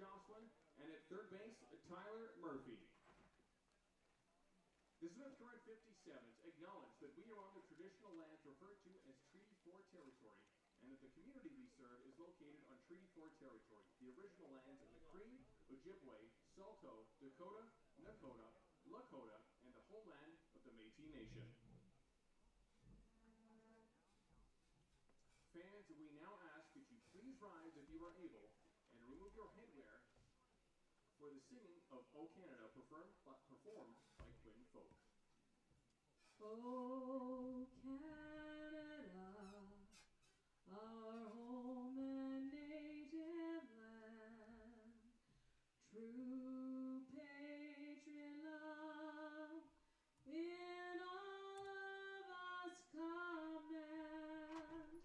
Saskatchewan, and at third base, Tyler Murphy. The Swift Current 57s acknowledge that we are on the traditional lands referred to as Treaty 4 territory, and that the community we serve is located on Treaty 4 territory, the original lands of the Cree, Ojibwe, Saulteaux, Dakota, Nakota, Lakota, and the whole land of the Métis Nation. Fans, we now ask that you please rise if you are able and remove your headwear for the singing of O Canada performed by Quinn Folk. O Canada, our home and native land, true patriot love in all of us command.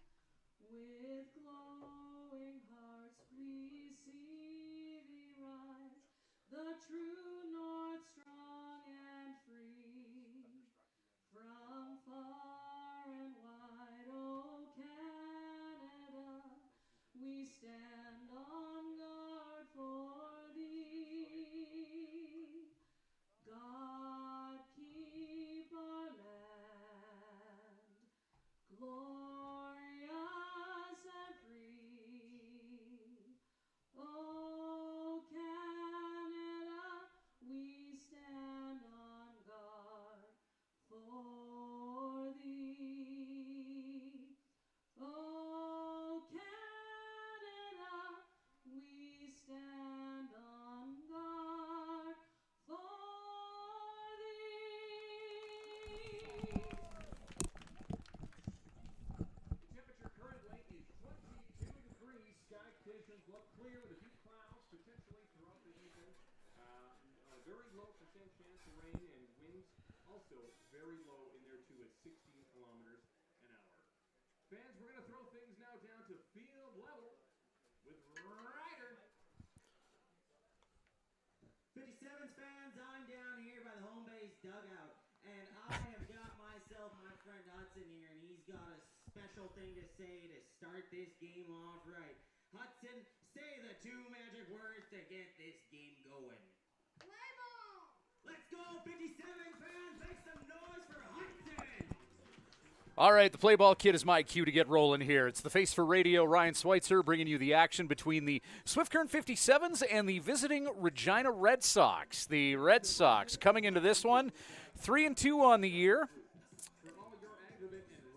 With glowing hearts we see thee rise, the true north strong and free. From far and wide, O Canada, we stand on guard for thee. God keep our land glorious and free. O Canada, we stand on guard for thee. O Canada, we stand on guard for thee. The temperature currently is 22 degrees. Sky conditions look clear with a few clouds potentially throughout the evening. A very low percent chance of rain, and winds also very low in there too at 16 kilometers an hour. Fans, we're going to throw things now down to field level with Ryder. 57s fans, I'm down here by the home base dugout, and I have got myself my friend Hudson here, and he's got a special thing to say to start this game off right. Hudson, say the two magic words to get this game going. Play ball! Let's go, 57 fans! Make some noise for Hudson! All right, the play ball kid is my cue to get rolling here. It's the face for radio, Ryan Schweitzer, bringing you the action between the Swift Current 57s and the visiting Regina Red Sox. The Red Sox coming into this one 3-2 on the year,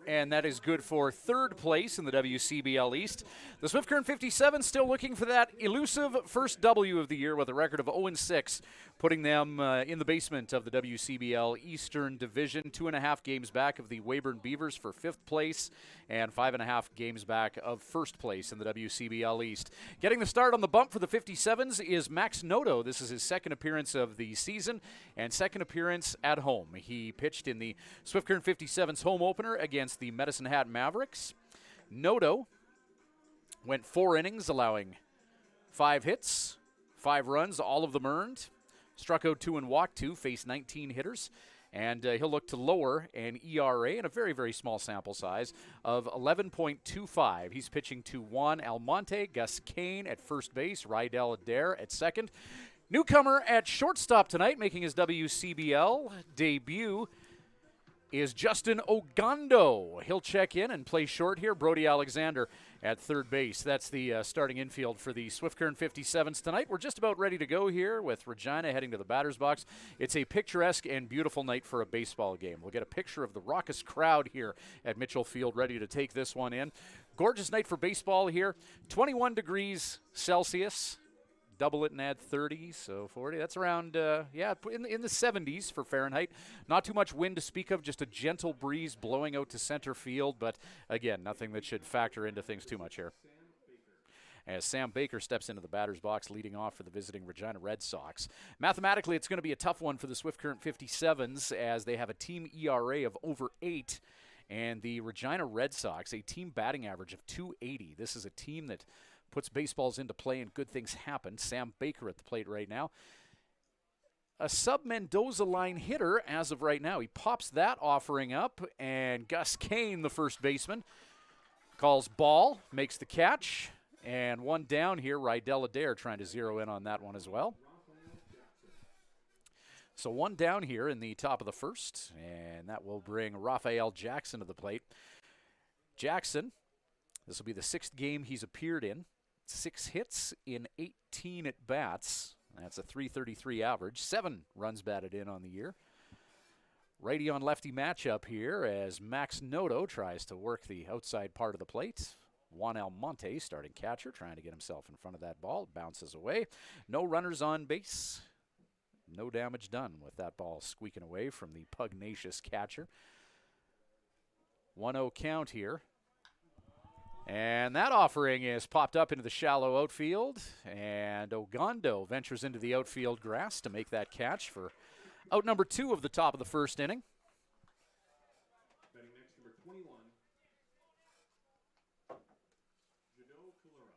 and that is good for third place in the WCBL East. The Swift Current 57 still looking for that elusive first W of the year with a record of 0-6, putting them in the basement of the WCBL Eastern Division, 2.5 games back of the Weyburn Beavers for fifth place, and 5.5 games back of first place in the WCBL East. Getting the start on the bump for the 57s is Max Noto. This is his second appearance of the season and second appearance at home. He pitched in the Swift Current 57's home opener against the Medicine Hat Mavericks. Noto went 4 innings, allowing 5 hits, 5 runs, all of them earned. Struck out 2 and walked 2, faced 19 hitters, and he'll look to lower an ERA in a very, very small sample size of 11.25. He's pitching to Juan Almonte, Gus Kane at first base, Rydell Adair at second. Newcomer at shortstop tonight, making his WCBL debut, is Justin Ogando. He'll check in and play short here. Brody Alexander at third base. That's the starting infield for the Swift Current 57s tonight. We're just about ready to go here with Regina heading to the batter's box. It's a picturesque and beautiful night for a baseball game. We'll get a picture of the raucous crowd here at Mitchell Field ready to take this one in. Gorgeous night for baseball here. 21 degrees Celsius. Double it and add 30, so 40. That's around, in the 70s for Fahrenheit. Not too much wind to speak of, just a gentle breeze blowing out to center field. But, again, nothing that should factor into things too much here. As Sam Baker steps into the batter's box, leading off for the visiting Regina Red Sox. Mathematically, it's going to be a tough one for the Swift Current 57s as they have a team ERA of over 8. And the Regina Red Sox, a team batting average of 280. This is a team that puts baseballs into play and good things happen. Sam Baker at the plate right now. A sub-Mendoza line hitter as of right now. He pops that offering up, and Gus Kane, the first baseman, calls ball, makes the catch, And one down here, Rydell Adair trying to zero in on that one as well. So one down here in the top of the first, and that will bring Raphael Jackson to the plate. Jackson, this will be the 6th game he's appeared in. 6 hits in 18 at-bats. That's a .333 average. 7 runs batted in on the year. Righty on lefty matchup here as Max Noto tries to work the outside part of the plate. Juan Almonte, starting catcher, trying to get himself in front of that ball. Bounces away. No runners on base. No damage done with that ball squeaking away from the pugnacious catcher. 1-0 count here. And that offering is popped up into the shallow outfield. And Ogondo ventures into the outfield grass to make that catch for out number 2 of the top of the first inning. Batting next, number 21, Jado Kalura.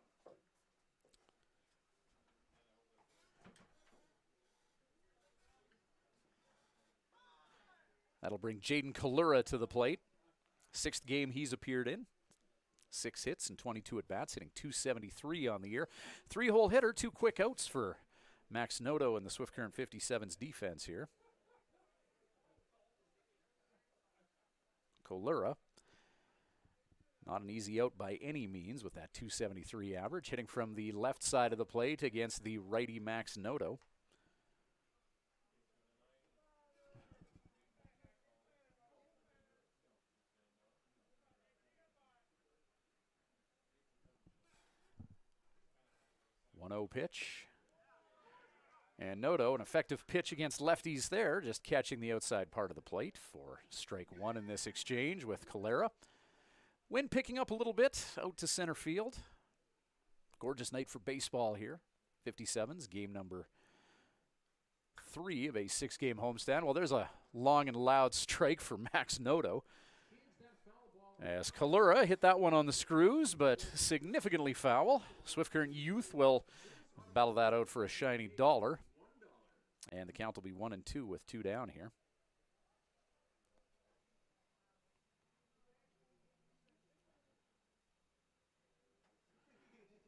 That'll bring Jaden Kalura to the plate. 6th game he's appeared in. 6 hits and 22 at-bats, hitting .273 on the year. 3-hole hitter, 2 quick outs for Max Noto and the Swift Current 57's defense here. Kalura, not an easy out by any means with that .273 average, hitting from the left side of the plate against the righty Max Noto. .1-0 pitch. And Noto, an effective pitch against lefties there, just catching the outside part of the plate for strike 1 in this exchange with Calera. Wind picking up a little bit out to center field. Gorgeous night for baseball here. 57's game number 3 of a 6-game homestand. Well, there's a long and loud strike for Max Noto, as Kalura hit that one on the screws, but significantly foul. Swift Current Youth will battle that out for a shiny $1. And the count will be 1-2 with 2 down here.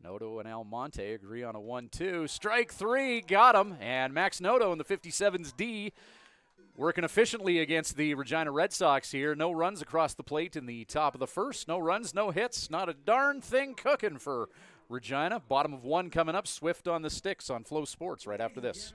Noto and Almonte agree on a 1-2. Strike 3, got him. And Max Noto in the 57's D working efficiently against the Regina Red Sox here. No runs across the plate in the top of the first. No runs, no hits. Not a darn thing cooking for Regina. Bottom of 1 coming up. Swift on the sticks on Flow Sports right after this.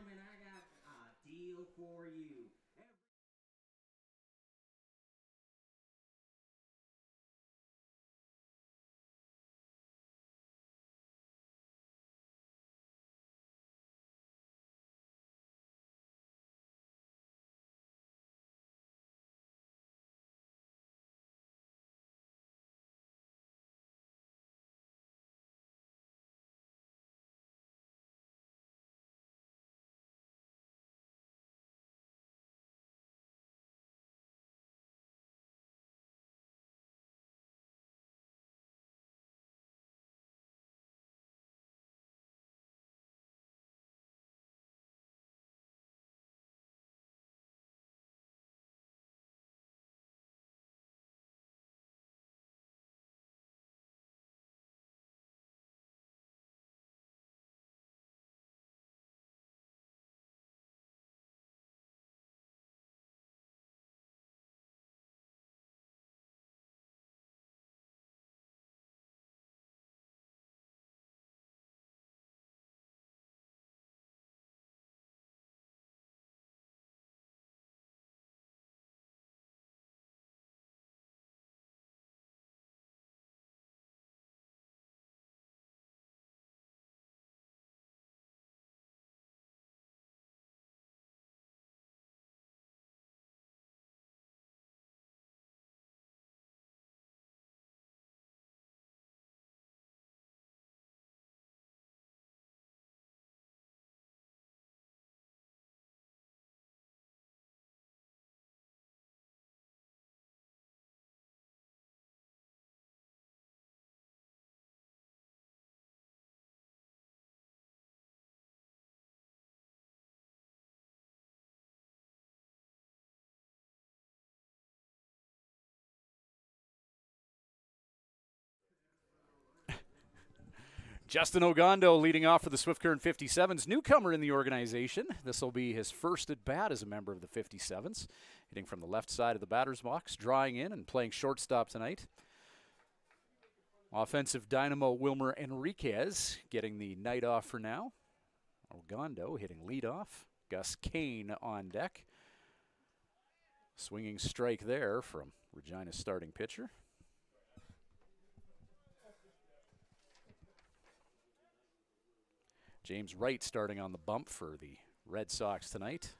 Justin Ogando leading off for the Swift Current 57s, newcomer in the organization. This will be his first at bat as a member of the 57s. Hitting from the left side of the batter's box, drawing in and playing shortstop tonight. Offensive dynamo Wilmer Enriquez getting the night off for now. Ogando hitting leadoff. Gus Kane on deck. Swinging strike there from Regina's starting pitcher. James Wright starting on the bump for the Red Sox tonight.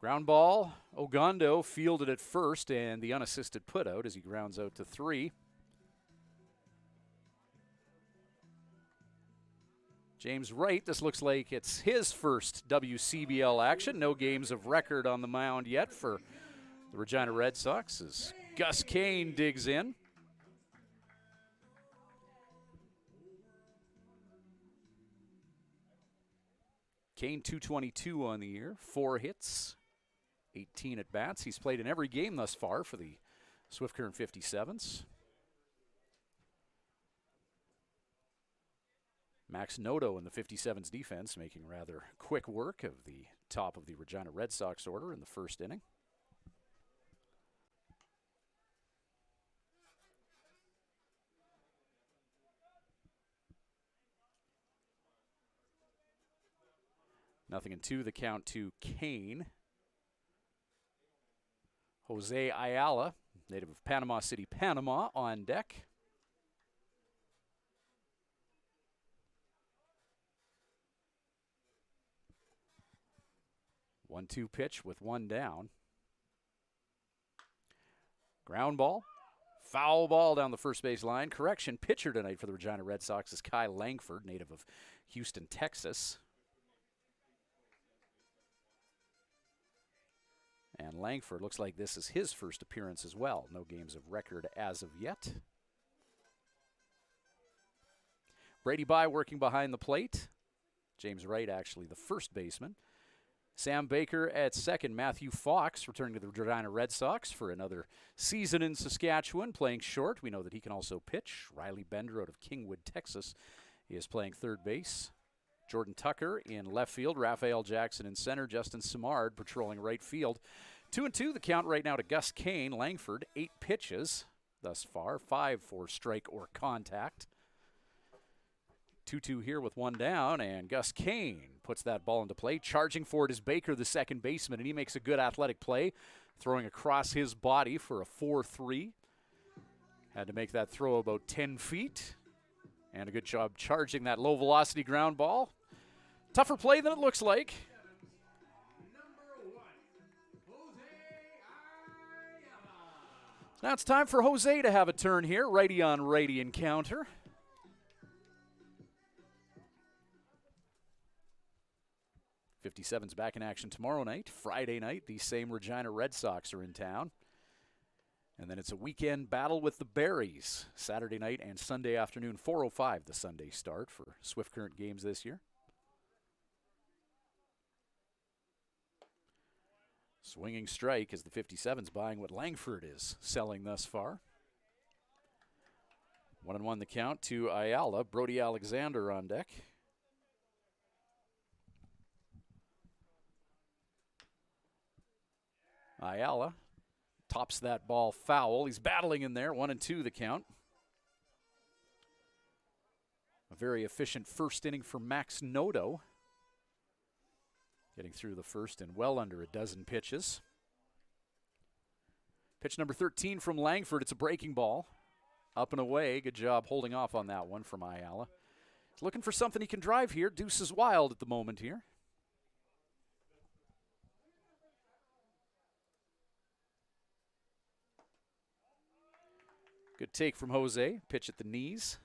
Ground ball, Ogando fielded at first, and the unassisted putout as he grounds out to 3. James Wright, this looks like it's his first WCBL action. No games of record on the mound yet for the Regina Red Sox as Gus Kane digs in. Kane 222 on the year, 4 hits, 18 at bats. He's played in every game thus far for the Swift Current 57s. Max Noto in the 57s defense making rather quick work of the top of the Regina Red Sox order in the first inning. Nothing in 2, the count to Kane. Jose Ayala, native of Panama City, Panama, on deck. One-two pitch with one down. Ground ball. Foul ball down the first base line. Correction, pitcher tonight for the Regina Red Sox is Kai Langford, native of Houston, Texas. And Langford looks like this is his first appearance as well. No games of record as of yet. Brady Bye working behind the plate. James Wright actually the first baseman. Sam Baker at second. Matthew Fox returning to the Regina Red Sox for another season in Saskatchewan, playing short. We know that he can also pitch. Riley Bender out of Kingwood, Texas, is playing third base. Jordan Tucker in left field. Raphael Jackson in center. Justin Simard patrolling right field. 2-2 the count right now to Gus Kane. Langford, 8 pitches thus far. 5 for strike or contact. 2-2 here with one down, and Gus Kane puts that ball into play. Charging for it is Baker, the second baseman, and he makes a good athletic play, throwing across his body for a 4-3. Had to make that throw about 10 feet, and a good job charging that low-velocity ground ball. Tougher play than it looks like. Now it's time for Jose to have a turn here. Righty on righty encounter. '57's back in action tomorrow night. Friday night, the same Regina Red Sox are in town. And then it's a weekend battle with the Berries. Saturday night and Sunday afternoon, 4:05 the Sunday start for Swift Current games this year. Swinging strike as the 57's buying what Langford is selling thus far. 1-1 the count to Ayala. Brody Alexander on deck. Ayala tops that ball foul. He's battling in there. 1-2 the count. A very efficient first inning for Max Noto. Getting through the first in well under a dozen pitches. Pitch number 13 from Langford. It's a breaking ball. Up and away. Good job holding off on that one from Ayala. He's looking for something he can drive here. Deuce is wild at the moment here. Good take from Jose. Pitch at the knees.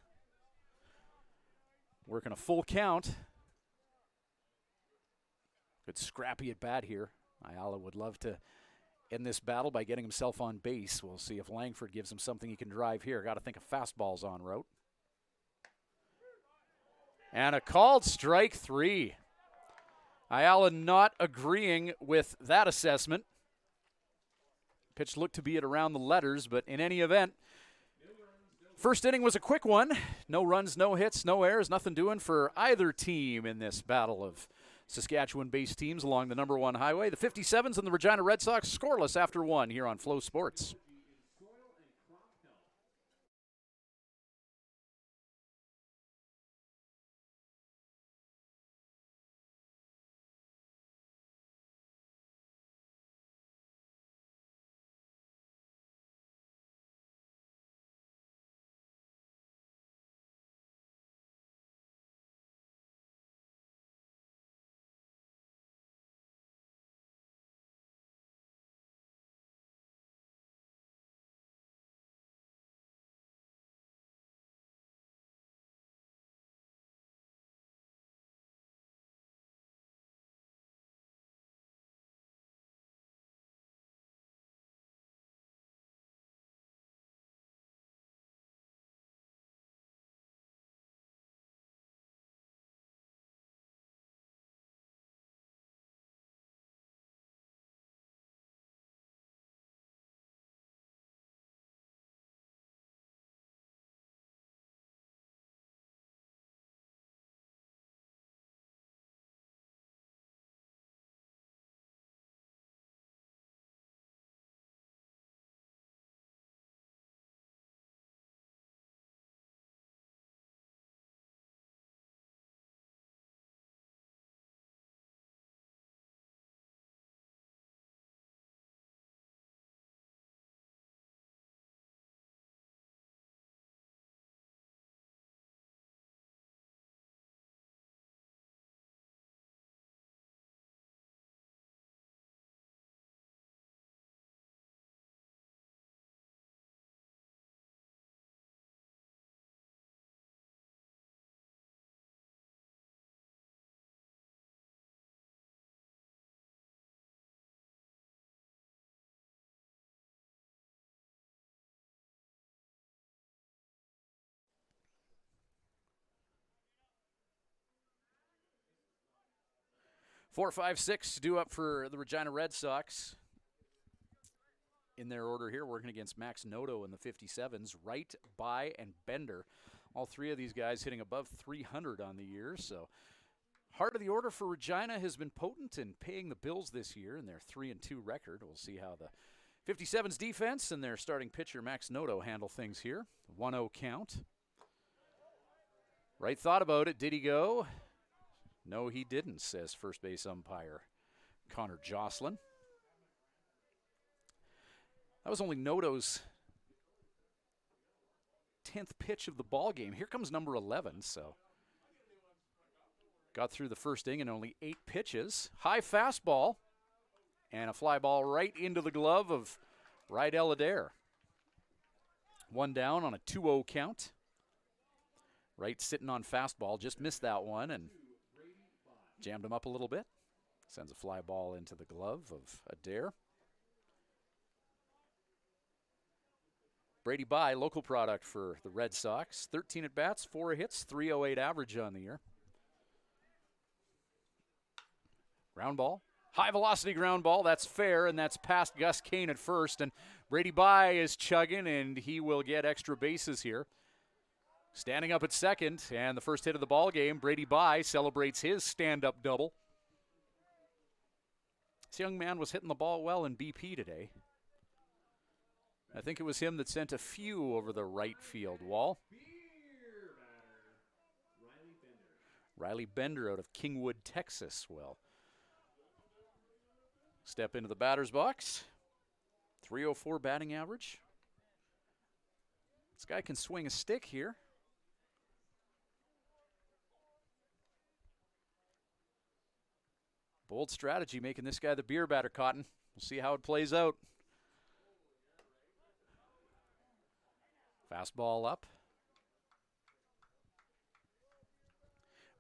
Working a full count. Good scrappy at bat here. Ayala would love to end this battle by getting himself on base. We'll see if Langford gives him something he can drive here. Got to think of fastballs en route. And a called strike 3. Ayala not agreeing with that assessment. Pitch looked to be at around the letters, but in any event, First inning was a quick one. No runs, no hits, no errors, nothing doing for either team in this battle of Saskatchewan-based teams along the number 1 highway. The 57s and the Regina Red Sox scoreless after 1 here on Flow Sports. Four, five, six due up for the Regina Red Sox. In their order here, working against Max Noto in the 57s. Wright, By, and Bender. All three of these guys hitting above 300 on the year. So heart of the order for Regina has been potent in paying the bills this year in their 3-2 record. We'll see how the 57's defense and their starting pitcher Max Noto handle things here. 1-0 count. Wright thought about it. Did he go? No, he didn't, says first base umpire Connor Jocelyn. That was only Noto's 10th pitch of the ball game. Here comes number 11, so got through the first inning in only 8 pitches. High fastball and a fly ball right into the glove of Rydell Adair. One down on a 2-0 count. Wright sitting on fastball, just missed that one and jammed him up a little bit. Sends a fly ball into the glove of Adair. Brady By, local product for the Red Sox. 13 at-bats, 4 hits, 308 average on the year. Ground ball. High-velocity ground ball. That's fair, and that's past Gus Kane at first. And Brady By is chugging, and he will get extra bases here. Standing up at second, and the first hit of the ball game, Brady By celebrates his stand-up double. This young man was hitting the ball well in BP today. I think it was him that sent a few over the right field wall. Riley Bender out of Kingwood, Texas will step into the batter's box. 304 batting average. This guy can swing a stick here. Bold strategy making this guy the beer batter, Cotton. We'll see how it plays out. Fastball up.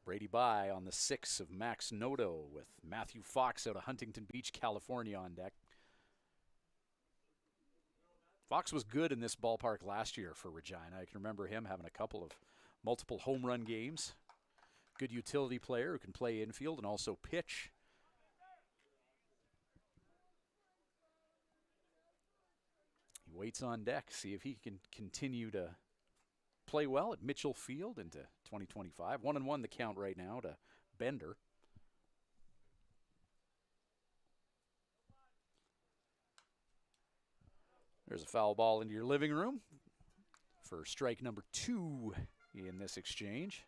Brady By on the 6 of Max Noto with Matthew Fox out of Huntington Beach, California on deck. Fox was good in this ballpark last year for Regina. I can remember him having a couple of multiple home run games. Good utility player who can play infield and also pitch. He waits on deck, see if he can continue to play well at Mitchell Field into 2025. 1-1 the count right now to Bender. There's a foul ball into your living room for strike number 2 in this exchange.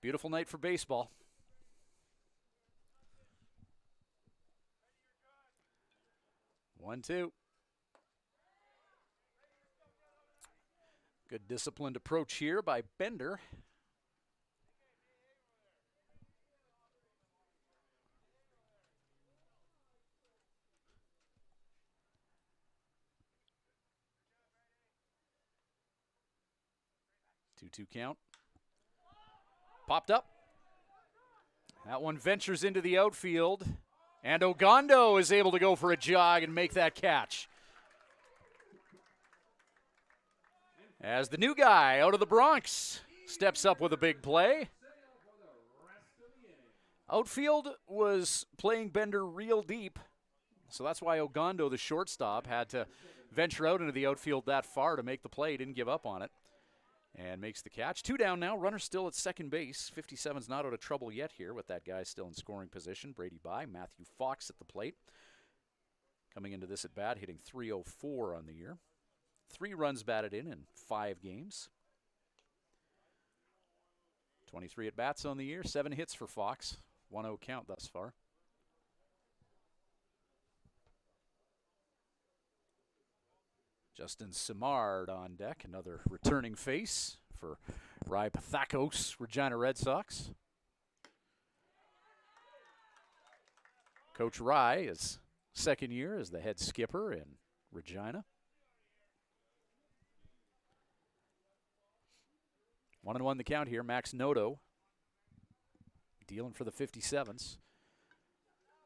Beautiful night for baseball. One, two. Good disciplined approach here by Bender. Two count. Popped up. That one ventures into the outfield. And Ogando is able to go for a jog and make that catch. As the new guy out of the Bronx steps up with a big play. Outfield was playing Bender real deep, so that's why Ogando, the shortstop, had to venture out into the outfield that far to make the play. Didn't give up on it and makes the catch. 2 down now. Runner still at second base. 57's not out of trouble yet here with that guy still in scoring position. Brady by Matthew Fox at the plate. Coming into this at bat, hitting .304 on the year. 3 runs batted in 5 games. 23 at bats on the year. 7 hits for Fox. 1-0 count thus far. Justin Simard on deck, another returning face for Ry Pathakos, Regina Red Sox. Coach Ry is second year as the head skipper in Regina. 1-1 the count here. Max Noto dealing for the 57s.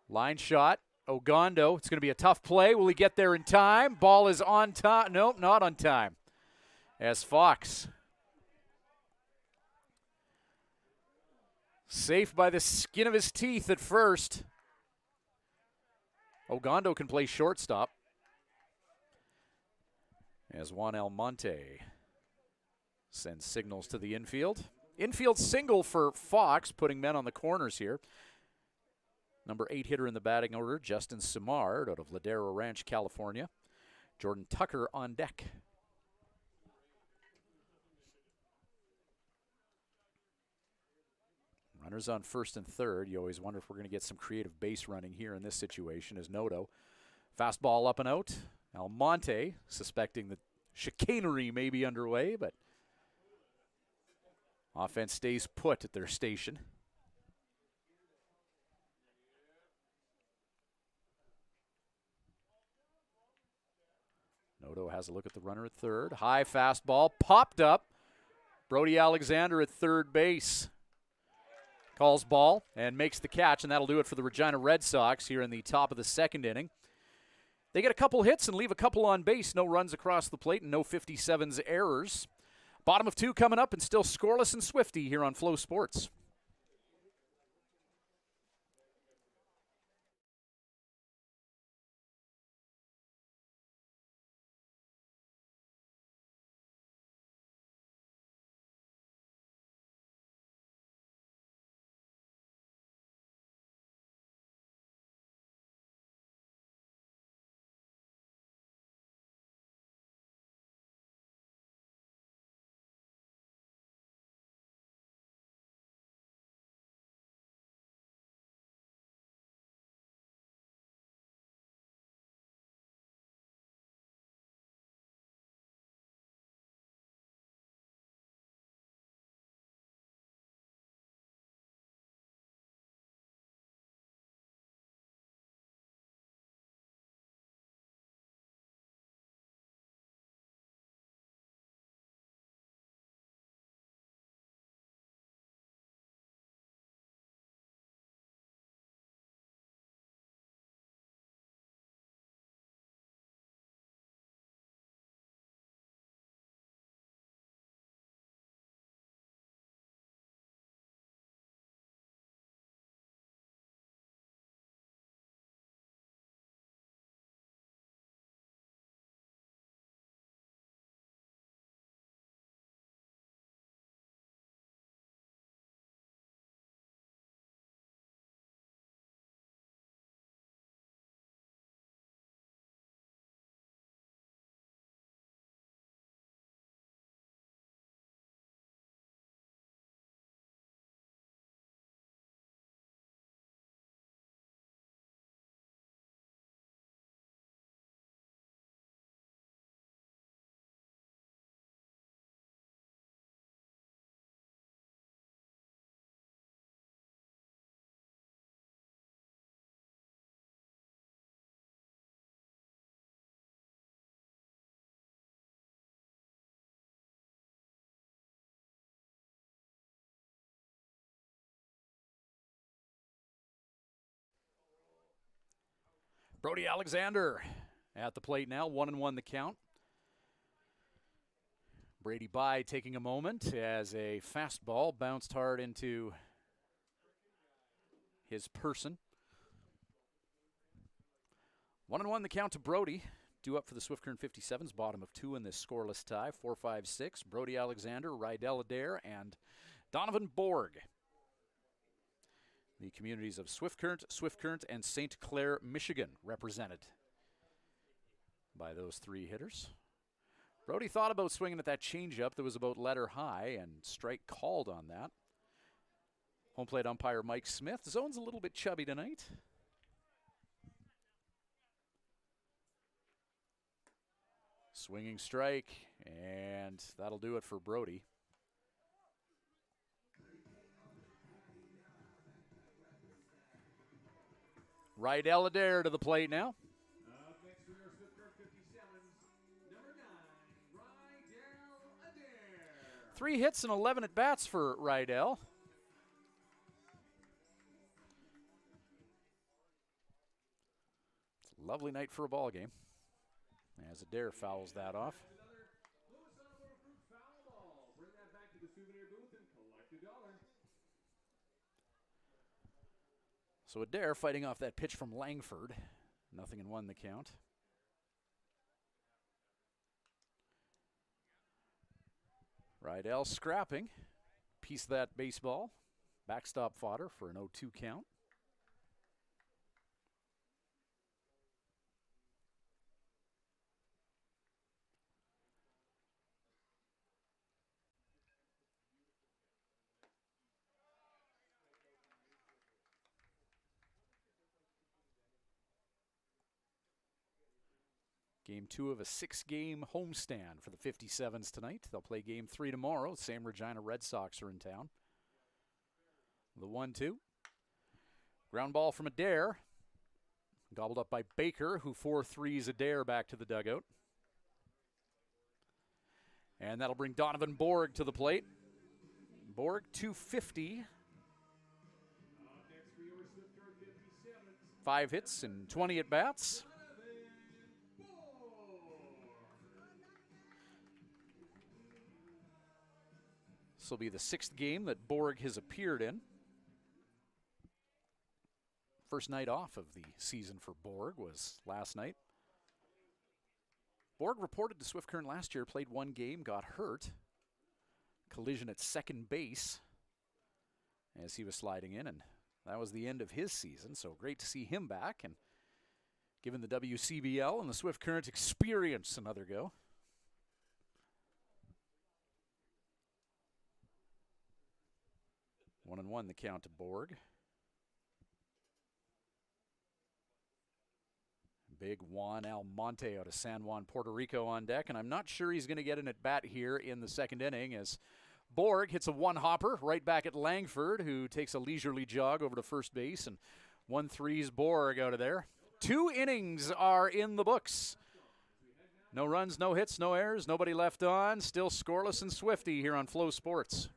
Line shot. Ogando, it's going to be a tough play. Will he get there in time? Ball is on time. Nope, not on time. As Fox, safe by the skin of his teeth at first. Ogando can play shortstop. As Juan Almonte sends signals to the infield. Infield single for Fox, putting men on the corners here. Number 8 hitter in the batting order, Justin Simard out of Ladera Ranch, California. Jordan Tucker on deck. Runners on first and third. You always wonder if we're going to get some creative base running here in this situation as Noto. Fastball up and out. Almonte suspecting that chicanery may be underway, but offense stays put at their station. Noto has a look at the runner at third. High fastball, popped up. Brody Alexander at third base. Calls ball and makes the catch, and that'll do it for the Regina Red Sox here in the top of the second inning. They get a couple hits and leave a couple on base. No runs across the plate and no 57's errors. Bottom of 2 coming up and still scoreless and Swifty here on Flow Sports. Brody Alexander at the plate now, 1-1 the count. Brady By taking a moment as a fastball bounced hard into his person. 1-1 the count to Brody. Due up for the Swift Current 57s, bottom of 2 in this scoreless tie. 4-5-6. Brody Alexander, Rydell Adair, and Donovan Borg. The communities of Swift Current, and St. Clair, Michigan, represented by those 3 hitters. Brody thought about swinging at that changeup that was about letter high, and strike called on that. Home plate umpire Mike Smith. The zone's a little bit chubby tonight. Swinging strike, and that'll do it for Brody. Rydell Adair to the plate now. Up next for your Swift Current 57s, number 9, Rydell Adair. 3 hits and 11 at-bats for Rydell. It's a lovely night for a ball game, as Adair fouls that off. Another Lewis Automotive foul ball. Bring that back to the souvenir booth and collect $1. So Adair fighting off that pitch from Langford. 0-1 the count. Rydell scrapping. Piece of that baseball. Backstop fodder for an 0-2 count. Game 2 of a 6-game homestand for the 57s tonight. They'll play Game 3 tomorrow. Same Regina Red Sox are in town. The 1-2. Ground ball from Adair. Gobbled up by Baker, who 4-3s Adair back to the dugout. And that'll bring Donovan Borg to the plate. Borg, 250. 5 hits and 20 at-bats. This will be the 6th game that Borg has appeared in. First night off of the season for Borg was last night. Borg reported to Swift Current last year, played 1 game, got hurt. Collision at second base as he was sliding in, and that was the end of his season. So great to see him back and giving the WCBL and the Swift Current experience another go. 1-1 the count to Borg. Big Juan Almonte out of San Juan, Puerto Rico on deck, and I'm not sure he's going to get an at-bat here in the 2nd inning as Borg hits a 1-hopper right back at Langford, who takes a leisurely jog over to first base, and 1-3's Borg out of there. 2 innings are in the books. No runs, no hits, no errors, nobody left on. Still scoreless and Swifty here on Flow Sports.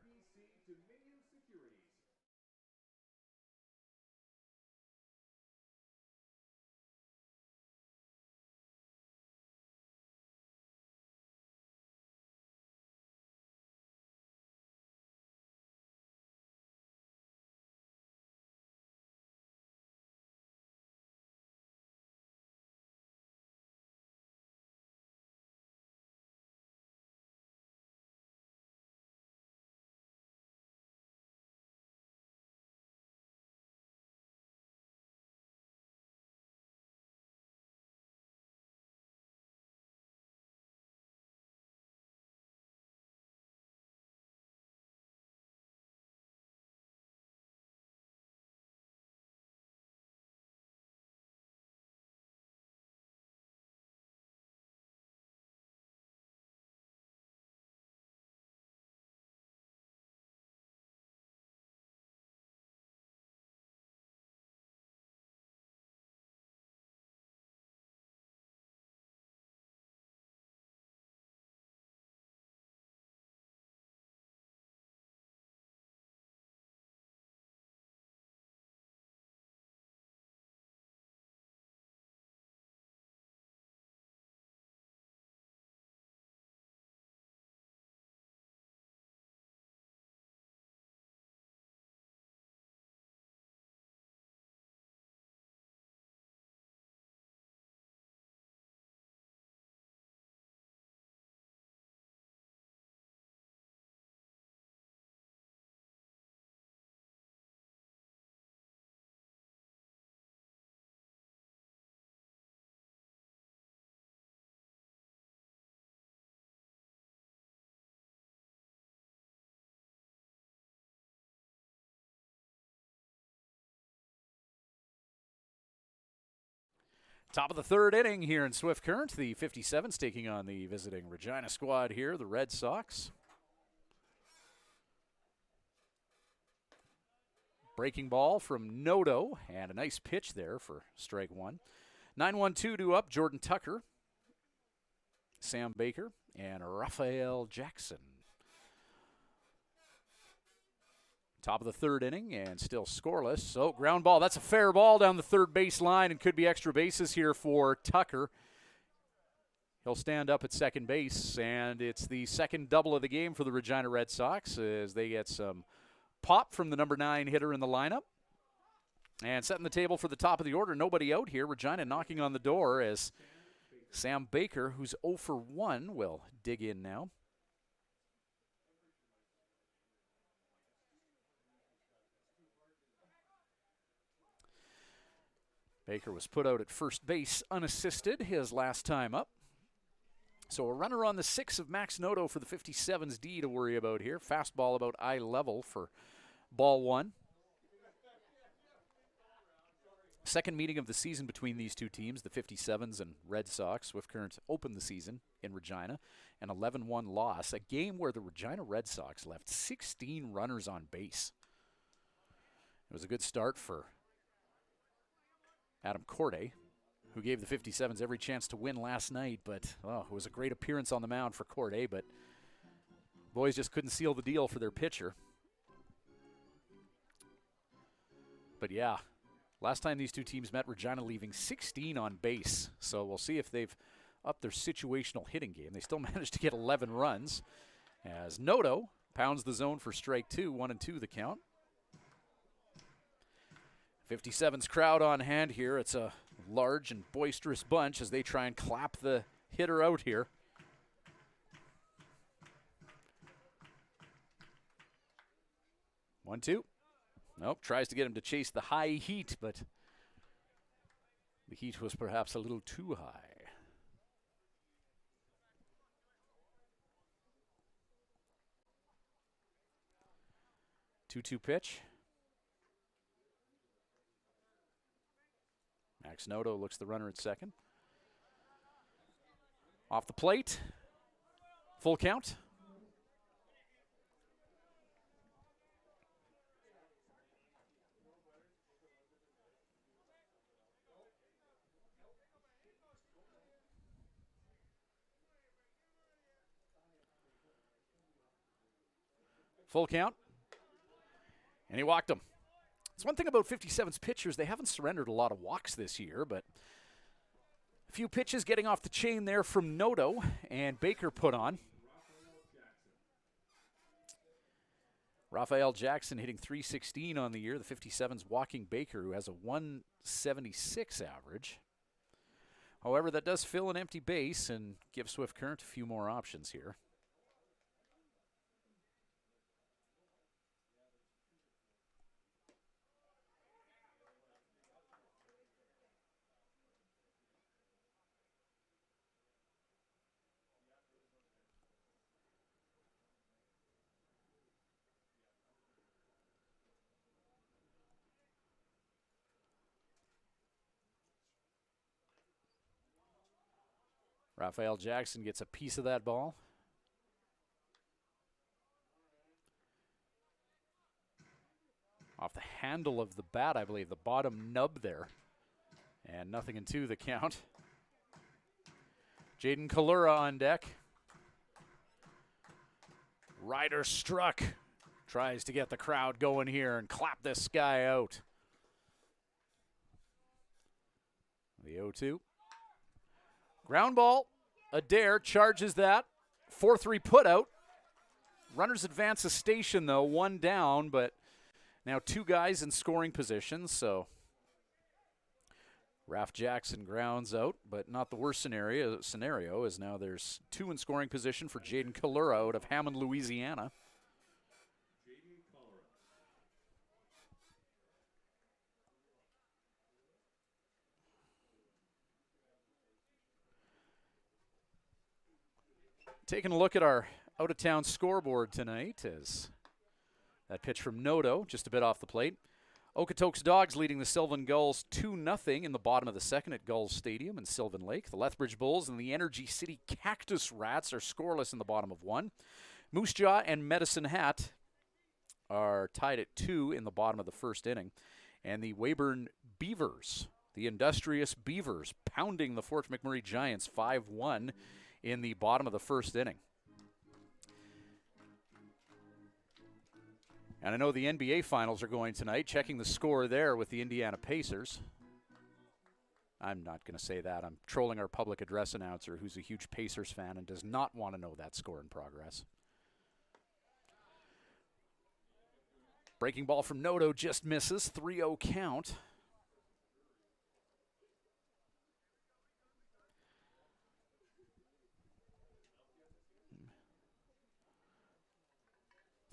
Top of the third inning here in Swift Current. The 57s taking on the visiting Regina squad here, the Red Sox. Breaking ball from Noto, and a nice pitch there for strike one. 9-1-2 due up, Jordan Tucker, Sam Baker, and Raphael Jackson. Top of the third inning and still scoreless. So ground ball, that's a fair ball down the third base line and could be extra bases here for Tucker. He'll stand up at second base, and it's the second double of the game for the Regina Red Sox as they get some pop from the number 9 hitter in the lineup. And setting the table for the top of the order, nobody out here. Regina knocking on the door as Sam Baker, who's 0 for 1, will dig in now. Baker was put out at first base unassisted his last time up. So a runner on the 6 of Max Noto for the 57's D to worry about here. Fastball about eye level for ball one. Second meeting of the season between these two teams, the 57s and Red Sox. Swift Current opened the season in Regina, an 11-1 loss, a game where the Regina Red Sox left 16 runners on base. It was a good start for Adam Corday, who gave the 57s every chance to win last night, but it was a great appearance on the mound for Corday, but boys just couldn't seal the deal for their pitcher. But yeah, last time these two teams met, Regina leaving 16 on base, so we'll see if they've upped their situational hitting game. They still managed to get 11 runs as Noto pounds the zone for strike 2, 1-2 the count. 57's crowd on hand here. It's a large and boisterous bunch as they try and clap the hitter out here. One, two. Nope, tries to get him to chase the high heat, but the heat was perhaps a little too high. 2-2 pitch. Max Noto looks the runner at second. Off the plate. Full count. Full count. And he walked him. It's one thing about 57's pitchers, they haven't surrendered a lot of walks this year, but a few pitches getting off the chain there from Noto, and Baker put on. Raphael Jackson hitting .316 on the year. The 57's walking Baker, who has a .176 average. However, that does fill an empty base and give Swift Current a few more options here. Raphael Jackson gets a piece of that ball. Off the handle of the bat, I believe, the bottom nub there. And 0-2 the count. Jaden Kalura on deck. Ryder struck. Tries to get the crowd going here and clap this guy out. The 0-2. Ground ball, Adair charges that. 4-3 put out. Runners advance a station, though, one down, but now two guys in scoring positions, so Raph Jackson grounds out, but not the worst scenario as now there's two in scoring position for Jaden Kalura out of Hammond, Louisiana. Taking a look at our out-of-town scoreboard tonight as that pitch from Noto, just a bit off the plate. Okotoks Dogs leading the Sylvan Gulls 2-0 in the bottom of the second at Gulls Stadium in Sylvan Lake. The Lethbridge Bulls and the Energy City Cactus Rats are scoreless in the bottom of one. Moose Jaw and Medicine Hat are tied at 2 in the bottom of the first inning. And the Weyburn Beavers, the industrious Beavers, pounding the Fort McMurray Giants 5-1 in the bottom of the first inning. And I know the NBA Finals are going tonight. Checking the score there with the Indiana Pacers. I'm not going to say that. I'm trolling our public address announcer, who's a huge Pacers fan and does not want to know that score in progress. Breaking ball from Noto just misses. 3-0 count.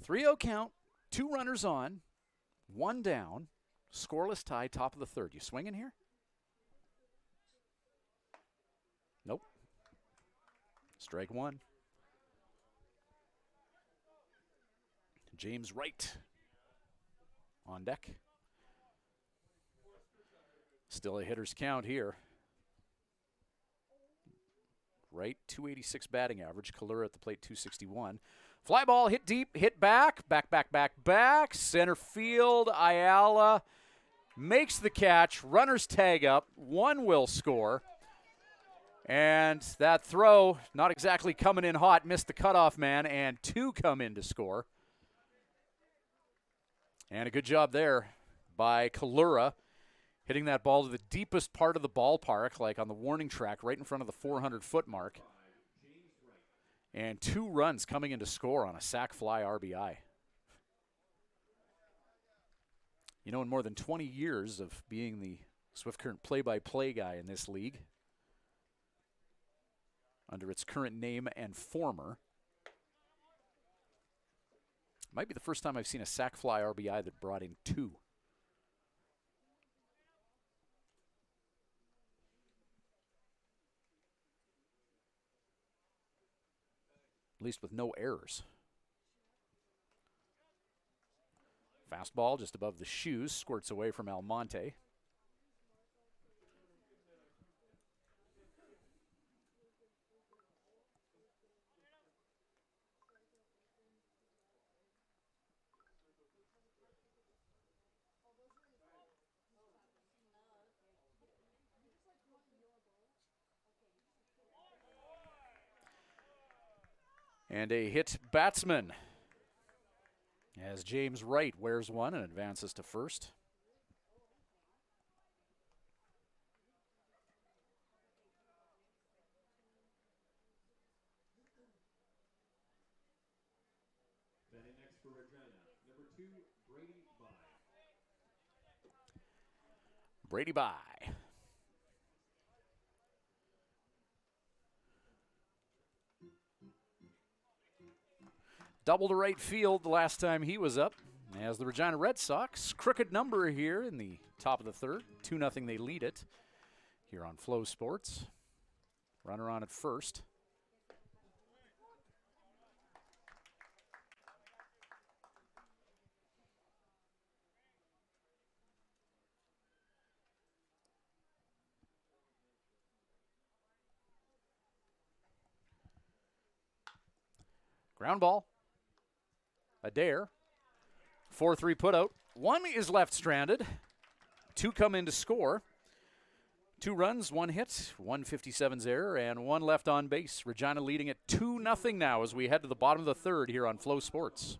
Three-0 count. 2 runners on, 1 down, scoreless tie, top of the third. You swinging here? Nope. Strike 1. James Wright on deck. Still a hitter's count here. Wright, 286 batting average. Kalura at the plate, 261. Fly ball hit deep, hit back. Center field. Ayala makes the catch. Runners tag up. 1 will score. And that throw, not exactly coming in hot, missed the cutoff man, and 2 come in to score. And a good job there by Kalura, hitting that ball to the deepest part of the ballpark, like on the warning track, right in front of the 400-foot mark. And 2 runs coming in to score on a sac fly RBI. You know, in more than 20 years of being the Swift Current play-by-play guy in this league, under its current name and former, might be the first time I've seen a sac fly RBI that brought in 2. At least with no errors. Fastball just above the shoes, squirts away from Almonte. And a hit batsman as James Wright wears one and advances to first. Batting next for Regina, number 2, Brady Bye. Brady Bye. Double to right field the last time he was up, as the Regina Red Sox, crooked number here in the top of the third. 2-0 they lead it here on Flow Sports. Runner on at first. Ground ball. Adair. 4-3 putout. 1 is left stranded. 2 come in to score. 2 runs, 1 hit, 157's error, and 1 left on base. Regina leading at 2-0 now as we head to the bottom of the third here on Flow Sports.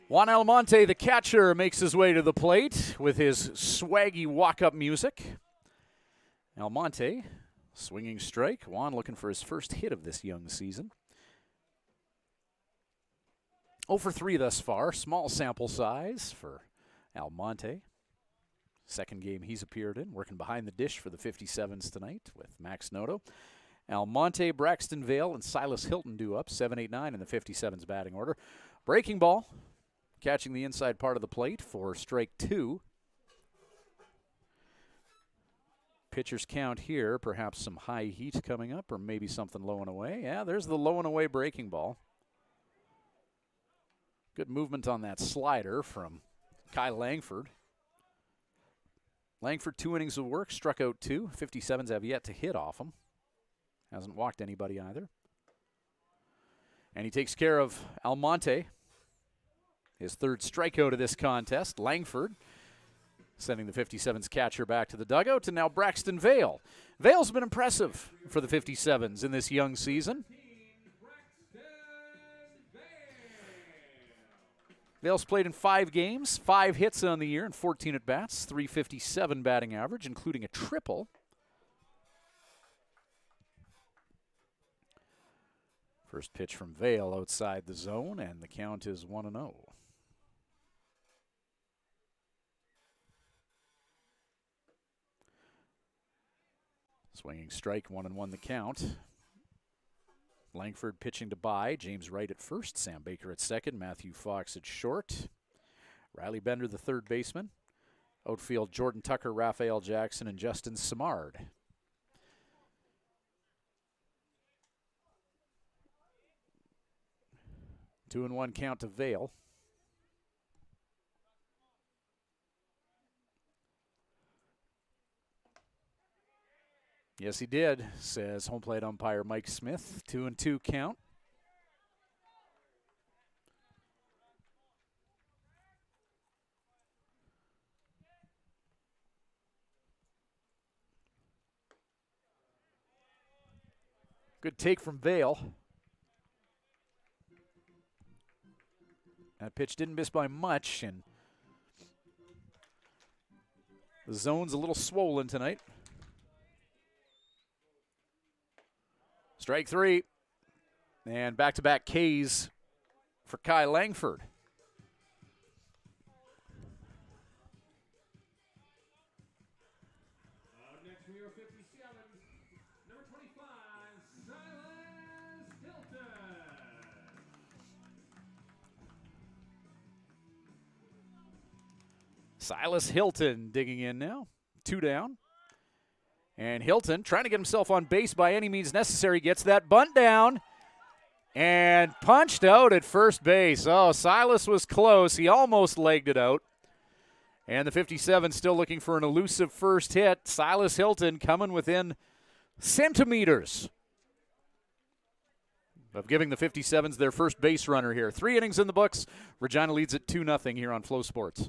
Juan Almonte, the catcher, makes his way to the plate with his swaggy walk-up music. Almonte, swinging strike. Juan looking for his first hit of this young season. 0 for 3 thus far. Small sample size for Almonte. Second game he's appeared in, working behind the dish for the 57s tonight with Max Noto. Almonte, Braxton Vale, and Silas Hilton due up, 7, 8, 9 in the 57s batting order. Breaking ball, catching the inside part of the plate for strike 2. Pitcher's count here, perhaps some high heat coming up or maybe something low and away. Yeah, there's the low and away breaking ball. Good movement on that slider from Kai Langford. Langford, 2 innings of work, struck out 2. 57s have yet to hit off him. Hasn't walked anybody either. And he takes care of Almonte. His third strikeout of this contest. Langford sending the 57s catcher back to the dugout. And now Braxton Vale. Vale's been impressive for the 57s in this young season. Vale's played in 5 games, 5 hits on the year and 14 at-bats, .357 batting average, including a triple. First pitch from Vale outside the zone, and the count is 1-0. Swinging strike, 1-1 the count. Langford pitching to Bye. James Wright at first, Sam Baker at second, Matthew Fox at short. Riley Bender, the third baseman. Outfield, Jordan Tucker, Raphael Jackson, and Justin Simard. 2-1 count to Vale. Yes, he did, says home plate umpire Mike Smith. 2-2 count. Good take from Vale. That pitch didn't miss by much, and the zone's a little swollen tonight. Strike 3. And back-to-back Ks for Kai Langford. Next for your 57, number 25, Silas Hilton. Silas Hilton digging in now. 2 down. And Hilton, trying to get himself on base by any means necessary, gets that bunt down and punched out at first base. Oh, Silas was close. He almost legged it out. And the 57 still looking for an elusive first hit. Silas Hilton coming within centimeters of giving the 57s their first base runner here. 3 innings in the books. Regina leads at 2-0 here on Flow Sports.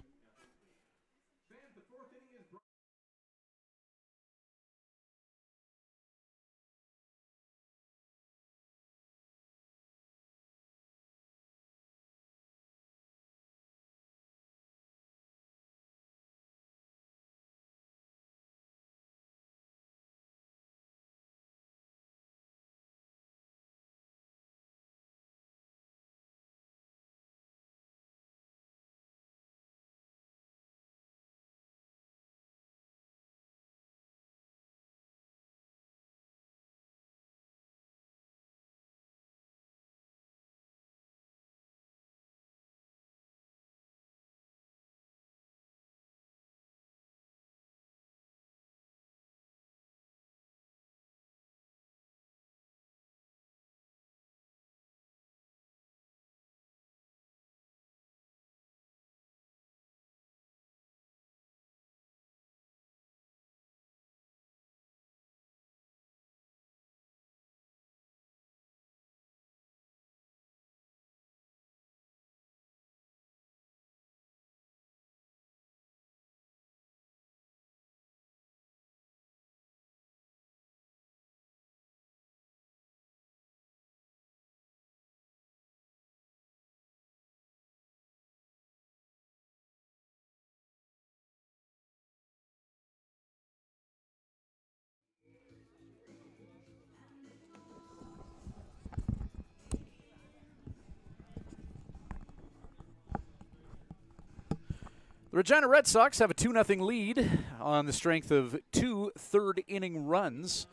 The Regina Red Sox have a 2-0 lead on the strength of 2 third-inning runs.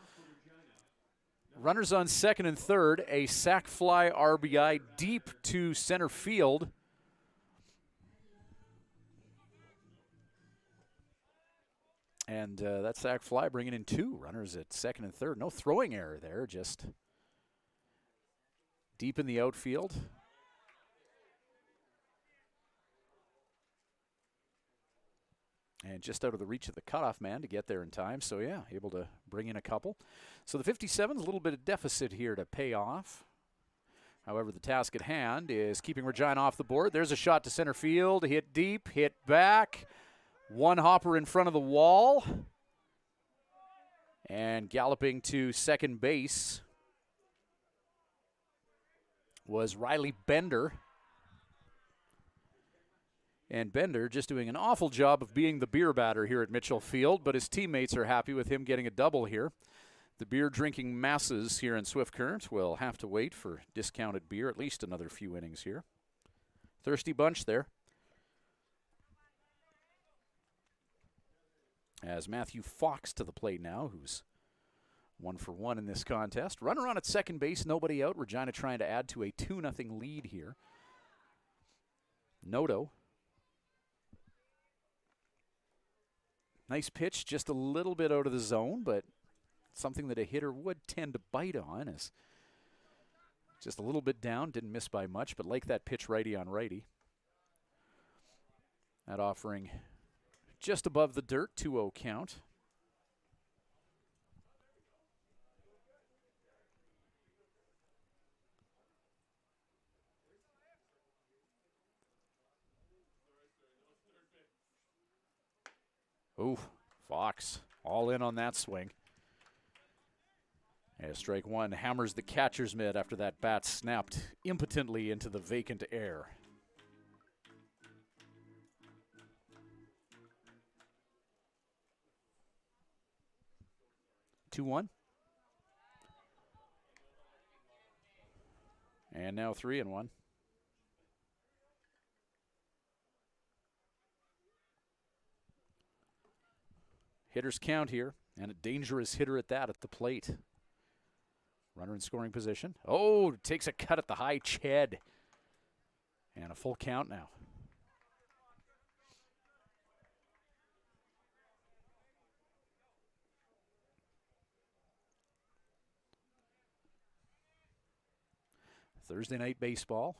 Runners on second and third, a sac fly RBI deep to center field. And that sac fly bringing in 2 runners at second and third. No throwing error there, just deep in the outfield. And just out of the reach of the cutoff man to get there in time. So, yeah, able to bring in a couple. So the 57's a little bit of deficit here to pay off. However, the task at hand is keeping Regina off the board. There's a shot to center field. Hit deep, hit back. One hopper in front of the wall. And galloping to second base was Riley Bender. And Bender just doing an awful job of being the beer batter here at Mitchell Field, but his teammates are happy with him getting a double here. The beer-drinking masses here in Swift Current will have to wait for discounted beer at least another few innings here. Thirsty bunch there. As Matthew Fox to the plate now, who's 1 for 1 in this contest. Runner on at second base, nobody out. Regina trying to add to a 2-0 lead here. Noto. Nice pitch, just a little bit out of the zone, but something that a hitter would tend to bite on. Is just a little bit down, didn't miss by much, but like that pitch righty on righty. That offering just above the dirt, 2-0 count. Ooh, Fox all in on that swing. As strike one hammers the catcher's mitt after that bat snapped impotently into the vacant air. Two one. And now 3-1. Hitters count here, and a dangerous hitter at that at the plate. Runner in scoring position. Oh, takes a cut at the high ched. And a full count now. Thursday night baseball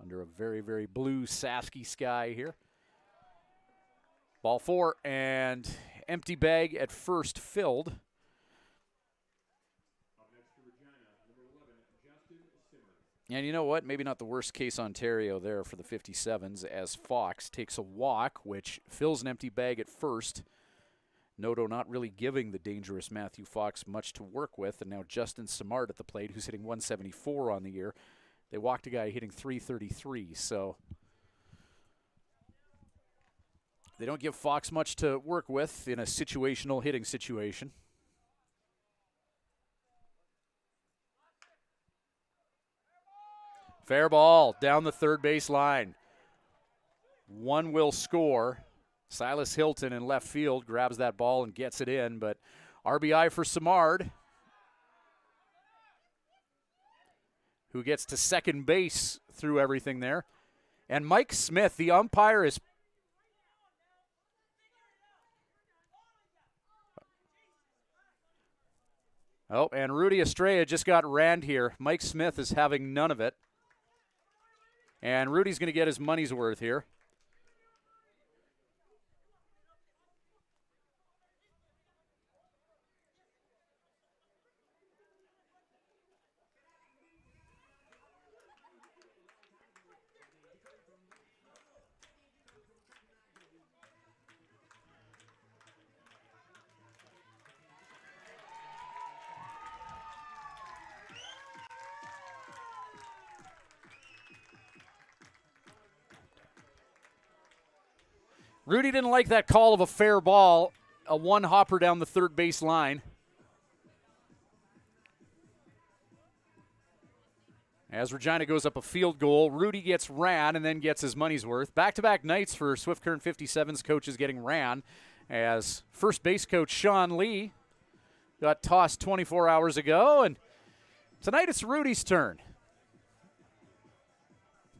under a very, very blue Sasky sky here. Ball 4 and empty bag at first filled. And you know what? Maybe not the worst case Ontario there for the 57s as Fox takes a walk, which fills an empty bag at first. Noto not really giving the dangerous Matthew Fox much to work with. And now Justin Simard at the plate, who's hitting 174 on the year. They walked a guy hitting 333, so they don't give Fox much to work with in a situational hitting situation. Fair ball down the third base line. One will score. Silas Hilton in left field grabs that ball and gets it in, but RBI for Simard, who gets to second base through everything there. And Mike Smith, the umpire, is oh, and Rudy Estrella just got ran here. Mike Smith is having none of it. And Rudy's going to get his money's worth here. Rudy didn't like that call of a fair ball, a one hopper down the third base line. As Regina goes up a field goal, Rudy gets ran and then gets his money's worth. Back-to-back nights for Swift Current 57's coaches getting ran, as first base coach Sean Lee got tossed 24 hours ago, and tonight it's Rudy's turn.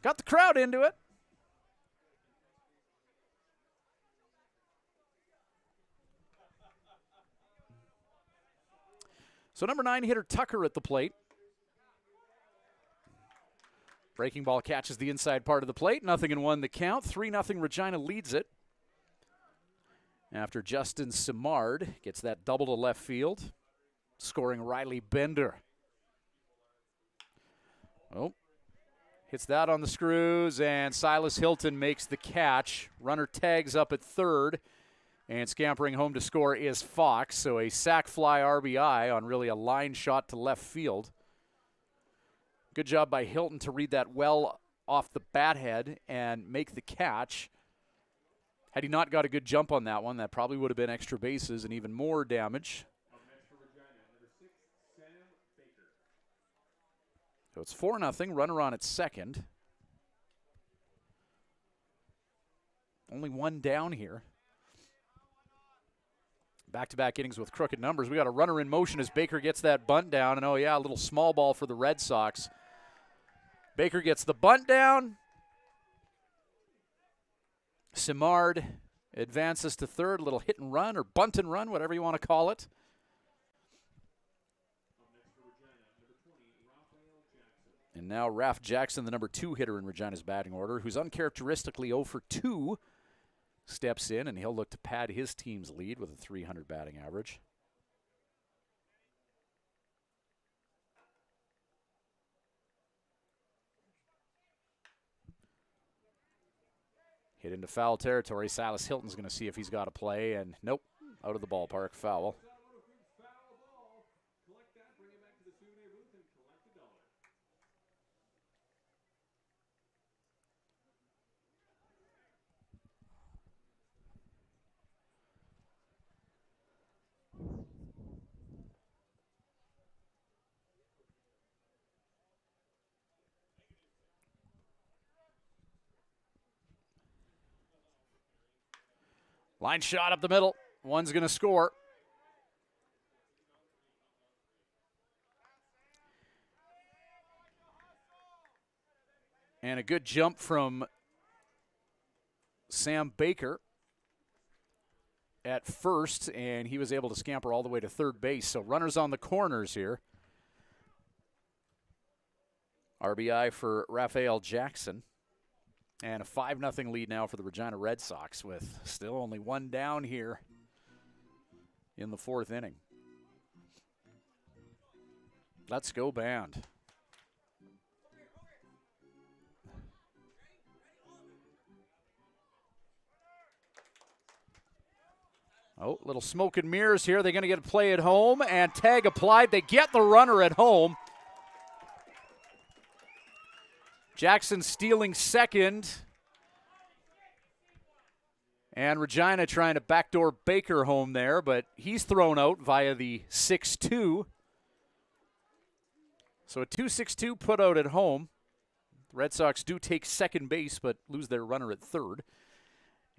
Got the crowd into it. So number 9 hitter Tucker at the plate. Breaking ball catches the inside part of the plate. 0-1 the count. 3-0 Regina leads it. After Justin Simard gets that double to left field, scoring Riley Bender. Oh, hits that on the screws, and Silas Hilton makes the catch. Runner tags up at third. And scampering home to score is Fox, so a sac fly RBI on really a line shot to left field. Good job by Hilton to read that well off the bat head and make the catch. Had he not got a good jump on that one, that probably would have been extra bases and even more damage. So it's 4-0, runner on at second. Only one down here. Back-to-back innings with crooked numbers. We got a runner in motion as Baker gets that bunt down. And, oh, yeah, a little small ball for the Red Sox. Baker gets the bunt down. Simard advances to third. A little hit and run or bunt and run, whatever you want to call it. And now Ralph Jackson, the number 2 hitter in Regina's batting order, who's uncharacteristically 0 for 2. Steps in, and he'll look to pad his team's lead with a .300 batting average. Hit into foul territory. Silas Hilton's going to see if he's got a play, and nope, out of the ballpark, foul. Line shot up the middle. One's going to score. And a good jump from Sam Baker at first, and he was able to scamper all the way to third base. So runners on the corners here. RBI for Raphael Jackson. And a 5-0 lead now for the Regina Red Sox with still only one down here in the 4th inning. Let's go, band. Oh, little smoke and mirrors here. They're going to get a play at home, and tag applied. They get the runner at home. Jackson stealing second. And Regina trying to backdoor Baker home there, but he's thrown out via the 6-2. So a 2-6-2 put out at home. The Red Sox do take second base, but lose their runner at third.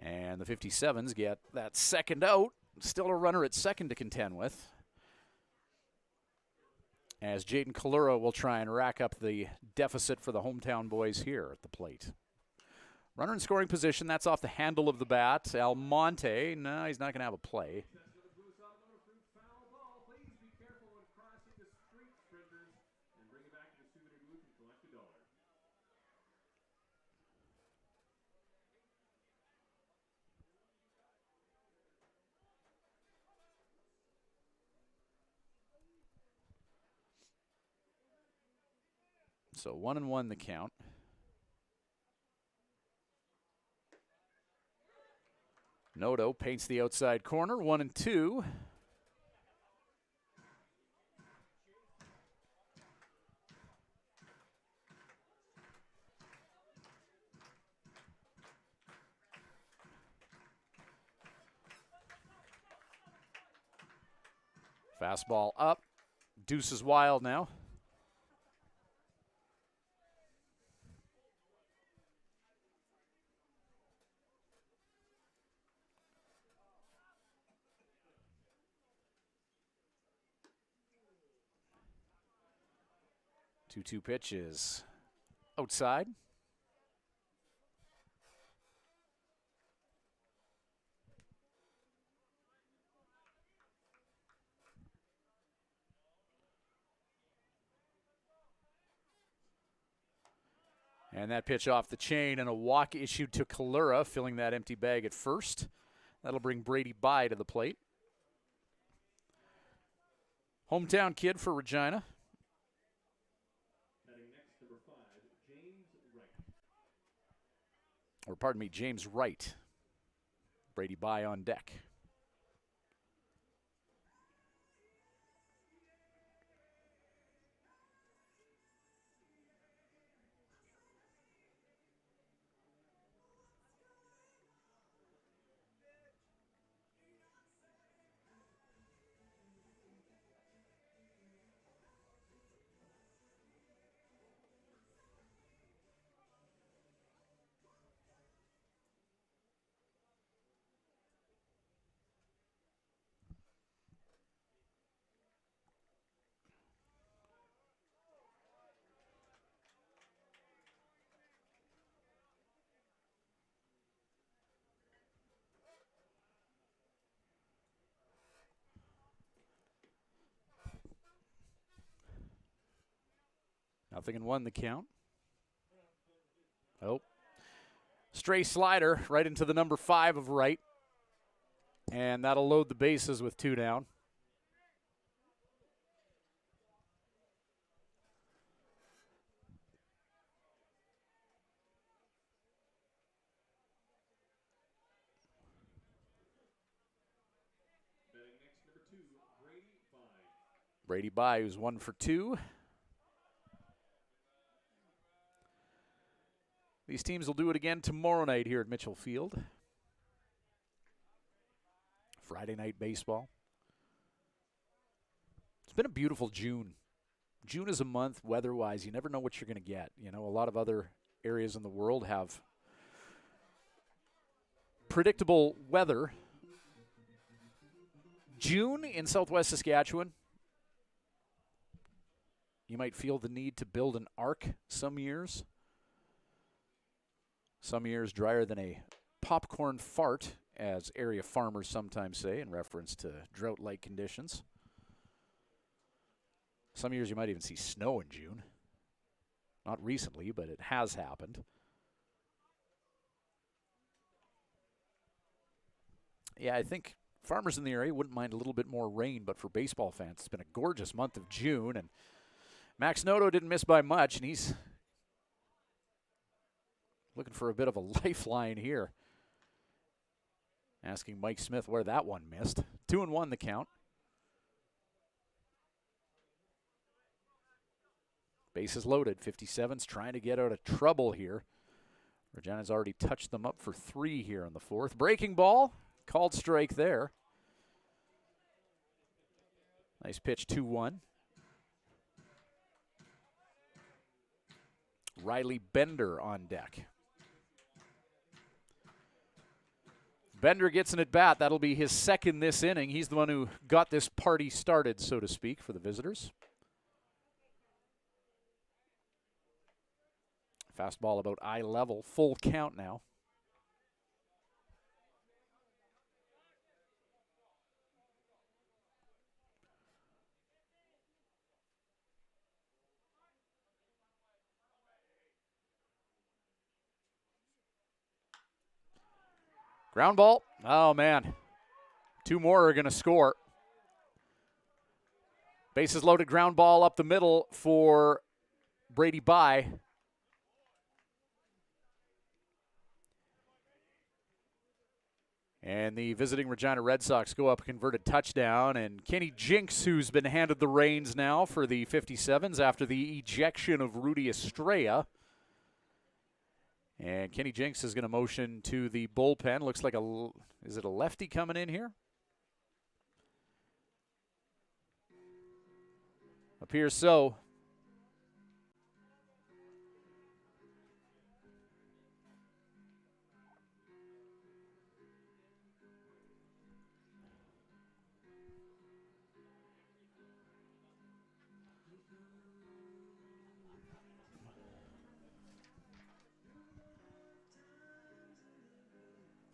And the 57s get that second out. Still a runner at second to contend with, as Jaden Kalura will try and rack up the deficit for the hometown boys here at the plate. Runner in scoring position. That's off the handle of the bat. Almonte, no, he's not going to have a play. So 1-1 the count. Noto paints the outside corner, 1-2. Fastball up. Deuce is wild now. 2-2 pitch is outside. And that pitch off the chain and a walk issued to Kalura, filling that empty bag at first. That'll bring Brady Bye to the plate. Hometown kid for Regina. Batting next, number 5, James Wright. Or pardon me, James Wright. Brady Bye on deck. Nothing in one, the count. Oh. Stray slider right into the number 5 of Wright. And that'll load the bases with 2 down. Batting next, number 2, Brady Bye. Brady Bye, who's 1 for 2. These teams will do it again tomorrow night here at Mitchell Field. Friday night baseball. It's been a beautiful June. June is a month, weather-wise, you never know what you're going to get. You know, a lot of other areas in the world have predictable weather. June in southwest Saskatchewan, you might feel the need to build an ark some years. Some years drier than a popcorn fart, as area farmers sometimes say in reference to drought-like conditions. Some years you might even see snow in June. Not recently, but it has happened. Yeah, I think farmers in the area wouldn't mind a little bit more rain, but for baseball fans, it's been a gorgeous month of June, and Max Noto didn't miss by much, and he's looking for a bit of a lifeline here. Asking Mike Smith where that one missed. 2-1 the count. Bases loaded. 57's trying to get out of trouble here. Regina's already touched them up for 3 here in the 4th. Breaking ball. Called strike there. Nice pitch, 2-1. Riley Bender on deck. Bender gets an at-bat. That'll be his 2nd this inning. He's the one who got this party started, so to speak, for the visitors. Fastball about eye level. Full count now. Ground ball. Oh, man. 2 more are going to score. Bases loaded, ground ball up the middle for Brady Bye. And the visiting Regina Red Sox go up a converted touchdown. And Kenny Jinks, who's been handed the reins now for the 57s after the ejection of Rudy Estrella. And Kenny Jinks is going to motion to the bullpen. Looks like is it a lefty coming in here? Appears so.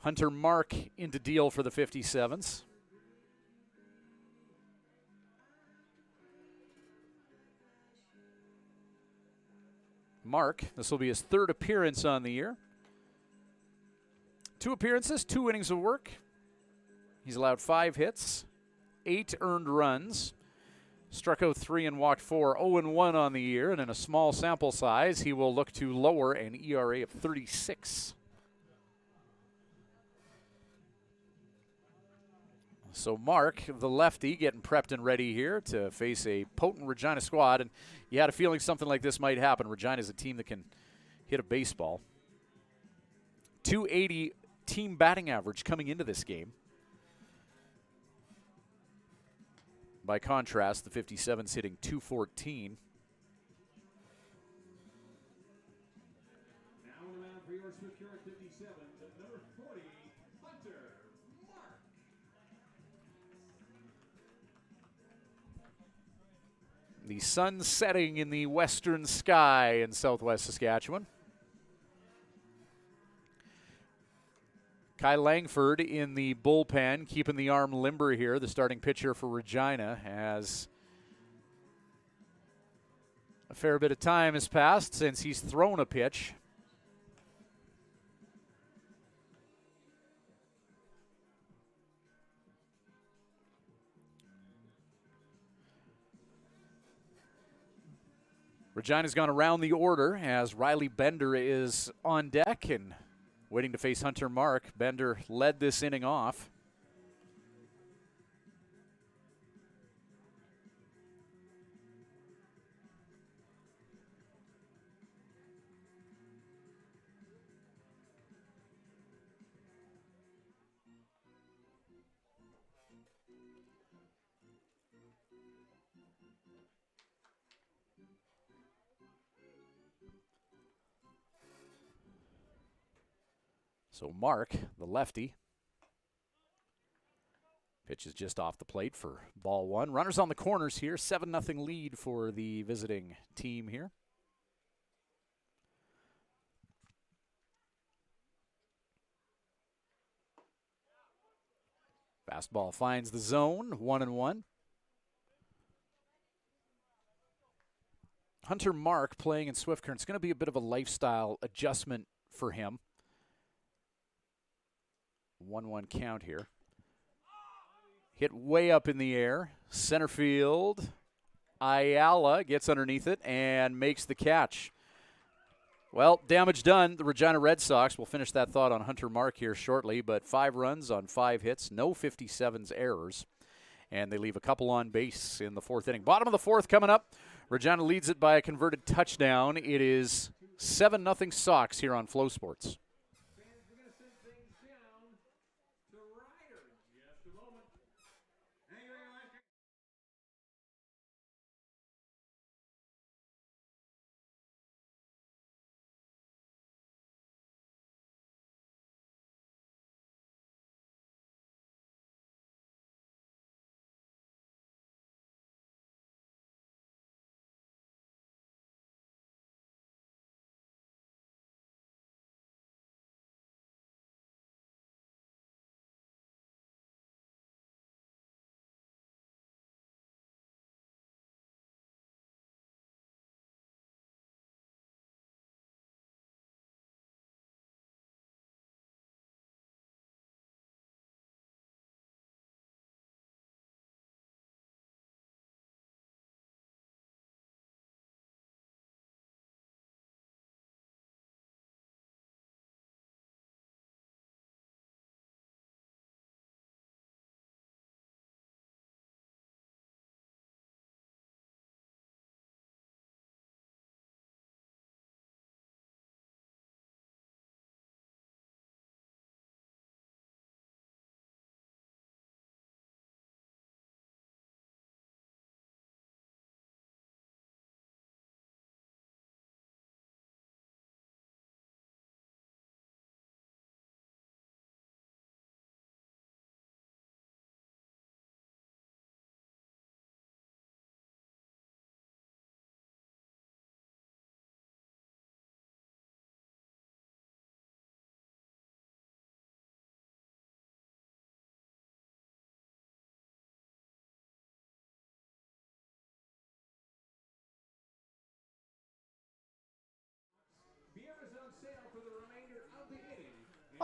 Hunter Mark into deal for the 57s. Mark, this will be his third appearance on the year. 2 appearances, 2 innings of work. He's allowed 5 hits, 8 earned runs, struck out 3 and walked 4, 0-1 on the year, and in a small sample size, he will look to lower an ERA of 36. So Mark, the lefty, getting prepped and ready here to face a potent Regina squad, and you had a feeling something like this might happen. Regina's a team that can hit a baseball. .280 team batting average coming into this game. By contrast, the 57's hitting .214. Now on the mound for your Swift Current 57, number 40, Hunter Mark. The sun setting in the western sky in southwest Saskatchewan. Kai Langford in the bullpen, keeping the arm limber here, the starting pitcher for Regina, as a fair bit of time has passed since he's thrown a pitch. Regina's gone around the order as Riley Bender is on deck and waiting to face Hunter Mark. Bender led this inning off. So Mark, the lefty, pitch is just off the plate for ball 1. Runners on the corners here, 7-0 lead for the visiting team here. Fastball finds the zone, 1-1. Hunter Mark playing in Swift Current. It's going to be a bit of a lifestyle adjustment for him. 1-1 count here. Hit way up in the air. Center field. Ayala gets underneath it and makes the catch. Well, damage done. The Regina Red Sox will finish that thought on Hunter Mark here shortly, but 5 runs on 5 hits, no 57's errors, and they leave a couple on base in the 4th inning. Bottom of the 4th coming up. Regina leads it by a converted touchdown. It is 7-0 Sox here on Flow Sports.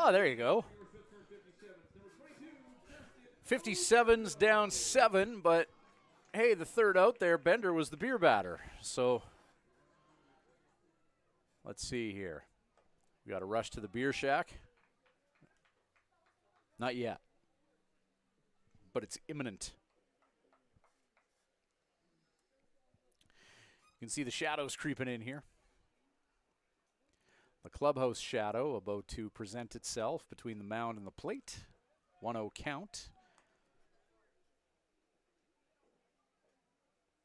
Oh, there you go. 57's down 7, but hey, the third out there, Bender was the beer batter. So let's see here. We got to rush to the beer shack. Not yet, but it's imminent. You can see the shadows creeping in here. The clubhouse shadow about to present itself between the mound and the plate. 1-0 count.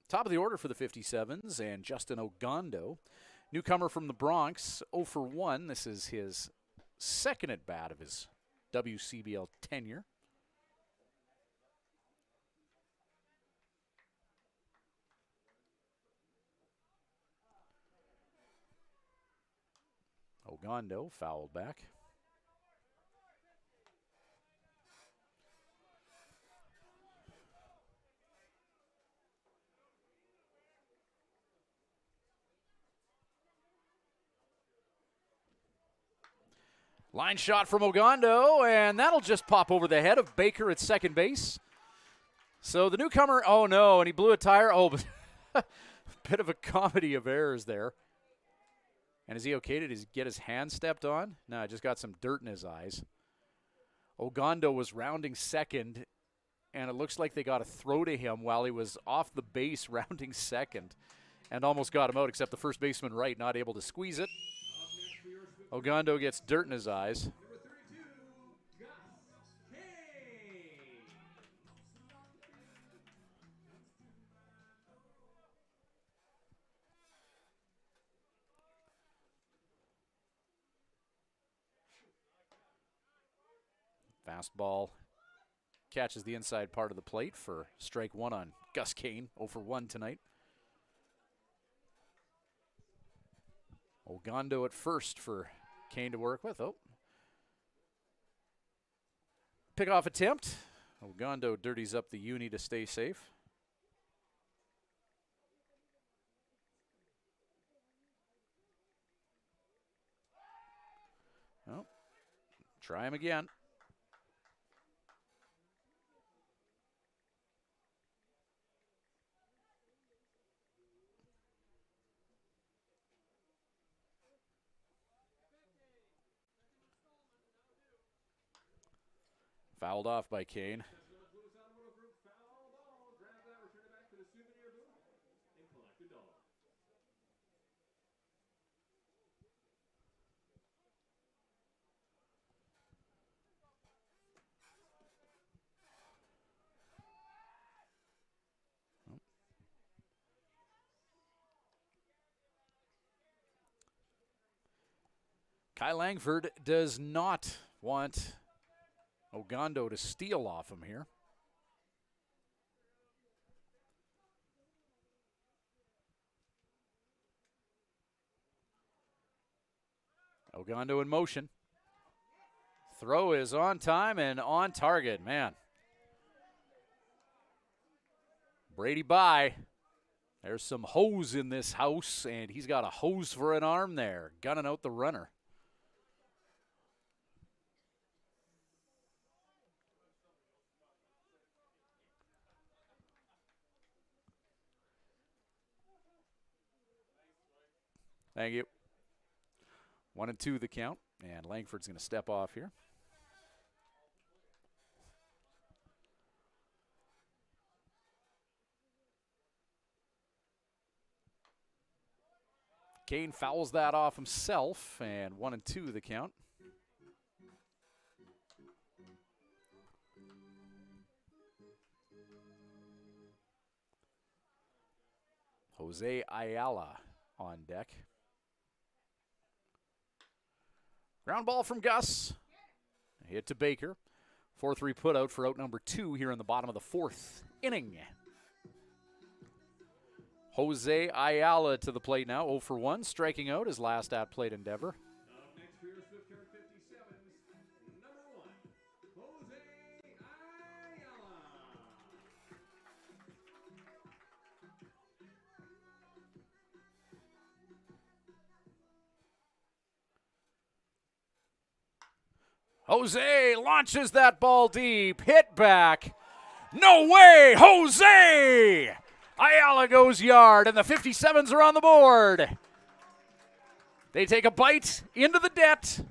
Top of the order for the 57s, and Justin Ogando, newcomer from the Bronx, 0 for 1. This is his second at bat of his WCBL tenure. Ogando fouled back. Line shot from Ogando, and that'll just pop over the head of Baker at second base. So the newcomer, oh no, and he blew a tire. Oh, but bit of a comedy of errors there. And is he okay? Did he get his hand stepped on? No, just got some dirt in his eyes. Ogando was rounding second, and it looks like they got a throw to him while he was off the base rounding second and almost got him out, except the first baseman right not able to squeeze it. Ogando gets dirt in his eyes. Fastball catches the inside part of the plate for strike one on Gus Kane, 0 for 1 tonight. Ogando at first for Kane to work with. Oh. Pickoff attempt. Ogando dirties up the uni to stay safe. Oh. Try him again. Fouled off by Kane. Kai Langford does not want Ogando to steal off him here. Ogando in motion. Throw is on time and on target, man. Brady by. There's some hose in this house, and he's got a hose for an arm there, gunning out the runner. Thank you. 1-2 the count, and Langford's going to step off here. Kane fouls that off himself, and 1-2 the count. Jose Ayala on deck. Ground ball from Gus. Hit to Baker. 4-3 put out for out number 2 here in the bottom of the 4th inning. Jose Ayala to the plate now, 0 for 1, striking out his last at-plate endeavor. Next for your Swift Current 57s, number 1, Jose Ayala. Jose launches that ball deep. Hit back. No way, Jose! Ayala goes yard, and the 57s are on the board. They take a bite into the debt.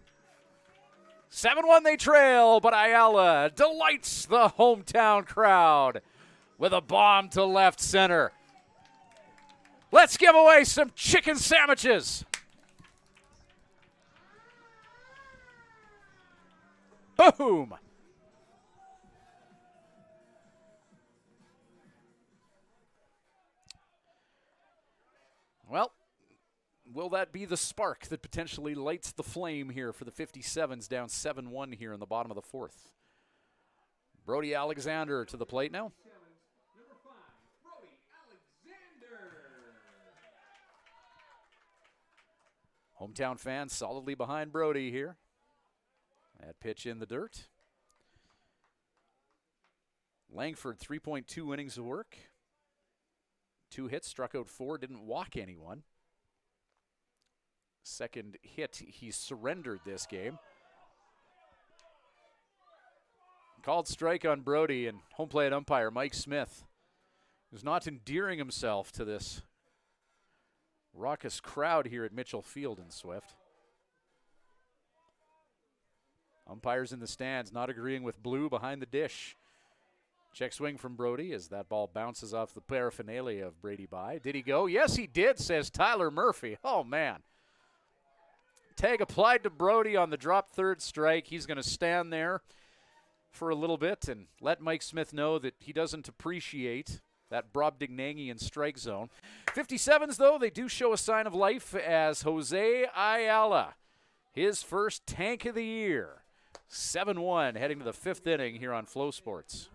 7-1 they trail, but Ayala delights the hometown crowd with a bomb to left center. Let's give away some chicken sandwiches. Boom! Well, will that be the spark that potentially lights the flame here for the 57s, down 7-1 here in the bottom of the fourth? Brody Alexander to the plate now. Number 5, Brody Alexander. Hometown fans solidly behind Brody here. That pitch in the dirt. Langford, 3.2 innings of work. 2 hits, struck out 4, didn't walk anyone. Second hit, he surrendered this game. Called strike on Brody, and home plate umpire Mike Smith is not endearing himself to this raucous crowd here at Mitchell Field in Swift. Umpires in the stands not agreeing with blue behind the dish. Check swing from Brody as that ball bounces off the paraphernalia of Brady Bye. Did he go? Yes, he did, says Tyler Murphy. Oh, man. Tag applied to Brody on the drop third strike. He's going to stand there for a little bit and let Mike Smith know that he doesn't appreciate that Brobdingnagian strike zone. 57s, though, they do show a sign of life as Jose Ayala, his first tank of the year. 7-1 heading to the 5th inning here on Flow Sports.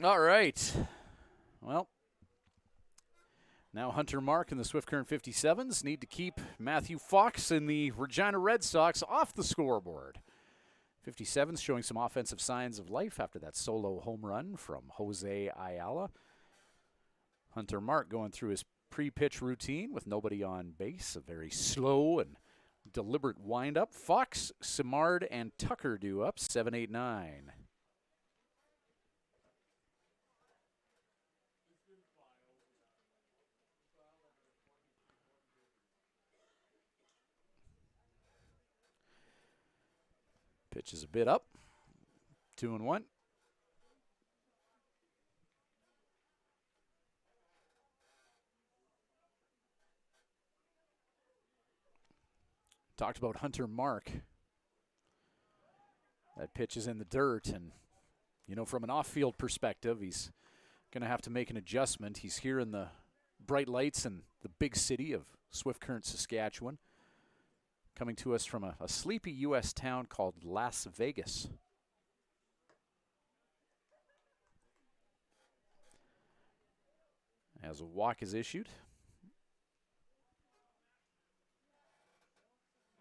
All right. Well, now Hunter Mark and the Swift Current 57s need to keep Matthew Fox and the Regina Red Sox off the scoreboard. 57s showing some offensive signs of life after that solo home run from Jose Ayala. Hunter Mark going through his pre-pitch routine with nobody on base, a very slow and deliberate windup. Fox, Simard, and Tucker due up 7-8-9. Pitch is a bit up. 2-1. Talked about Hunter Mark. That pitch is in the dirt, and, you know, from an off-field perspective, he's going to have to make an adjustment. He's here in the bright lights in the big city of Swift Current, Saskatchewan, coming to us from a sleepy U.S. town called Las Vegas. As a walk is issued.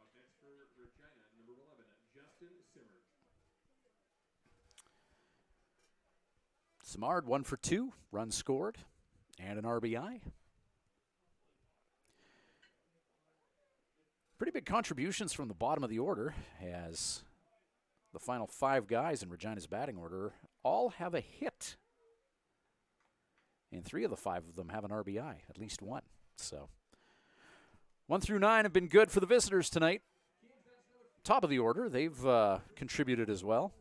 Up next for Regina, number 11, Justin Simmers. Simard 1 for 2, runs scored, and an RBI. Pretty big contributions from the bottom of the order, as the final 5 guys in Regina's batting order all have a hit. And 3 of the 5 of them have an RBI, at least one. So 1 through 9 have been good for the visitors tonight. Top of the order, they've contributed as well.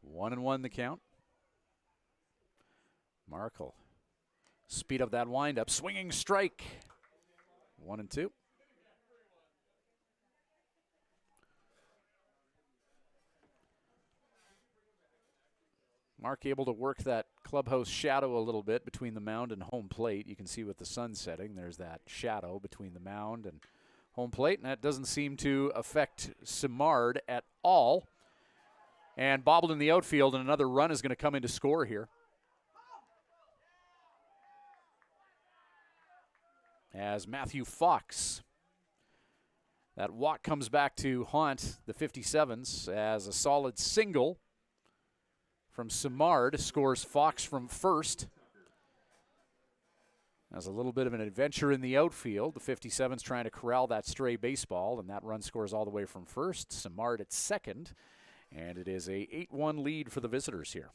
One and one the count. Markle. Speed up that windup. Swinging strike. 1 and 2. Mark able to work that clubhouse shadow a little bit between the mound and home plate. You can see with the sun setting, there's that shadow between the mound and home plate, and that doesn't seem to affect Simard at all. And bobbled in the outfield, and another run is going to come in to score here. As Matthew Fox, that walk comes back to haunt the 57s as a solid single from Simard scores Fox from first. As a little bit of an adventure in the outfield, the 57s trying to corral that stray baseball, and that run scores all the way from first. Simard at second. And it is a 8-1 lead for the visitors here.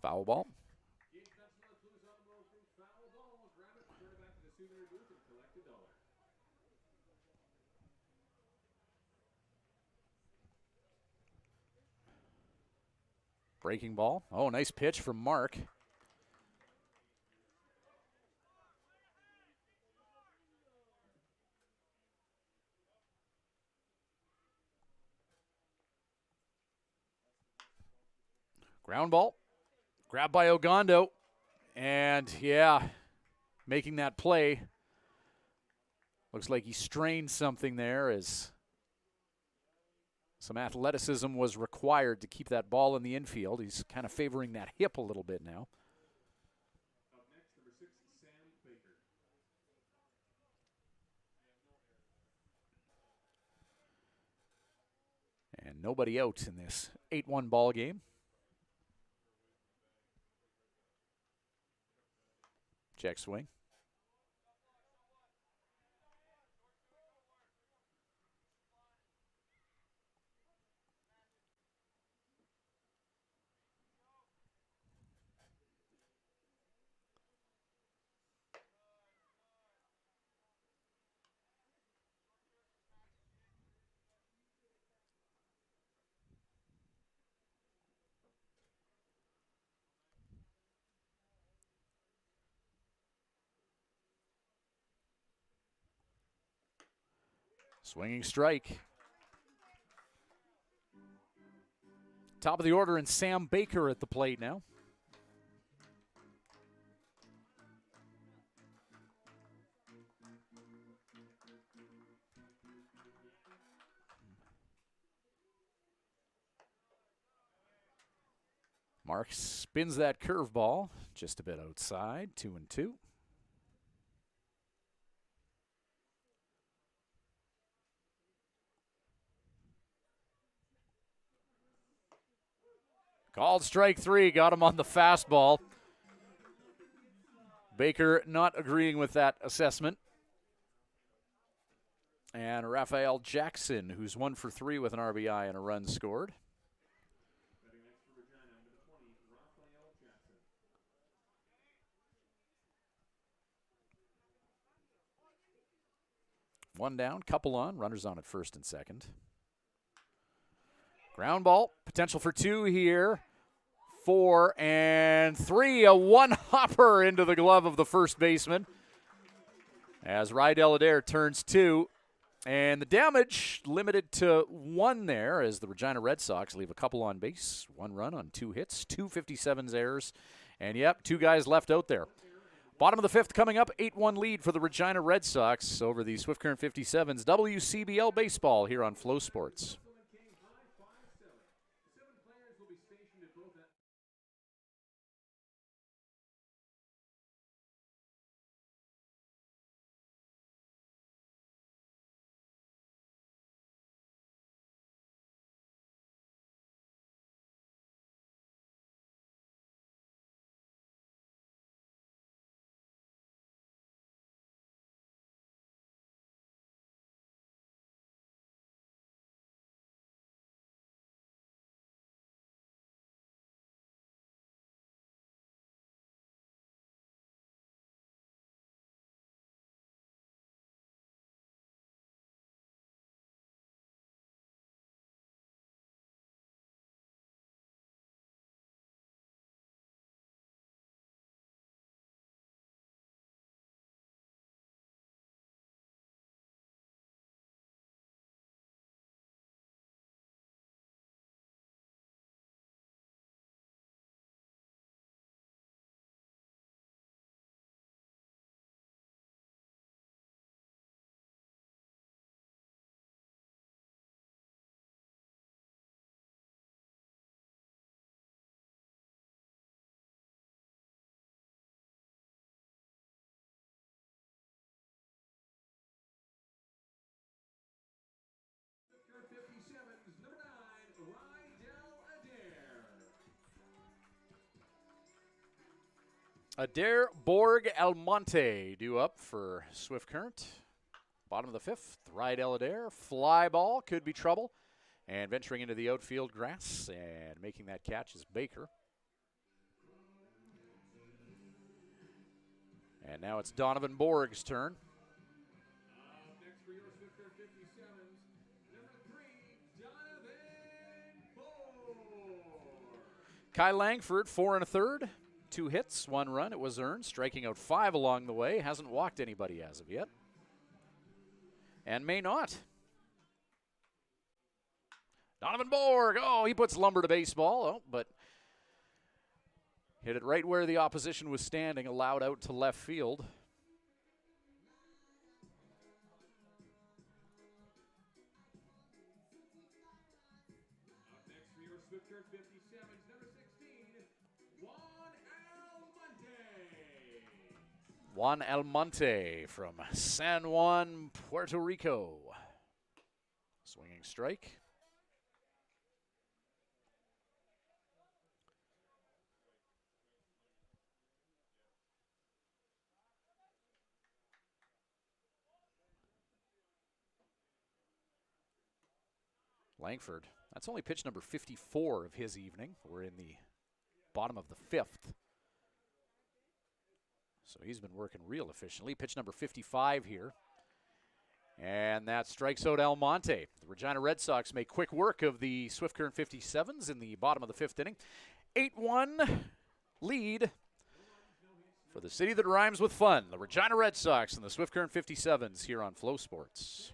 Foul ball. Breaking ball. Oh, nice pitch from Mark. Ground ball, grabbed by Ogondo, and yeah, making that play. Looks like he strained something there, as some athleticism was required to keep that ball in the infield. He's kind of favoring that hip a little bit now. Up next, number 6, Sam Baker. And nobody out in this 8-1 ball game. Check swing. Swinging strike. Top of the order, and Sam Baker at the plate now. Mark spins that curveball just a bit outside, 2-2. Called strike 3, got him on the fastball. Baker not agreeing with that assessment. And Raphael Jackson, who's 1 for 3 with an RBI and a run scored. Betting next for Regina, number 20, Raphael Jackson. One down, couple on, runners on at first and second. Ground ball, potential for 2 here. 4 and 3, a one-hopper into the glove of the first baseman. As Rydell Adair turns 2. And the damage limited to 1 there, as the Regina Red Sox leave a couple on base. 1 run on 2 hits, 2 57s errors. And yep, 2 guys left out there. Bottom of the fifth coming up, 8-1 lead for the Regina Red Sox over the Swift Current 57s. WCBL baseball here on Flow Sports. Adair Borg Almonte due up for Swift Current. Bottom of the fifth, Rydell Adair. Fly ball, could be trouble. And venturing into the outfield grass and making that catch is Baker. And now it's Donovan Borg's turn. Next for your Swift Current 57s, number 3, Donovan Borg. Kai Langford, 4 1/3. 2 hits, 1 run. It was earned, striking out 5 along the way. Hasn't walked anybody as of yet. And may not. Donovan Borg, oh, he puts lumber to baseball. Oh, but hit it right where the opposition was standing, allowed out to left field. Up next for your Swift Current 57s, number 16, Juan Almonte. Juan Almonte from San Juan, Puerto Rico. Swinging strike. Langford, that's only pitch number 54 of his evening. We're in the bottom of the fifth. So he's been working real efficiently. Pitch number 55 here. And that strikes out Almonte. The Regina Red Sox make quick work of the Swift Current 57s in the bottom of the fifth inning. 8-1 lead for the city that rhymes with fun. The Regina Red Sox and the Swift Current 57s here on Flow Sports.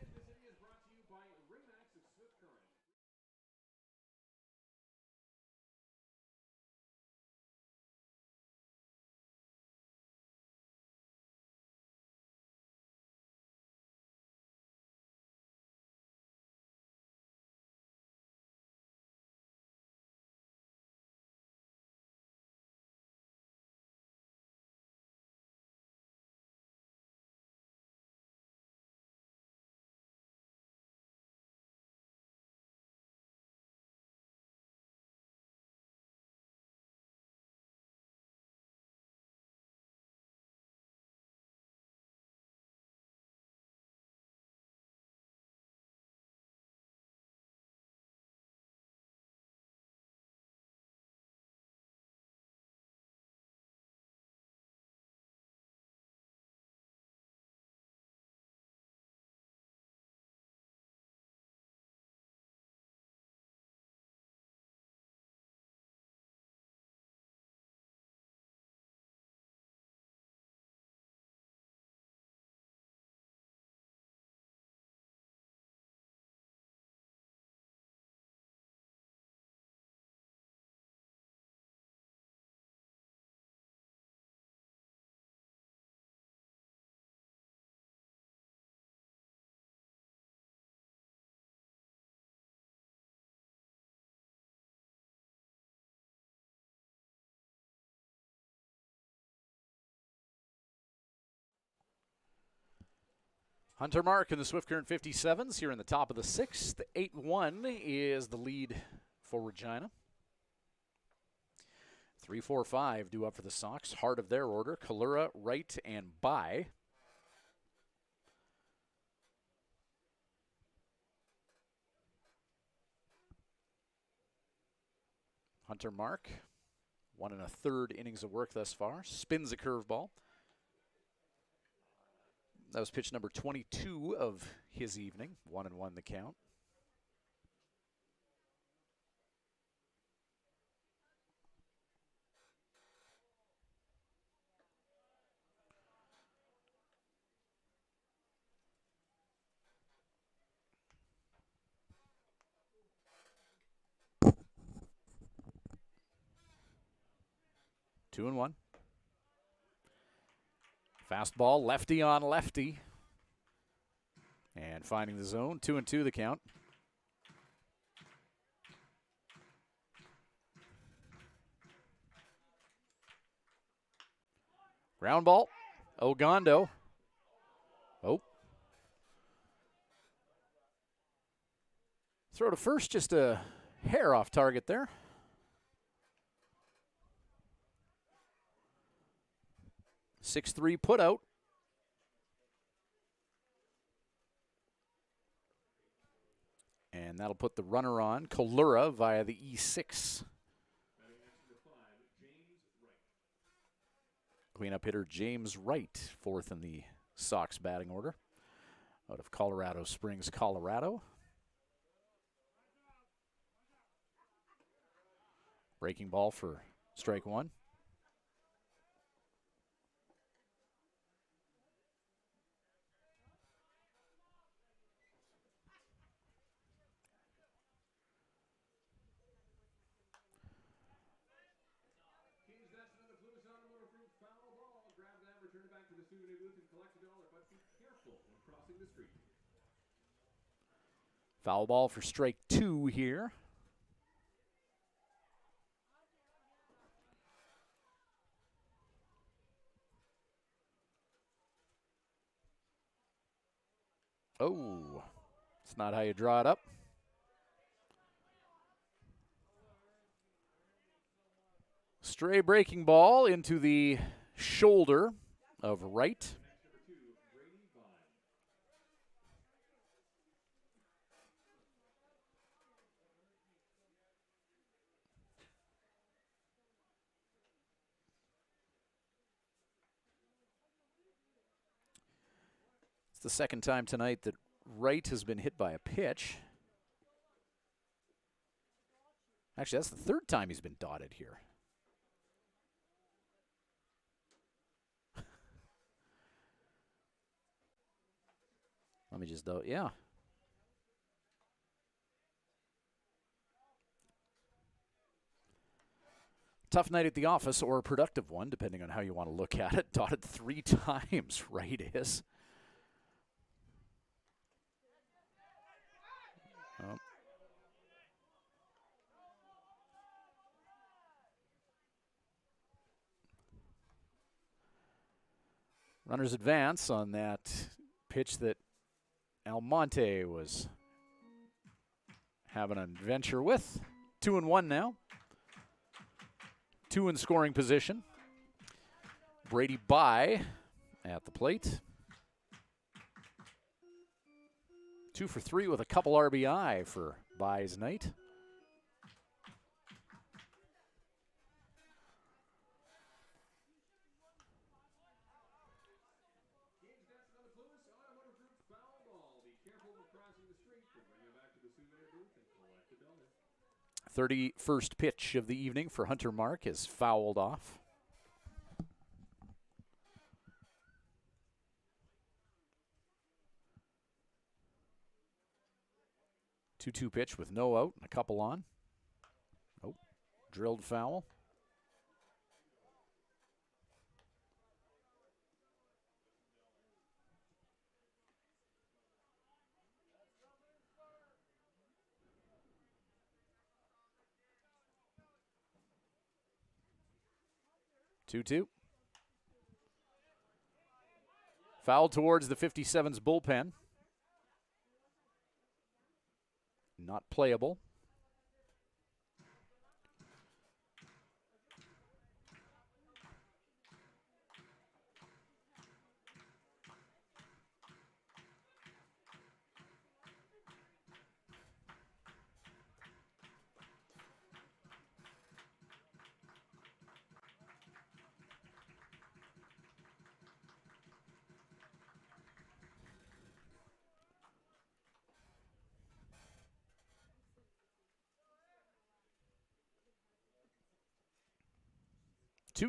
Hunter Mark and the Swift Current 57s here in the top of the sixth. 8-1 is the lead for Regina. 3-4-5 due up for the Sox. Heart of their order, Kalura, Wright, and Bai. Hunter Mark, 1 1/3 innings of work thus far. Spins a curveball. That was pitch number 22 of his evening. 1-1 the count. Two and one. Fastball, lefty on lefty. And finding the zone, 2-2 the count. Ground ball, Ogando. Oh. Throw to first, just a hair off target there. Six-3 put out. And that'll put the runner on, Kalura, via the E6. Cleanup hitter James Wright, fourth in the Sox batting order, out of Colorado Springs, Colorado. Breaking ball for strike one. Foul ball for strike two here. Oh, it's not how you draw it up. Stray breaking ball into the shoulder of Wright. It's the second time tonight that Wright has been hit by a pitch. Actually, that's the third time he's been dotted here. Let me just, yeah. Tough night at the office, or a productive one, depending on how you want to look at it. Dotted 3 times, Wright is. Oh. Runners advance on that pitch that Almonte was having an adventure with. 2-1 now. 2 in scoring position. Brady Bai at the plate. 2 for 3 with a couple RBI for Bai's night. The 31st pitch of the evening for Hunter Mark is fouled off. Two-two pitch with no out and a couple on. Oh, drilled foul. Two-two. Foul towards the 57's bullpen. Not playable.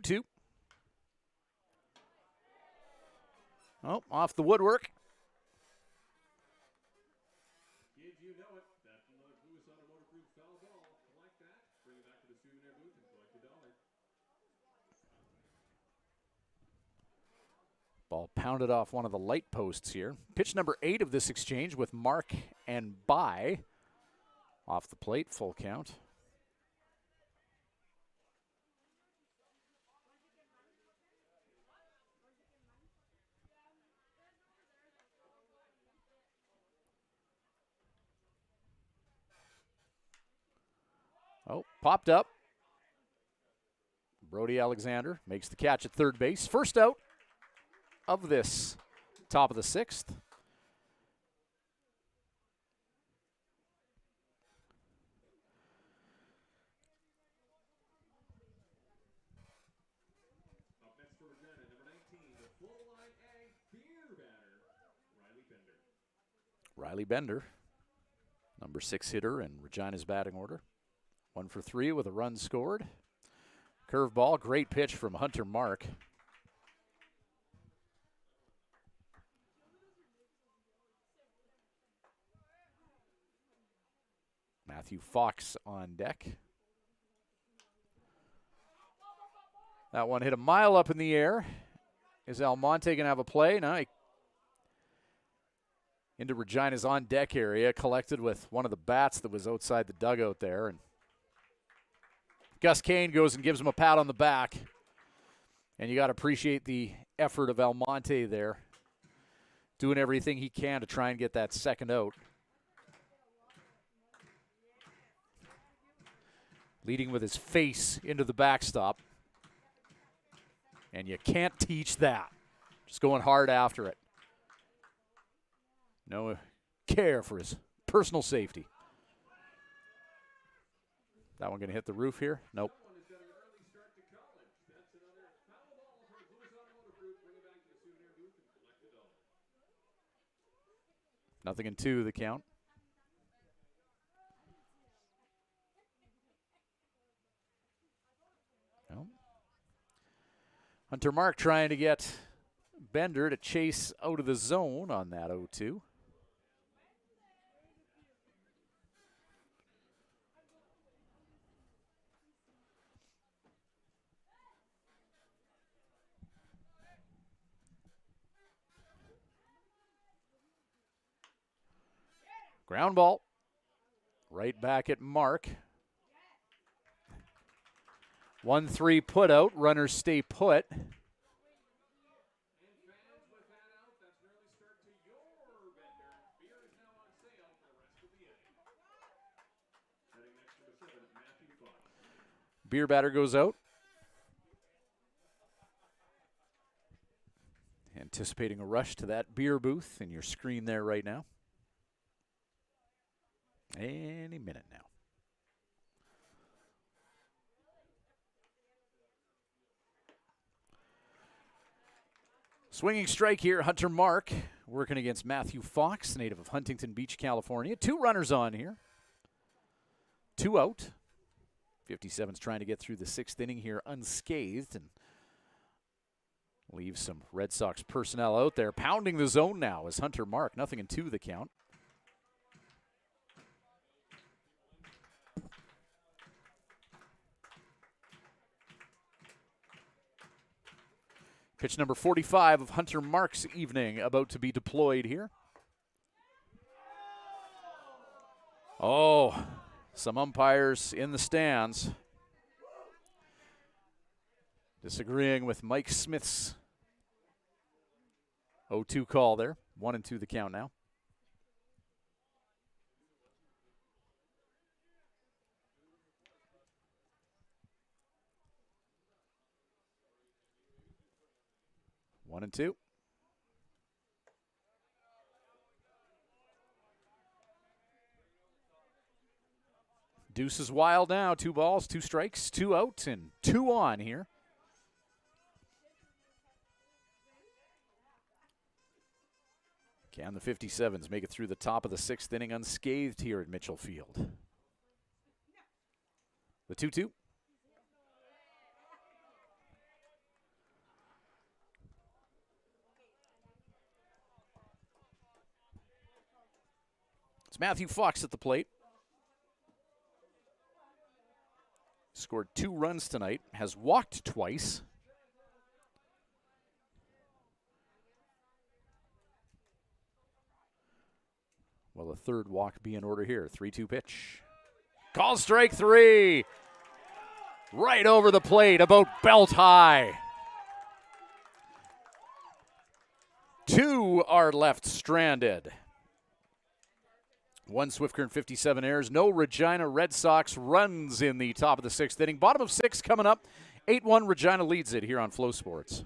Two. Oh, off the woodwork. Did you know it? That Lewis Automotive Group foul ball. Collect that. Bring it back to the souvenir booth and collect $1. Ball pounded off one of the light posts here. Pitch number 8 of this exchange with Mark and By. Off the plate, full count. Oh, popped up. Brody Alexander makes the catch at third base. First out of this top of the 6th. Up next for Regina, number 19, the full line A beer batter, Riley Bender, number 6 hitter in Regina's batting order. 1 for 3 with a run scored. Curveball, great pitch from Hunter Mark. Matthew Fox on deck. That one hit a mile up in the air. Is Almonte going to have a play? No. Into Regina's on deck area, collected with one of the bats that was outside the dugout there. And Gus Kane goes and gives him a pat on the back. And you got to appreciate the effort of Almonte there, doing everything he can to try and get that second out. Leading with his face into the backstop. And you can't teach that. Just going hard after it. No care for his personal safety. That one going to hit the roof here? Nope. Nothing in 2, the count. No. Hunter Mark trying to get Bender to chase out of the zone on that 0-2. Ground ball. Right back at Mark. 1-3 put out. Runners stay put. Beer batter goes out. Anticipating a rush to that beer booth in your screen there right now. Any minute now. Swinging strike here, Hunter Mark working against Matthew Fox, native of Huntington Beach, California. 2 runners on here. 2 out. 57's trying to get through the 6th inning here unscathed and leave some Red Sox personnel out there. Pounding the zone now is Hunter Mark. Nothing in 2 the count. Pitch number 45 of Hunter Mark's evening about to be deployed here. Oh, some umpires in the stands disagreeing with Mike Smith's 0-2 call there. 1-2 the count now. One and two. Deuce is wild now. 2 balls, 2 strikes, 2 out, and 2 on here. Can the 57s make it through the top of the 6th inning unscathed here at Mitchell Field? The 2-2. It's Matthew Fox at the plate. Scored 2 runs tonight, has walked twice. Will a third walk be in order here? 3-2 pitch. Call strike 3. Right over the plate, about belt high. 2 are left stranded. 1 Swift Current 57 errors. No Regina Red Sox runs in the top of the 6th inning. Bottom of 6 coming up. 8-1 Regina leads it here on Flow Sports.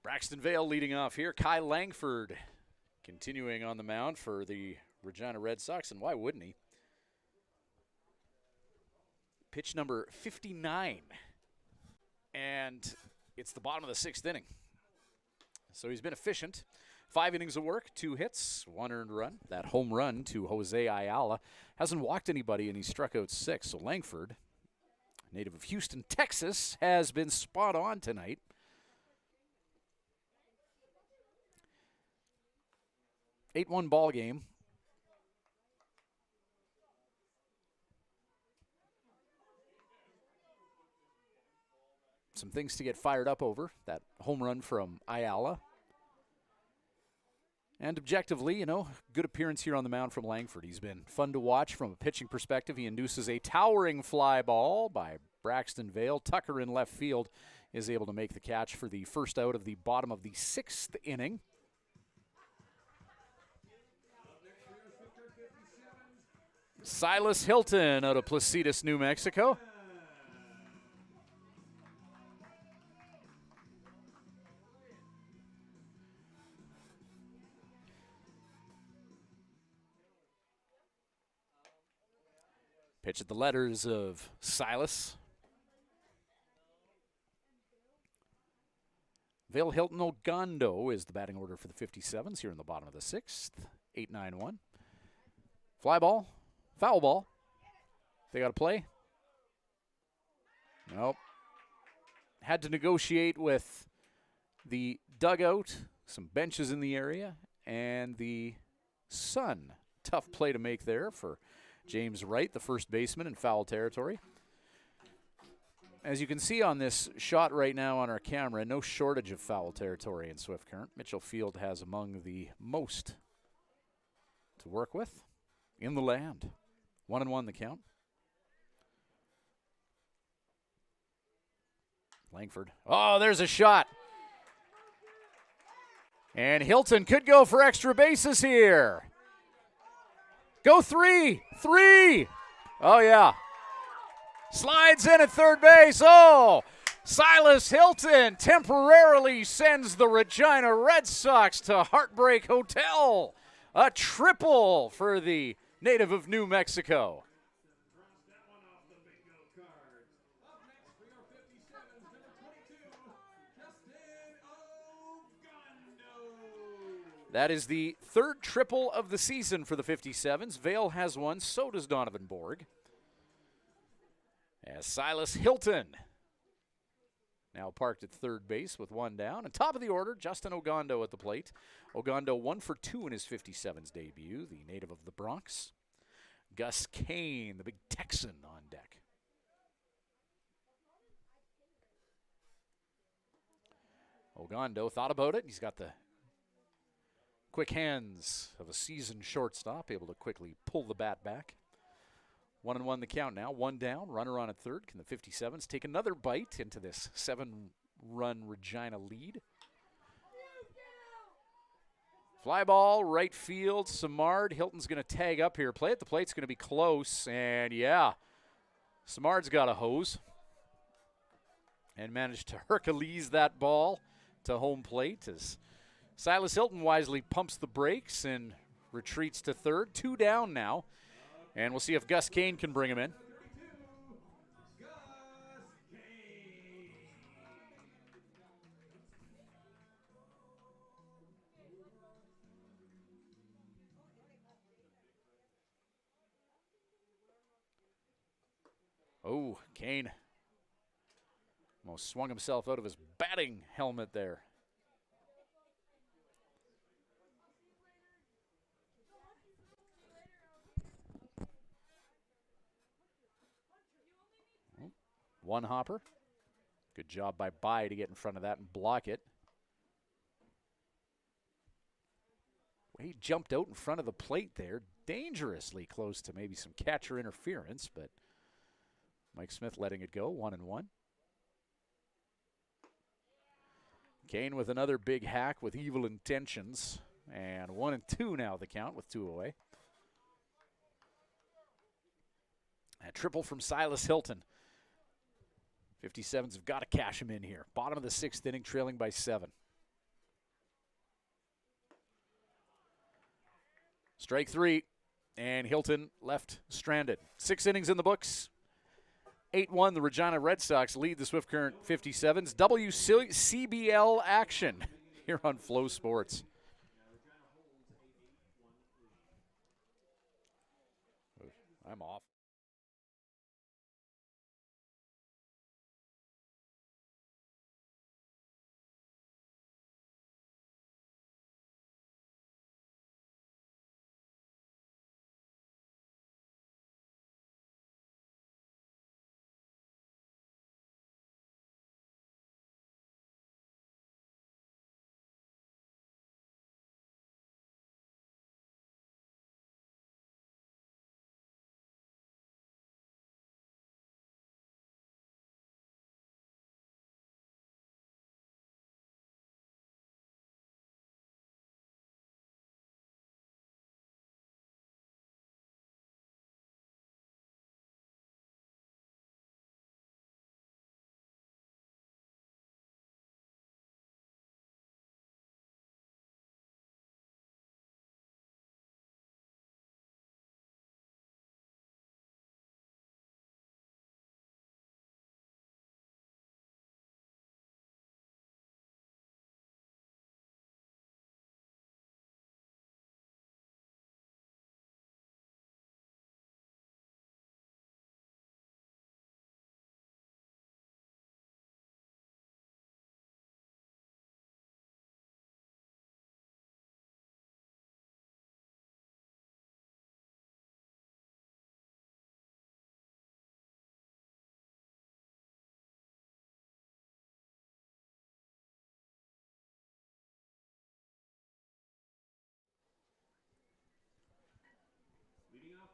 Braxton Vale leading off here. Kai Langford continuing on the mound for the Regina Red Sox, and why wouldn't he? Pitch number 59. And it's the bottom of the 6th inning. So he's been efficient. 5 innings of work, 2 hits, 1 earned run. That home run to Jose Ayala. Hasn't walked anybody, and he struck out 6. So Langford, native of Houston, Texas, has been spot on tonight. Eight-1 ball game. Some things to get fired up over. That home run from Ayala. And objectively, good appearance here on the mound from Langford. He's been fun to watch from a pitching perspective. He induces a towering fly ball by Braxton Vale. Tucker in left field is able to make the catch for the first out of the bottom of the 6th inning. Silas Hilton out of Placitas, New Mexico. Pitch at the letters of Silas. Vale Hilton Ogando is the batting order for the 57s here in the bottom of the 6th. 8-9-1. Fly ball. Foul ball. They got to play? Nope. Had to negotiate with the dugout, some benches in the area, and the sun. Tough play to make there for James Wright, the first baseman in foul territory. As you can see on this shot right now on our camera, no shortage of foul territory in Swift Current. Mitchell Field has among the most to work with in the land. 1-1 the count. Langford. Oh, there's a shot. And Hilton could go for extra bases here. Go three. Oh, yeah. Slides in at third base. Oh, Silas Hilton temporarily sends the Regina Red Sox to Heartbreak Hotel. A triple for the native of New Mexico. That is the third triple of the season for the 57s. Vale has one, so does Donovan Borg. As Silas Hilton now parked at third base with one down. And top of the order, Justin Ogando at the plate. Ogando 1 for 2 in his 57s debut, the native of the Bronx. Gus Kane, the big Texan, on deck. Ogando thought about it. He's got the quick hands of a seasoned shortstop, able to quickly pull the bat back. 1-1 the count now. One down, runner on at third. Can the 57s take another bite into this 7-run Regina lead? Fly ball, right field, Samard. Hilton's going to tag up here. Play at the plate's going to be close, and yeah, Samard's got a hose and managed to Hercules that ball to home plate as Silas Hilton wisely pumps the brakes and retreats to third. 2 down now, and we'll see if Gus Kane can bring him in. Oh, Kane almost swung himself out of his batting helmet there. One hopper. Good job by to get in front of that and block it. He jumped out in front of the plate there, dangerously close to maybe some catcher interference, but Mike Smith letting it go, 1-1. Kane with another big hack with evil intentions, and 1-2 now the count with 2 away. A triple from Silas Hilton. 57s have got to cash him in here. Bottom of the 6th inning, trailing by 7. Strike 3, and Hilton left stranded. 6 innings in the books. 8-1, the Regina Red Sox lead the Swift Current 57s. WCBL action here on Flow Sports. I'm off.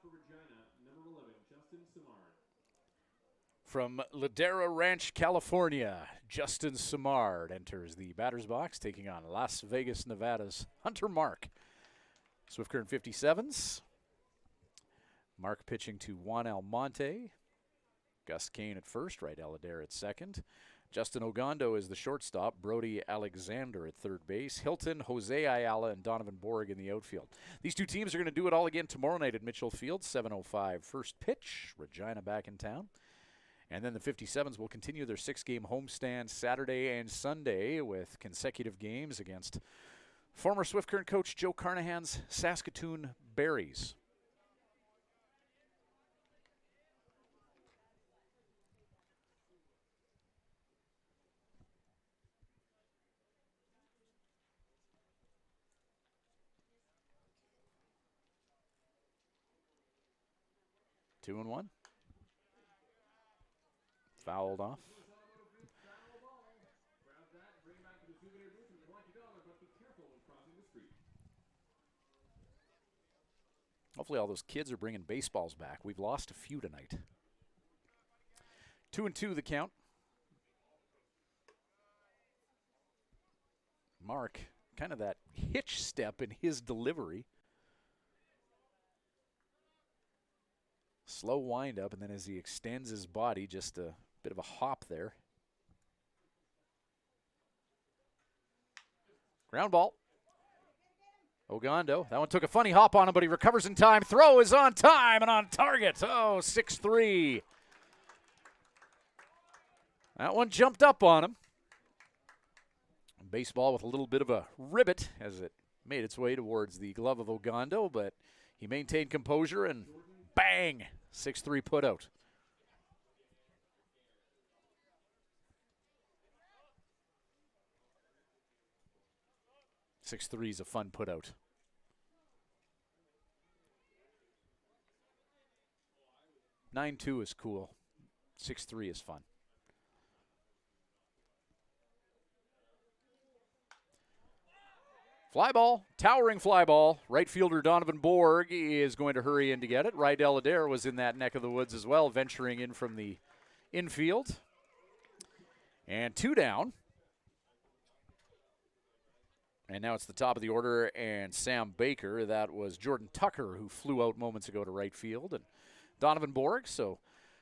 for Regina, number 11, Justin Simard. From Ladera Ranch, California, Justin Simard enters the batter's box, taking on Las Vegas, Nevada's Hunter Mark. Swift Current 57s. Mark pitching to Juan Almonte. Gus Kane at first, Right Ladera at second. Justin Ogando is the shortstop. Brody Alexander at third base. Hilton, Jose Ayala, and Donovan Borg in the outfield. These two teams are going to do it all again tomorrow night at Mitchell Field, 7:05 first pitch. Regina back in town. And then the 57s will continue their 6-game homestand Saturday and Sunday with consecutive games against former Swift Current coach Joe Carnahan's Saskatoon Berries. Two and one. Fouled off. Hopefully all those kids are bringing baseballs back. We've lost a few tonight. 2-2 the count. Mark, kind of that hitch step in his delivery. Slow wind up, and then as he extends his body, just a bit of a hop there. Ground ball. Ogando. That one took a funny hop on him, but he recovers in time. Throw is on time and on target. Oh, 6-3. That one jumped up on him. Baseball with a little bit of a ribbit as it made its way towards the glove of Ogando, but he maintained composure and bang! 6-3 putout. .6-3 is a fun putout. .92 is cool. 6-3 is fun. Fly ball, towering fly ball. Right fielder Donovan Borg is going to hurry in to get it. Rydell Adair was in that neck of the woods as well, venturing in from the infield. And 2 down. And now it's the top of the order, and Sam Baker. That was Jordan Tucker who flew out moments ago to right field. And Donovan Borg, so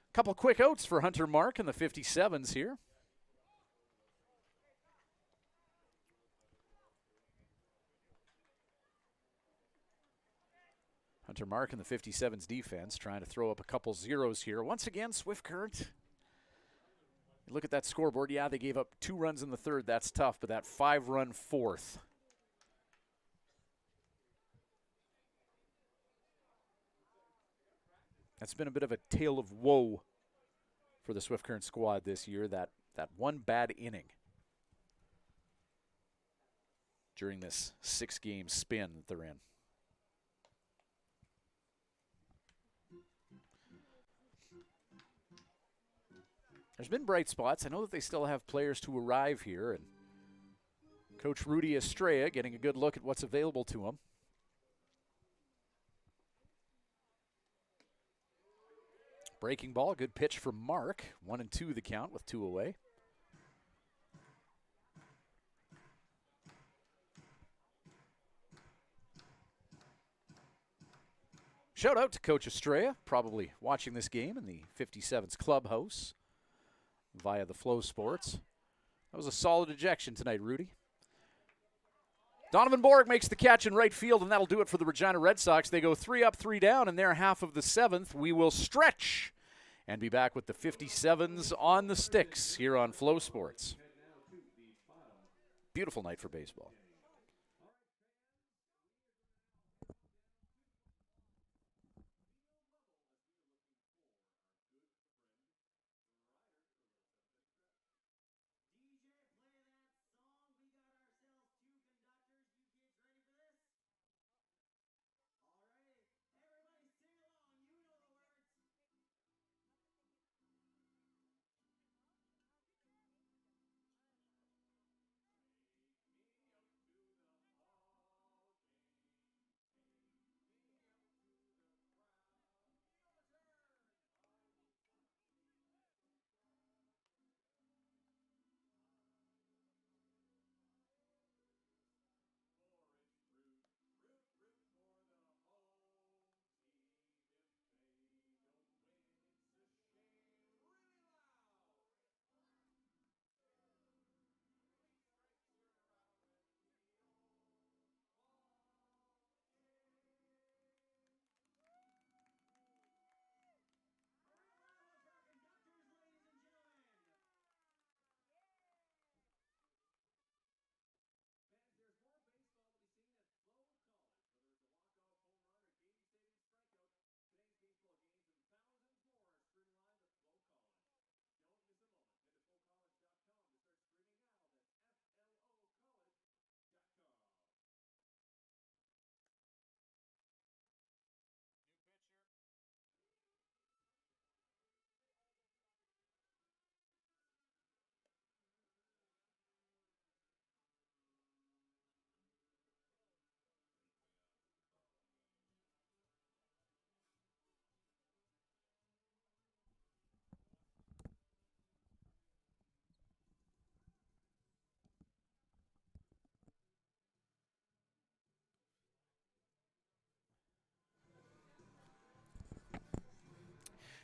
a couple quick outs for Hunter Mark in the 57s here. Hunter Mark in the 57's defense trying to throw up a couple zeros here. Once again, Swift Current. Look at that scoreboard. Yeah, they gave up 2 runs in the third. That's tough, but that 5-run fourth. That's been a bit of a tale of woe for the Swift Current squad this year, that one bad inning during this 6-game spin that they're in. There's been bright spots. I know that they still have players to arrive here, and Coach Rudy Estrella getting a good look at what's available to him. Breaking ball, good pitch from Mark. 1-2 the count with 2 away. Shout out to Coach Estrella, probably watching this game in the 57's clubhouse via the Flow Sports. That was a solid ejection tonight, Rudy. Donovan Borg makes the catch in right field, and that'll do it for the Regina Red Sox. They go 3 up, 3 down in their half of the 7th. We will stretch and be back with the 57s on the sticks here on Flow Sports. Beautiful night for baseball.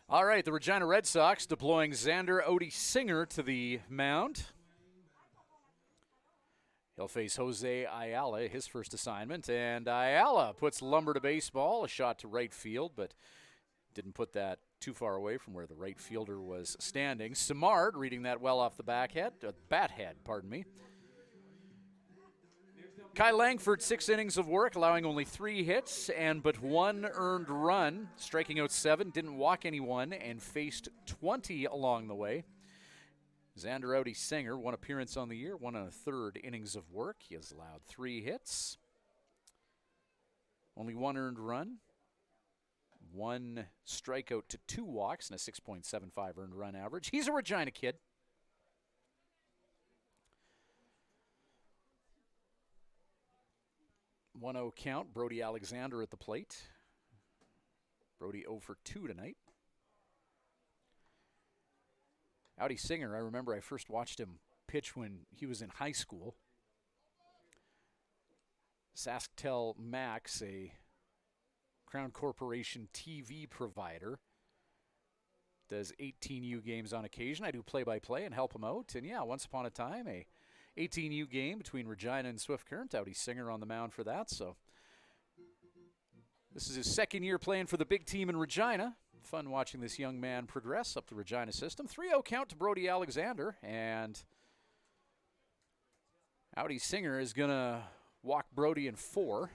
All right, the Regina Red Sox deploying Xander Odie Singer to the mound. He'll face Jose Ayala, his first assignment, and Ayala puts lumber to baseball, a shot to right field, but didn't put that too far away from where the right fielder was standing. Simard reading that well off the bat head, pardon me. Kai Langford, 6 innings of work, allowing only 3 hits and but 1 earned run, striking out 7, didn't walk anyone, and faced 20 along the way. Xander Odie Singer, 1 appearance on the year, 1 1/3 innings of work. He has allowed 3 hits, only 1 earned run, 1 strikeout to 2 walks, and a 6.75 earned run average. He's a Regina kid. 1-0 count. Brody Alexander at the plate. Brody 0 for 2 tonight. Odie Singer, I remember I first watched him pitch when he was in high school. Sasktel Max, a Crown Corporation TV provider, does 18U games on occasion. I do play-by-play and help him out. And yeah, once upon a time, a 18U game between Regina and Swift Current. Odie Singer on the mound for that. So this is his 2nd year playing for the big team in Regina. Fun watching this young man progress up the Regina system. 3-0 count to Brody Alexander, and Odie Singer is going to walk Brody in 4.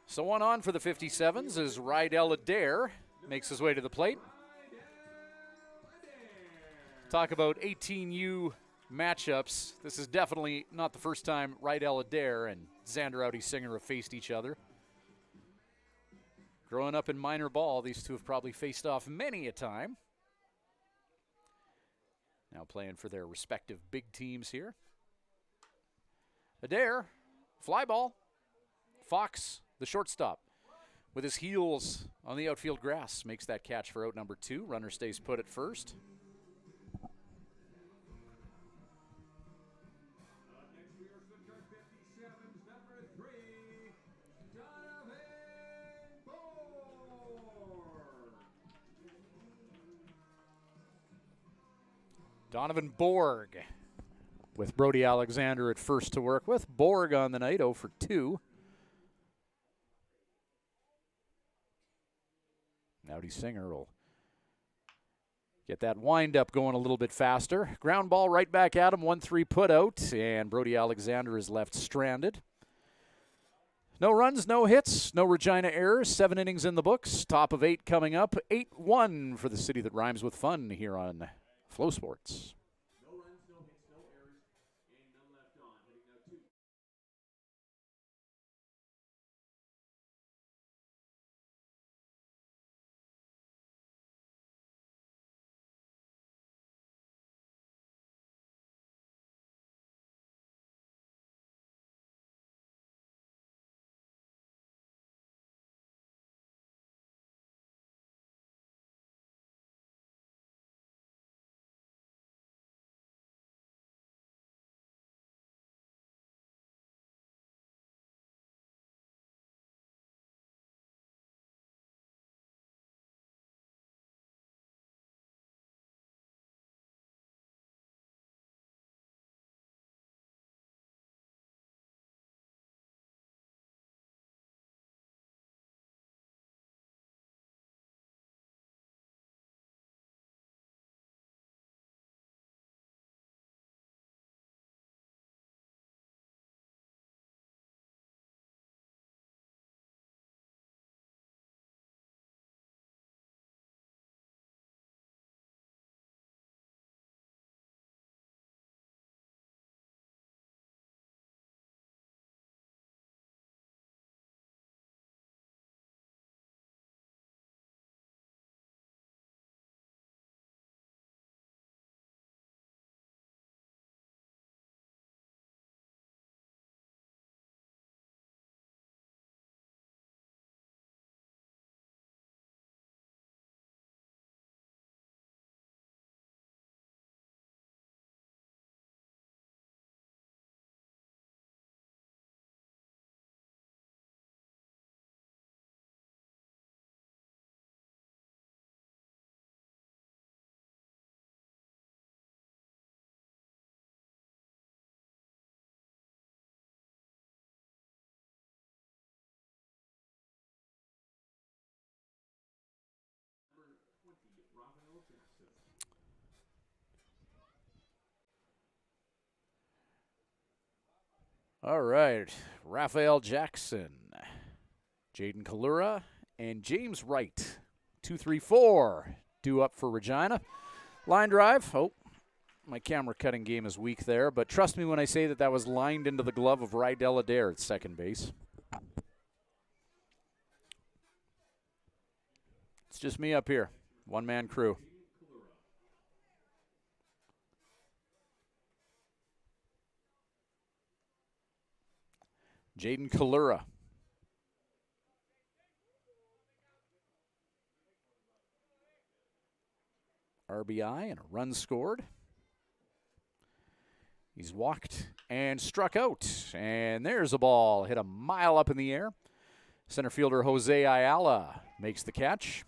So 1 on for the 57s as Rydell Adair makes his way to the plate. Talk about 18U matchups. This is definitely not the first time Rydell Adair and Xander Odie Singer have faced each other. Growing up in minor ball, these two have probably faced off many a time. Now playing for their respective big teams here. Adair, fly ball. Fox, the shortstop, with his heels on the outfield grass, makes that catch for out number 2. Runner stays put at first. Next we are Swift Current 57's number 3, Donovan Borg. Donovan Borg with Brody Alexander at first to work with. Borg on the night, 0 for 2. Odie Singer will get that wind-up going a little bit faster. Ground ball right back at him, 1-3 put out, and Brody Alexander is left stranded. No runs, no hits, no Regina errors. 7 innings in the books. Top of 8 coming up. 8-1 for the city that rhymes with fun here on FloSports. All right, Raphael Jackson, Jaden Kalura, and James Wright. 2-3-4 due up for Regina. Line drive. Oh, my camera cutting game is weak there, but trust me when I say that that was lined into the glove of Rydell Adair at second base. It's just me up here, one-man crew. Jaden Kalura. RBI and a run scored. He's walked and struck out. And there's a ball hit a mile up in the air. Center fielder Jose Ayala makes the catch.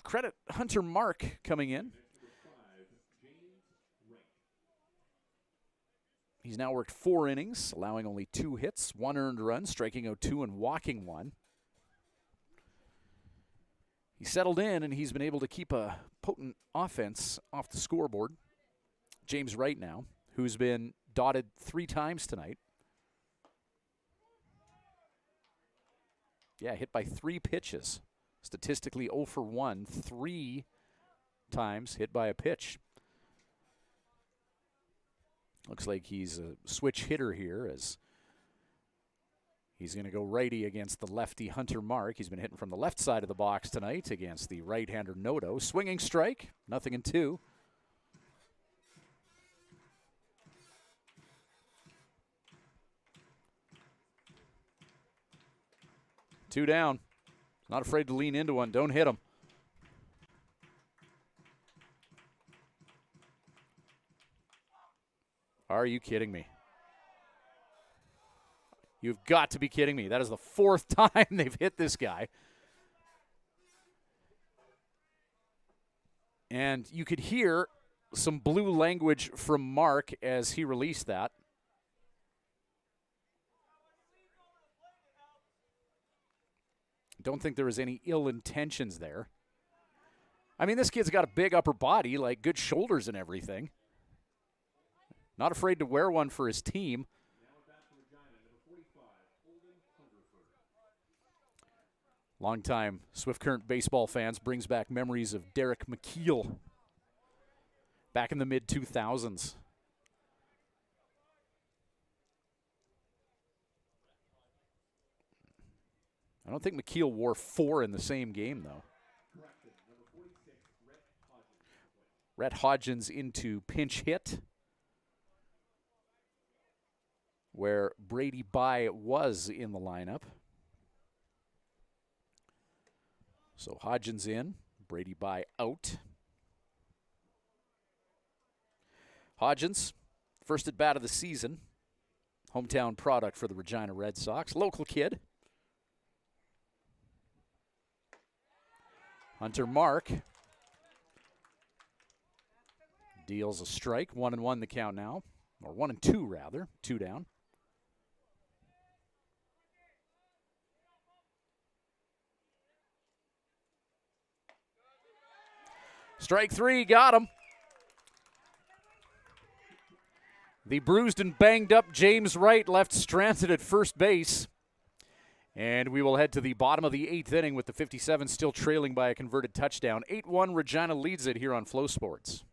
Credit Hunter Mark coming in. He's now worked 4 innings, allowing only 2 hits, 1 earned run, striking out 2 and walking 1. He settled in, and he's been able to keep a potent offense off the scoreboard. James Wright now, who's been dotted 3 times tonight. Yeah, hit by 3 pitches. Statistically 0 for 1, 3 times hit by a pitch. Looks like he's a switch hitter here as he's going to go righty against the lefty Hunter Mark. He's been hitting from the left side of the box tonight against the right-hander Noto. Swinging strike, 0-2. Two down. Not afraid to lean into one. Don't hit him. Are you kidding me? You've got to be kidding me. That is the 4th time they've hit this guy. And you could hear some blue language from Mark as he released that. Don't think there was any ill intentions there. I mean, this kid's got a big upper body, like good shoulders and everything. Not afraid to wear one for his team. Longtime Swift Current baseball fans brings back memories of Derek McKeel back in the mid-2000s. I don't think McKeel wore 4 in the same game, though. Rhett Hodgins into pinch hit, where Brady Bye was in the lineup. So Hodgins in, Brady Bye out. Hodgins, first at bat of the season. Hometown product for the Regina Red Sox. Local kid. Hunter Mark deals a strike. 1-1 the count now. Or 1-2 rather. 2 down. Strike 3, got him. The bruised and banged up James Wright left stranded at first base. And we will head to the bottom of the 8th inning with the 57 still trailing by a converted touchdown. 8-1, Regina leads it here on Flow Sports.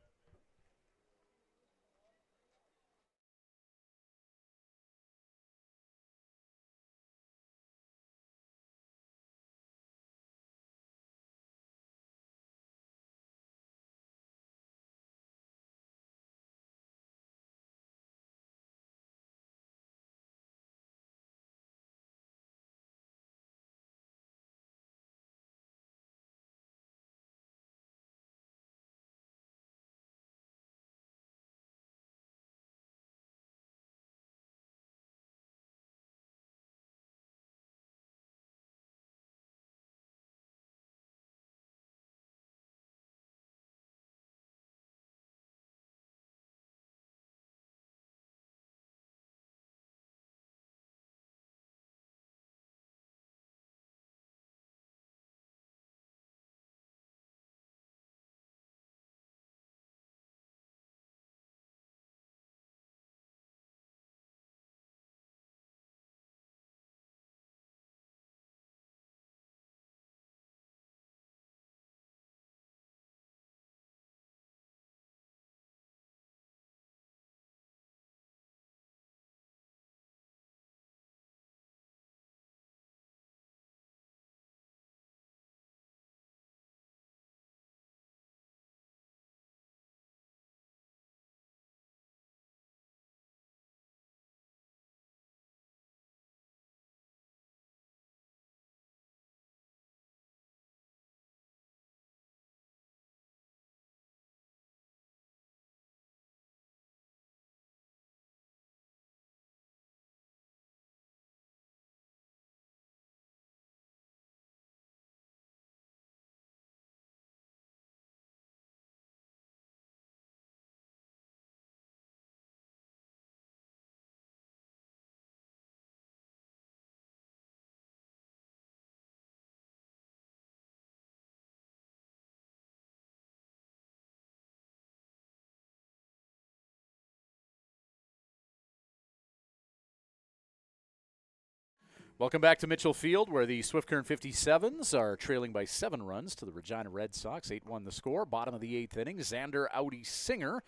Welcome back to Mitchell Field, where the Swift Current 57s are trailing by 7 runs to the Regina Red Sox. 8-1 the score. Bottom of the 8th inning, Xander Audi Singer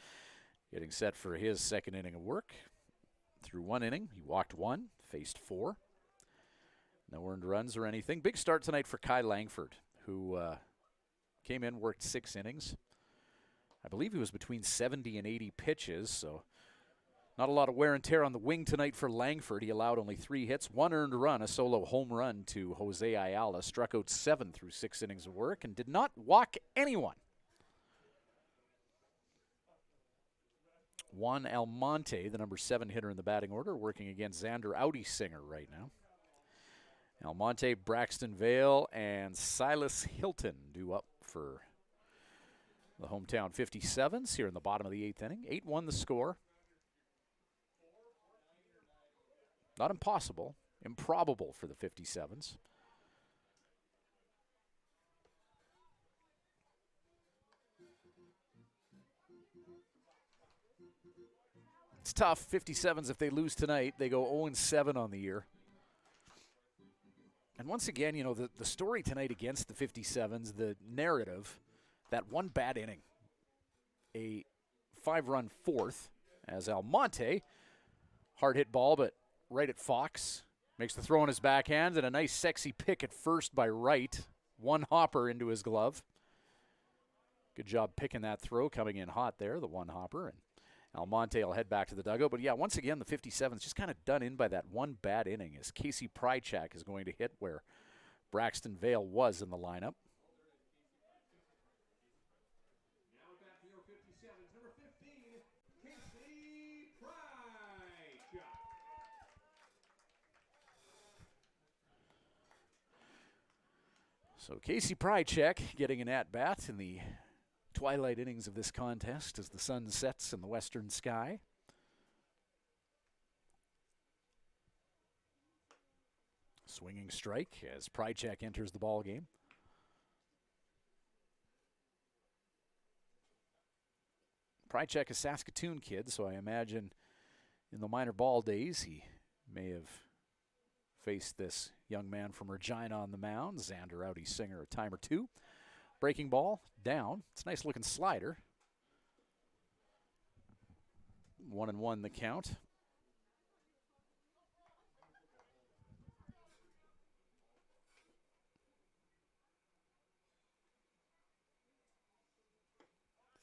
getting set for his second inning of work. Through 1 inning, he walked 1, faced 4. No earned runs or anything. Big start tonight for Kai Langford, who came in, worked 6 innings. I believe he was between 70 and 80 pitches, so not a lot of wear and tear on the wing tonight for Langford. He allowed only 3 hits, 1 earned run, a solo home run to Jose Ayala, struck out 7 through 6 innings of work, and did not walk anyone. Juan Almonte, the number 7 hitter in the batting order, working against Xander Audi Singer right now. Almonte, Braxton Vale, and Silas Hilton due up for the hometown 57s here in the bottom of the 8th inning. 8-1 the score. Not impossible, improbable for the 57s. It's tough. 57s, if they lose tonight, they go 0-7 on the year. And once again, you know, the story tonight against the 57s, the narrative, that one bad inning, a 5-run fourth, as Almonte, hard hit ball, but right at Fox, makes the throw on his backhand, and a nice sexy pick at first by Wright. One hopper into his glove. Good job picking that throw, coming in hot there, the one hopper. And Almonte will head back to the dugout. But yeah, once again, the 57's just kind of done in by that one bad inning, as Casey Prychak is going to hit where Braxton Vale was in the lineup. Now back to your 57s, number 15, Casey Prychak. So Casey Prychak getting an at-bat in the twilight innings of this contest as the sun sets in the western sky. Swinging strike as Prychak enters the ball game. Prychak, a Saskatoon kid, so I imagine in the minor ball days he may have faced this young man from Regina on the mound. Xander Audi Singer a time or two. Breaking ball, down. It's a nice looking slider. 1-1 the count.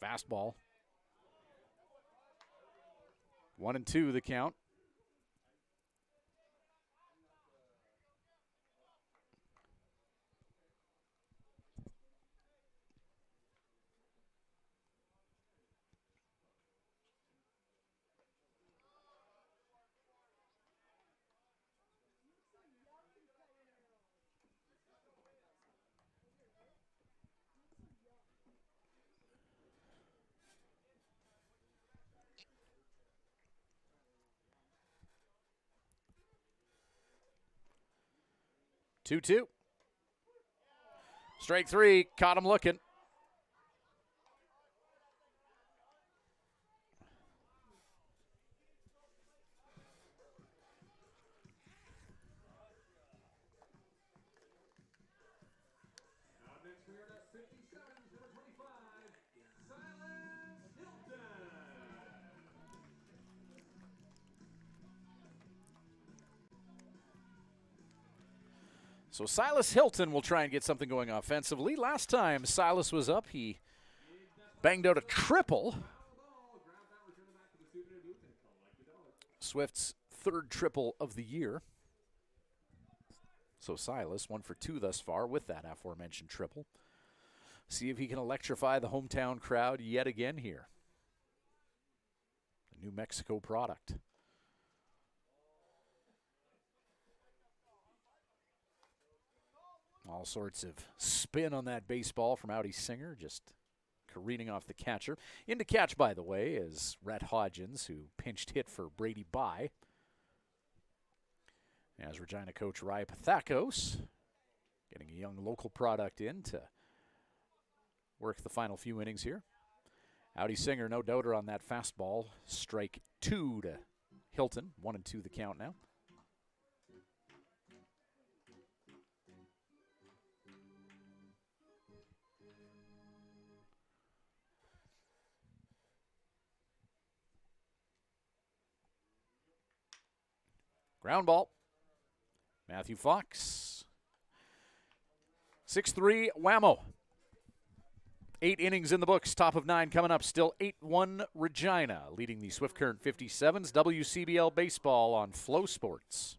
Fastball. 1-2 the count. Two. Strike 3, caught him looking. Next we are at 57s, number 25, Silas Hilton. So Silas Hilton will try and get something going offensively. Last time Silas was up, he banged out a triple. Swift's 3rd triple of the year. So Silas, 1 for 2 thus far with that aforementioned triple. See if he can electrify the hometown crowd yet again here. The New Mexico product. All sorts of spin on that baseball from Audi Singer, just careening off the catcher. In to catch, by the way, is Rhett Hodgins, who pinched hit for Brady Bye. As Regina coach Ryan Pathakos, getting a young local product in to work the final few innings here. Audi Singer, no doubter on that fastball. Strike 2 to Hilton. 1-2 the count now. Ground ball. Matthew Fox. 6-3, whammo. 8 innings in the books. Top of 9 coming up. Still 8-1 Regina, leading the Swift Current 57s. WCBL baseball on Flow Sports.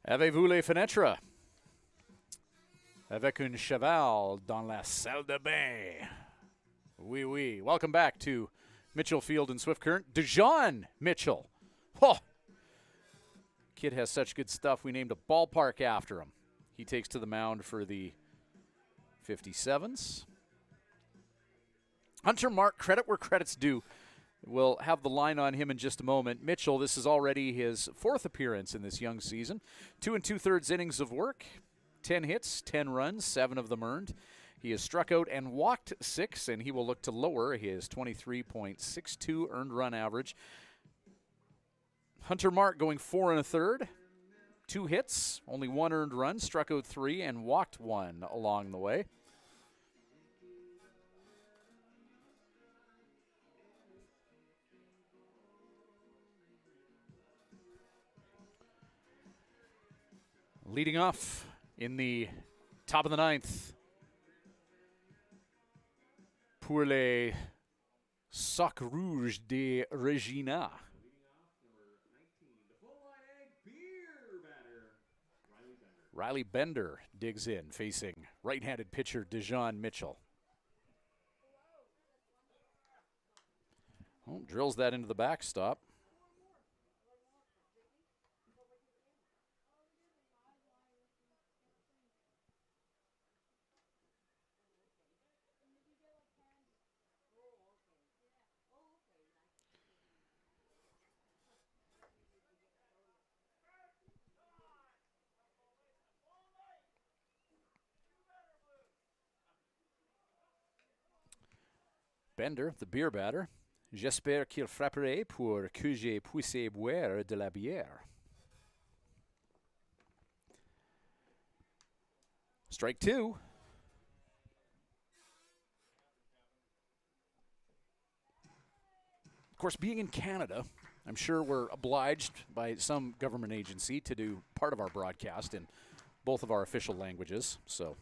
Avez-vous les fenêtres? Avec un cheval dans la salle de bain. Oui, oui. Welcome back to Mitchell Field in Swift Current. DeJean Mitchell. Oh, kid has such good stuff. We named a ballpark after him. He takes to the mound for the 57s. Hunter Mark, credit where credit's due. We'll have the line on him in just a moment. Mitchell, this is already his 4th appearance in this young season. 2 2/3 innings of work, 10 hits, 10 runs, 7 of them earned. He has struck out and walked 6, and he will look to lower his 23.62 earned run average. Hunter Mark going 4 1/3, 2 hits, only 1 earned run, struck out 3, and walked 1 along the way. Leading off in the top of the 9th, pour les Sac Rouge de Regina. Riley Bender digs in, facing right-handed pitcher DeJean Mitchell. Oh, drills that into the backstop. Bender, the beer batter. J'espère qu'il frapperait pour que je puisse boire de la bière. Strike 2. Of course, being in Canada, I'm sure we're obliged by some government agency to do part of our broadcast in both of our official languages. So,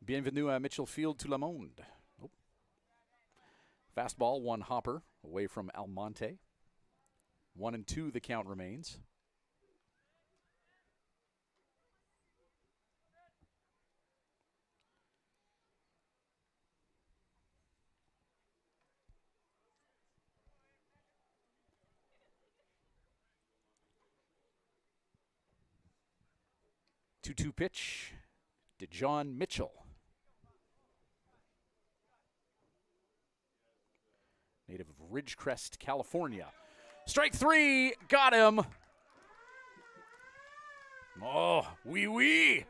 bienvenue à Mitchell Field, tout le monde. Oh. Fastball, 1 hopper away from Almonte. 1-2 the count remains. Two-two pitch, DeJean Mitchell. Native of Ridgecrest, California. Strike 3, got him. Oh, wee wee.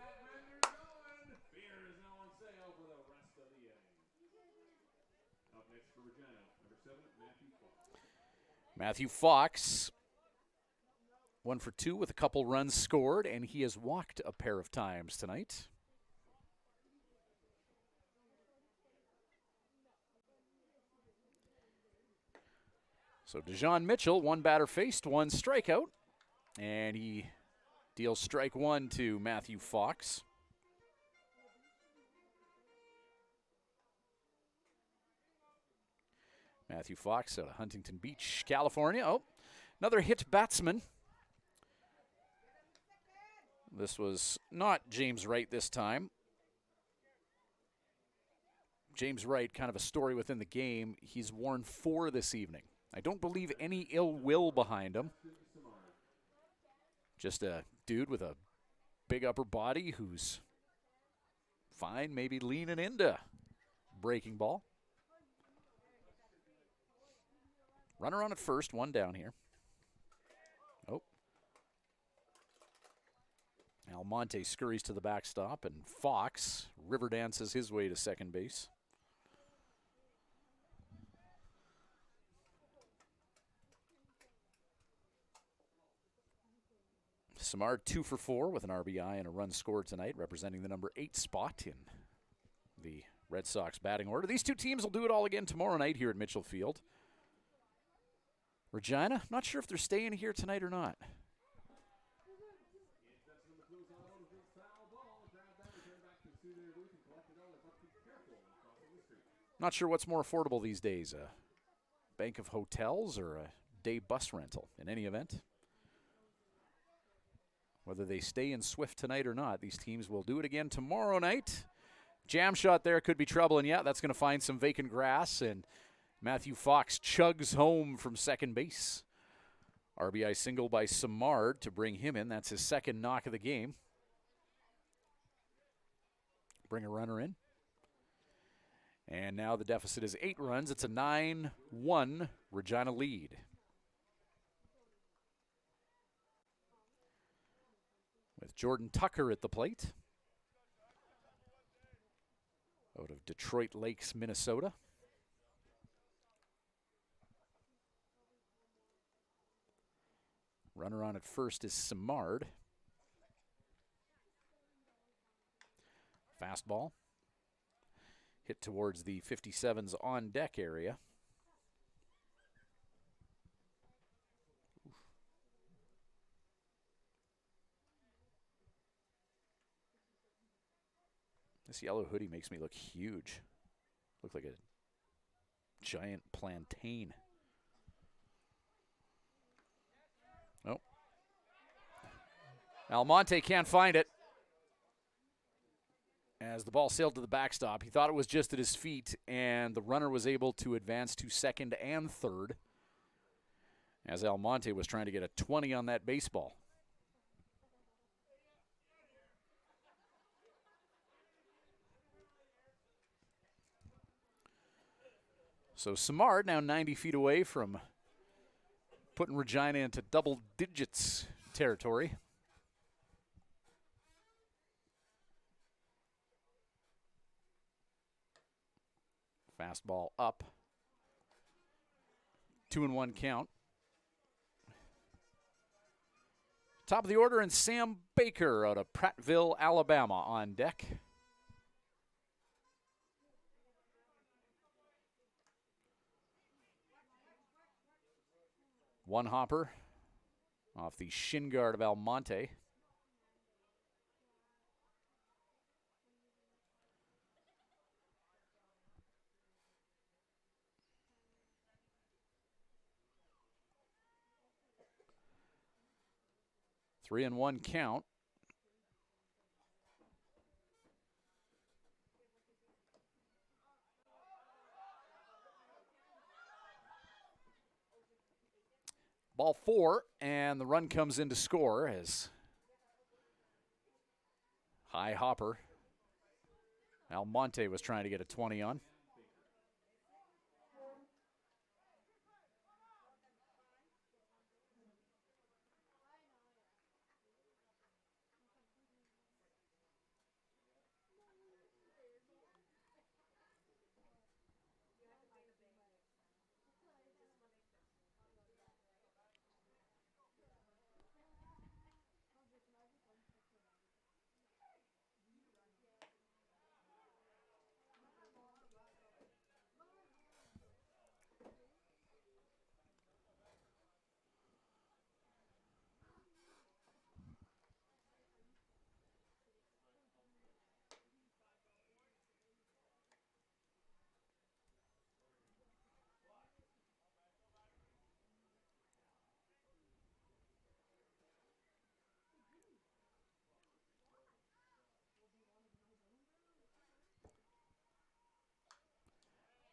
Matthew Fox. 1 for 2 with a couple runs scored, and he has walked a pair of times tonight. So Dejon Mitchell, 1 batter faced, 1 strikeout, and he deals strike 1 to Matthew Fox. Matthew Fox out of Huntington Beach, California. Oh, another hit batsman. This was not James Wright this time. James Wright, kind of a story within the game. He's worn 4 this evening. I don't believe any ill will behind him. Just a dude with a big upper body who's fine, maybe leaning into breaking ball. Runner on at first, 1 down here. Oh. Almonte scurries to the backstop, and Fox river dances his way to second base. Samard 2 for 4 with an RBI and a run scored tonight, representing the number 8 spot in the Red Sox batting order. These two teams will do it all again tomorrow night here at Mitchell Field. Regina, not sure if they're staying here tonight or not. Not sure what's more affordable these days, a bank of hotels or a day bus rental. In any event, whether they stay in Swift tonight or not, these teams will do it again tomorrow night. Jam shot there could be trouble, and yeah, that's going to find some vacant grass, and Matthew Fox chugs home from second base. RBI single by Samard to bring him in. That's his second knock of the game. Bring a runner in. And now the deficit is 8 runs. It's a 9-1 Regina lead. With Jordan Tucker at the plate. Out of Detroit Lakes, Minnesota. Runner on at first is Samard. Fastball. Hit towards the 57's on deck area. This yellow hoodie makes me look huge. Look like a giant plantain. Nope. Almonte can't find it. As the ball sailed to the backstop, he thought it was just at his feet, and the runner was able to advance to second and third, as Almonte was trying to get a 20 on that baseball. So Samard now 90 feet away from putting Regina into double digits territory. Fastball up. 2-1 count. Top of the order, and Sam Baker out of Prattville, Alabama on deck. One hopper off the shin guard of Almonte. Three and one count. Ball 4, and the run comes in to score as high hopper. Almonte was trying to get a 20 on.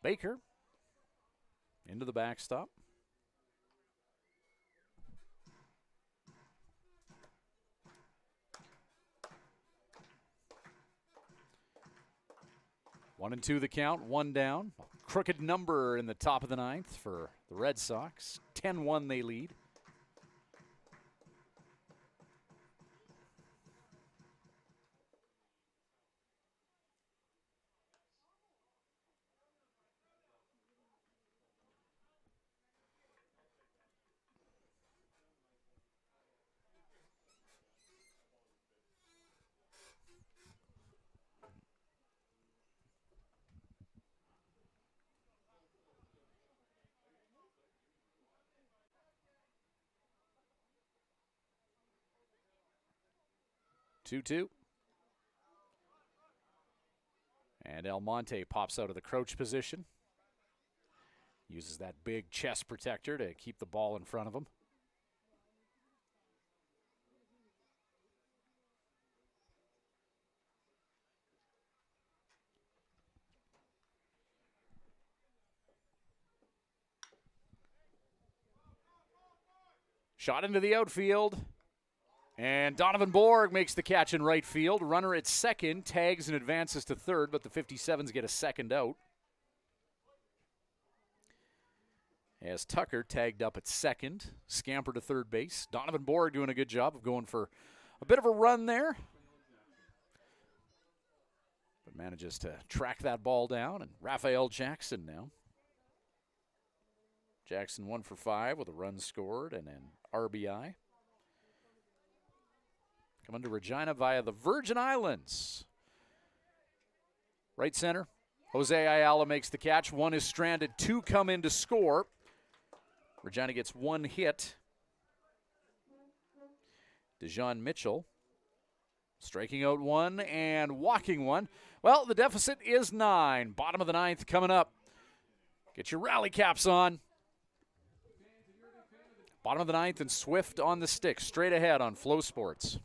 Baker into the backstop. One and two the count, one down. Crooked number in the top of the ninth for the Red Sox. 10-1 they lead. Two. And Almonte pops out of the crouch position. Uses that big chest protector to keep the ball in front of him. Shot into the outfield. And Donovan Borg makes the catch in right field. Runner at second, tags and advances to third, but the 57s get a second out. As Tucker tagged up at second, scamper to third base. Donovan Borg doing a good job of going for a bit of a run there, but manages to track that ball down. And Raphael Jackson now. Jackson 1 for 5 with a run scored and an RBI. Coming to Regina via the Virgin Islands. Right center, Jose Ayala makes the catch. One is stranded, two come in to score. Regina gets one hit. Dejon Mitchell striking out one and walking one. Well, the deficit is 9. Bottom of the ninth coming up. Get your rally caps on. Bottom of the ninth and Swift on the stick. Straight ahead on Flow Sports.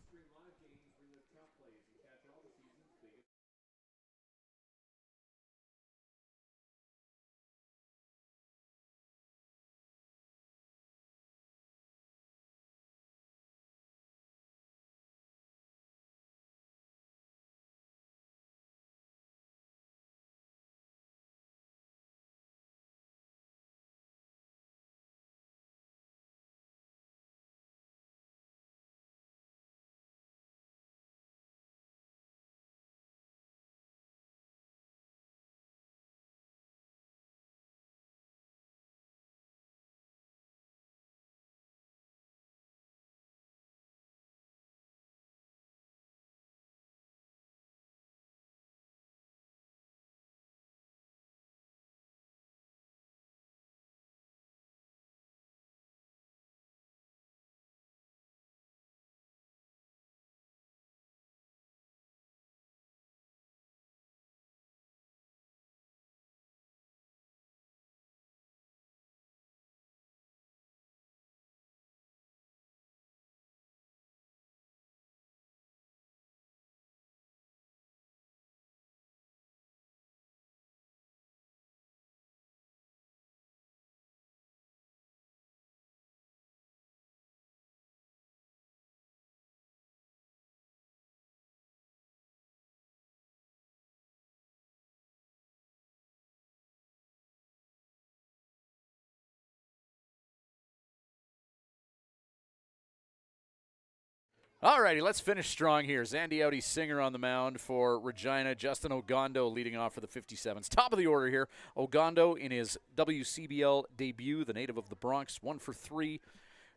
All righty, let's finish strong here. Zandy Audi Singer on the mound for Regina. Justin Ogondo leading off for the 57s. Top of the order here. Ogondo in his WCBL debut, the native of the Bronx, 1 for 3,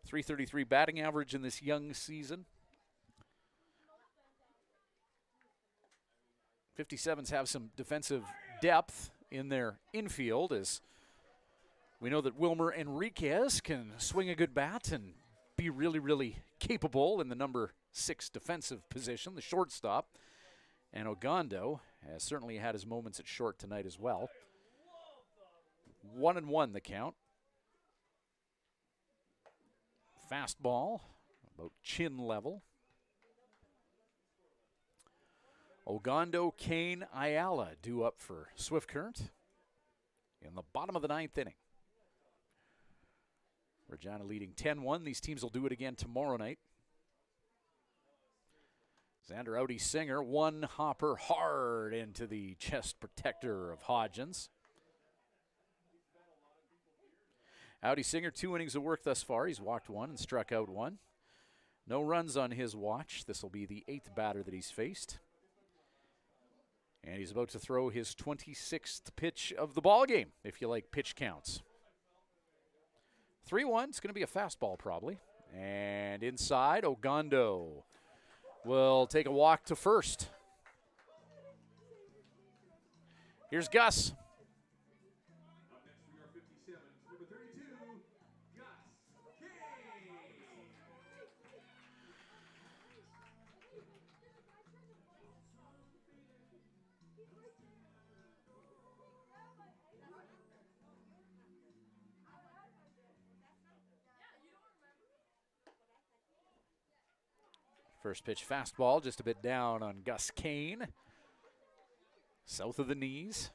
333 batting average in this young season. 57s have some defensive depth in their infield, as we know that Wilmer Enriquez can swing a good bat and be really, really capable in the number 6 defensive position, the shortstop. And Ogondo has certainly had his moments at short tonight as well. 1-1 the count. Fastball, about chin level. Ogondo, Kane, Ayala due up for Swift Current. in the bottom of the 9th inning. Regina leading 10-1. These teams will do it again tomorrow night. Xander Audi Singer, one hopper hard into the chest protector of Hodgins. Audi Singer, 2 innings of work thus far. He's walked 1 and struck out 1. No runs on his watch. This will be the 8th batter that he's faced. And he's about to throw his 26th pitch of the ball game, if you like pitch counts. 3-1. It's going to be a fastball probably. And inside, Ogando will take a walk to first. Here's Gus. Up next for your 57, number 32, Gus King. First pitch fastball, just a bit down on Gus Kane. South of the knees.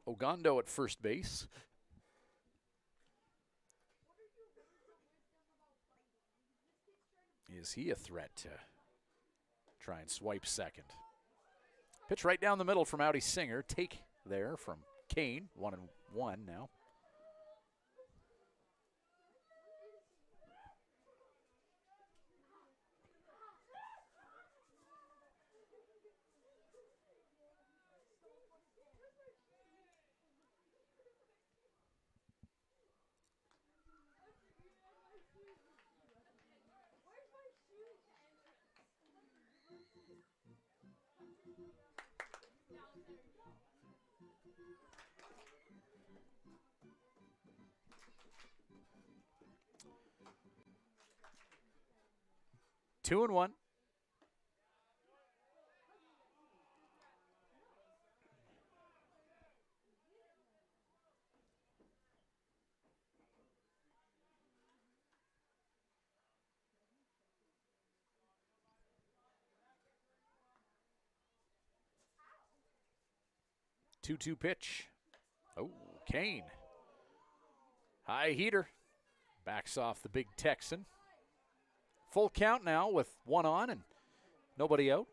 Ogando at first base. Is he a threat to try and swipe second? Pitch right down the middle from Audi Singer. Take there from Kane. 1-1 now. Two and 1. Two-two pitch. Oh, Kane. High heater. Backs off the big Texan. Full count now with 1 on and nobody out.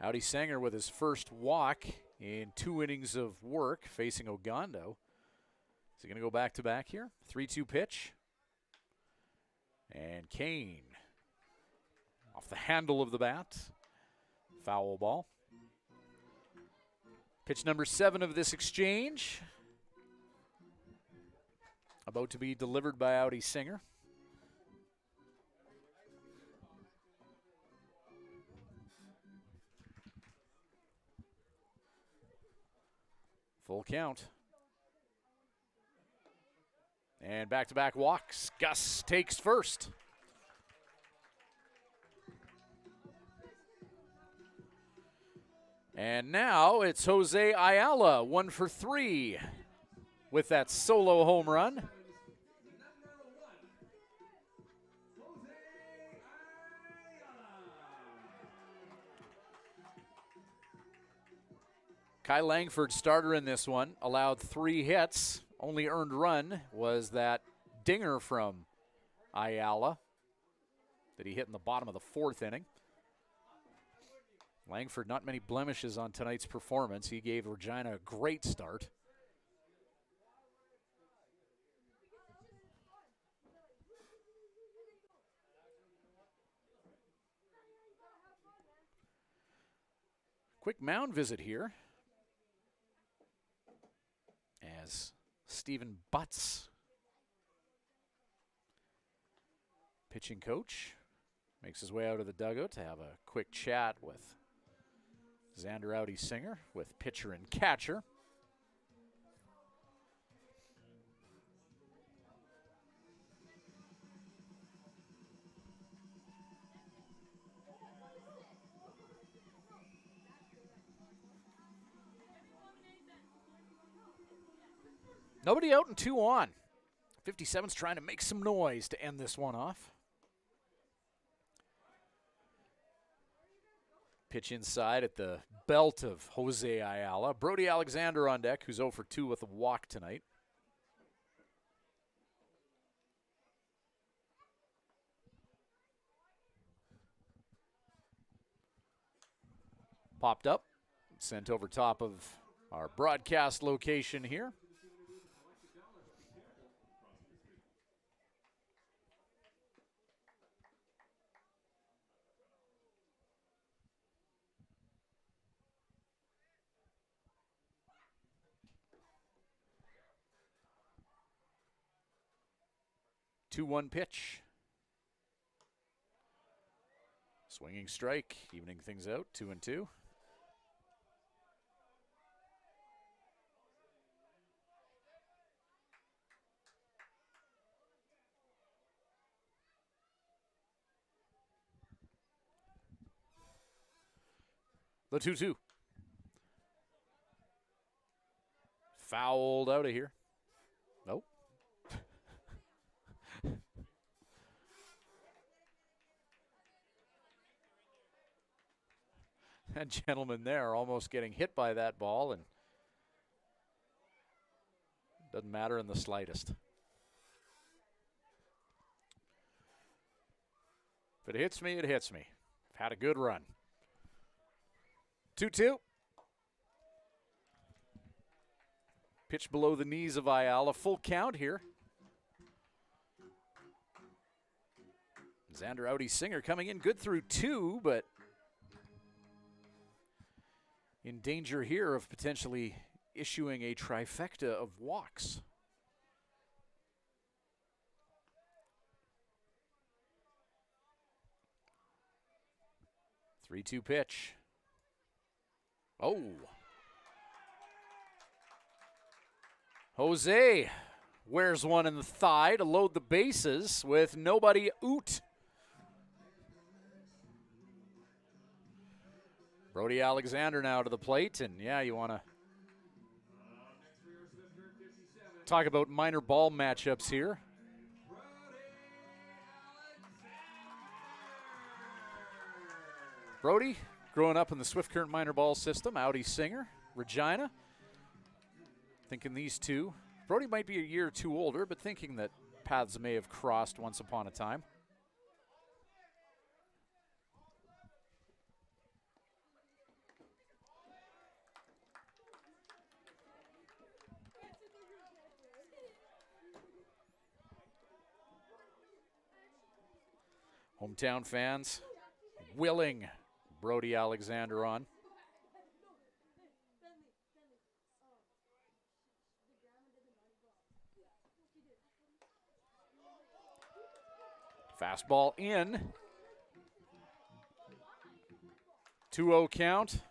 Audi Singer with his first walk in 2 innings of work facing Ogando. Is he going to go back-to-back here? 3-2 pitch. And Kane off the handle of the bat. Foul ball. Pitch number 7 of this exchange. About to be delivered by Audi Singer. Full count. And back-to-back walks. Gus takes first. And now it's Jose Ayala, 1 for 3 with that solo home run. Kai Langford, starter in this one, allowed 3 hits. Only earned run was that dinger from Ayala that he hit in the bottom of the 4th inning. Langford, not many blemishes on tonight's performance. He gave Regina a great start. Quick mound visit here as Stephen Butts, pitching coach, makes his way out of the dugout to have a quick chat with Xander Audi Singer, with pitcher and catcher. Nobody out and 2 on. 57's trying to make some noise to end this one off. Pitch inside at the belt of Jose Ayala. Brody Alexander on deck, who's 0 for 2 with a walk tonight. Popped up, sent over top of our broadcast location here. Two 2-1 pitch. Swinging strike, evening things out, 2-2. The 2-2. Fouled out of here. Nope. That gentleman there almost getting hit by that ball, and doesn't matter in the slightest. If it hits me, it hits me. I've had a good run. 2-2. Pitch below the knees of Ayala. Full count here. Xander Audi Singer coming in good through 2, but in danger here of potentially issuing a trifecta of walks. Three-two pitch. Oh. Jose wears one in the thigh to load the bases with nobody out. Brody Alexander now to the plate, and yeah, you want to talk about minor ball matchups here. Brody, growing up in the Swift Current minor ball system, Audi Singer, Regina. Thinking these two. Brody might be a year or two older, but thinking that paths may have crossed once upon a time. Hometown fans willing Brody Alexander on. Fastball in. 2-0 count.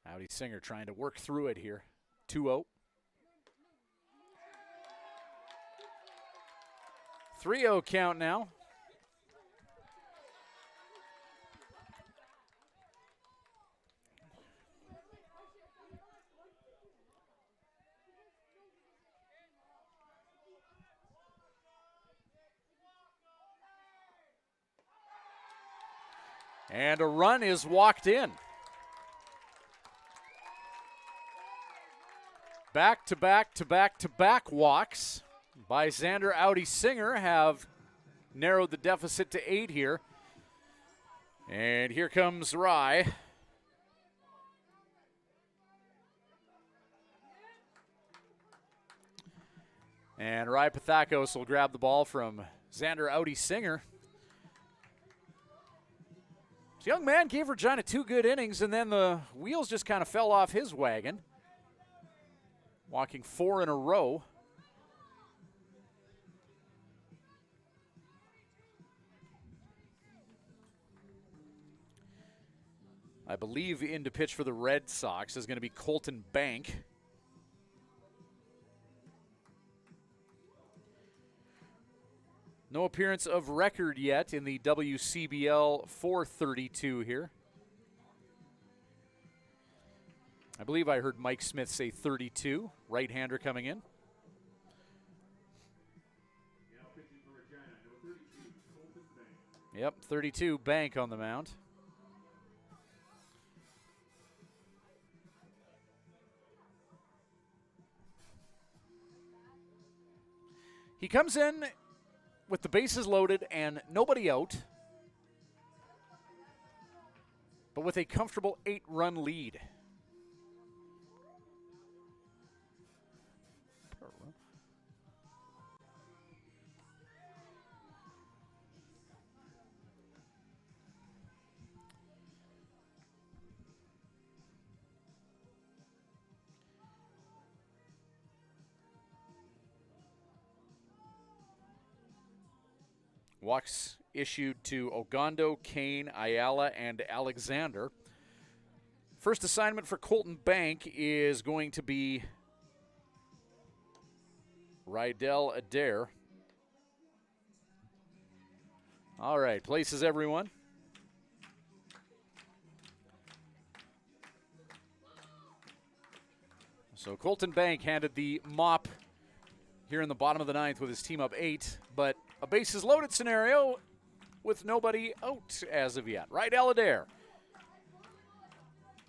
Audi Singer trying to work through it here. 2-0. 3-0 count now. And a run is walked in. Back-to-back walks by Xander Audi Singer have narrowed the deficit to 8 here. And here comes Rye. And Rye Pathakos will grab the ball from Xander Audi Singer. This young man gave Regina 2 good innings, and then the wheels just kind of fell off his wagon. Walking 4 in a row. I believe in to pitch for the Red Sox is going to be Colton Bank. No appearance of record yet in the WCBL 432 here. I believe I heard Mike Smith say 32, right-hander coming in. Yep, 32, Bank on the mound. He comes in with the bases loaded and nobody out, but with a comfortable 8-run lead. Walks issued to Ogondo, Kane, Ayala, and Alexander. First assignment for Colton Bank is going to be Rydell Adair. All right, places everyone. So Colton Bank handed the mop here in the bottom of the ninth with his team up 8, but a bases loaded scenario with nobody out as of yet. Rydell Adair.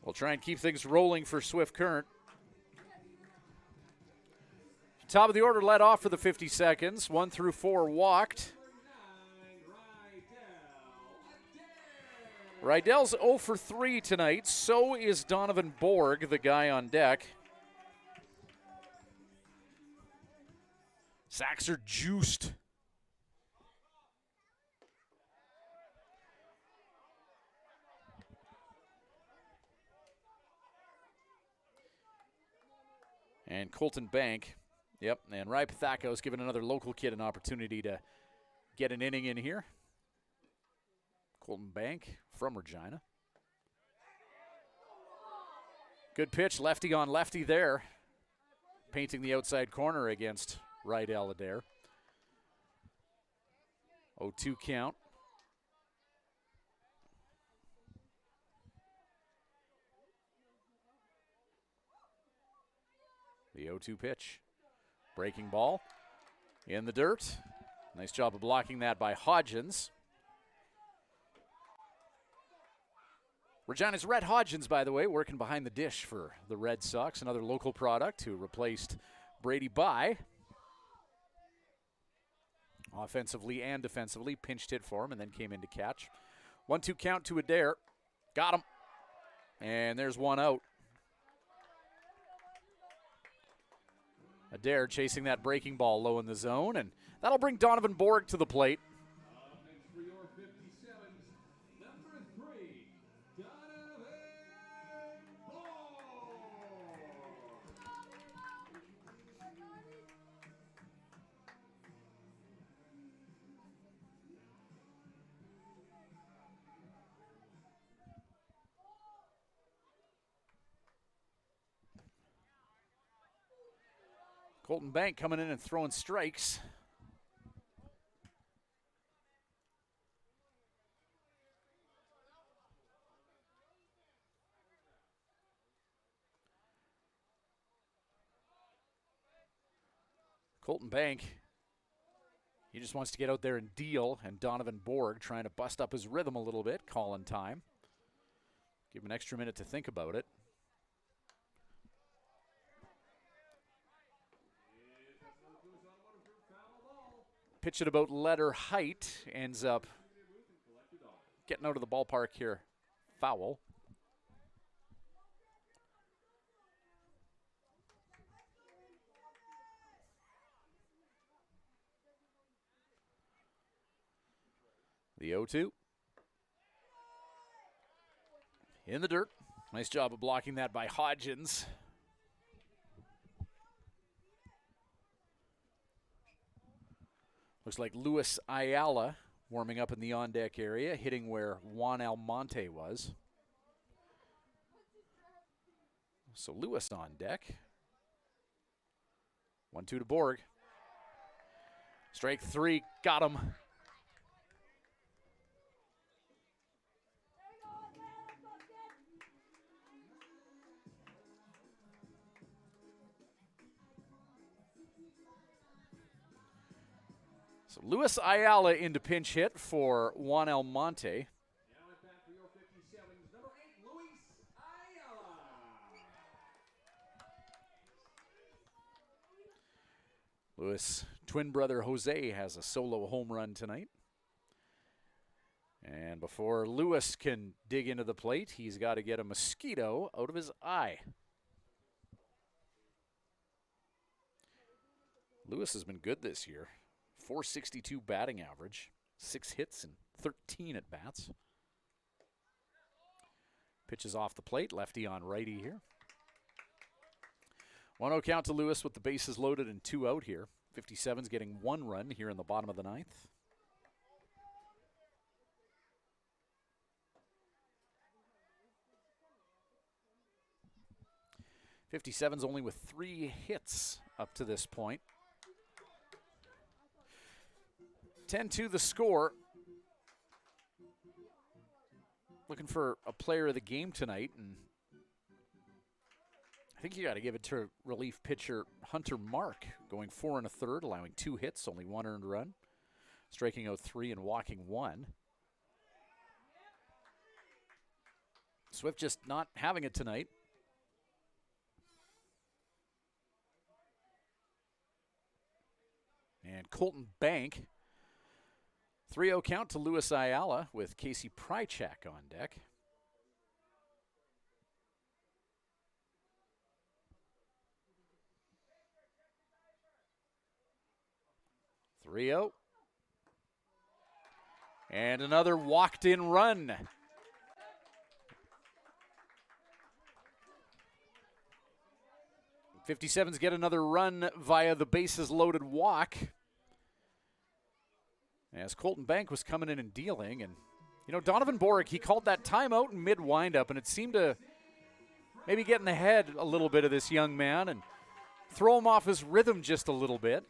We'll try and keep things rolling for Swift Current. Top of the order led off for the 50 seconds. 1 through 4 walked. Rydell's 0 for 3 tonight. So is Donovan Borg, the guy on deck. Sacks are juiced. And Colton Bank, yep, and Ry Pathakos giving another local kid an opportunity to get an inning in here. Colton Bank from Regina. Good pitch, lefty on lefty there. Painting the outside corner against Rydell Adair. 0-2 count. The 0-2 pitch. Breaking ball in the dirt. Nice job of blocking that by Hodgins. Regina's Red Hodgins, by the way, working behind the dish for the Red Sox, another local product who replaced Brady Bye. Offensively and defensively, pinched hit for him and then came in to catch. 1-2 count to Adair. Got him. And there's one out. Adair chasing that breaking ball low in the zone, and that'll bring Donovan Borg to the plate. Next for your 57s, number 3, Donovan Borg. Colton Bank coming in and throwing strikes. Colton Bank, he just wants to get out there and deal, and Donovan Borg trying to bust up his rhythm a little bit, calling time. Give him an extra minute to think about it. Pitch at about letter height, ends up getting out of the ballpark here. Foul. The 0-2. In the dirt. Nice job of blocking that by Hodgins. Looks like Luis Ayala warming up in the on-deck area, hitting where Juan Almonte was. So Luis on deck. 1-2 to Borg. Strike 3, got him. So Luis Ayala into pinch hit for Juan Almonte. Now at bat for your 57s, number 8, Luis Ayala. Luis' twin brother Jose has a solo home run tonight. And before Luis can dig into the plate, he's got to get a mosquito out of his eye. Luis has been good this year. .462 batting average, 6 hits and 13 at bats. Pitches off the plate, lefty on righty here. 1-0 count to Luis with the bases loaded and 2 out here. 57's getting 1 run here in the bottom of the 9th. .57's only with 3 hits up to this point. 10-2 the score. Looking for a player of the game tonight, and I think you got to give it to relief pitcher Hunter Mark, going 4 1/3, allowing 2 hits, only 1 earned run, striking out 3 and walking 1. Swift just not having it tonight. And Colton Bank. 3-0 count to Luis Ayala with Casey Prychak on deck. And another walked-in run. .57's get another run via the bases-loaded walk. As Colton Bank was coming in and dealing. And, you know, Donovan Boric, he called that timeout in mid-windup, and it seemed to maybe get in the head a little bit of this young man and throw him off his rhythm just a little bit.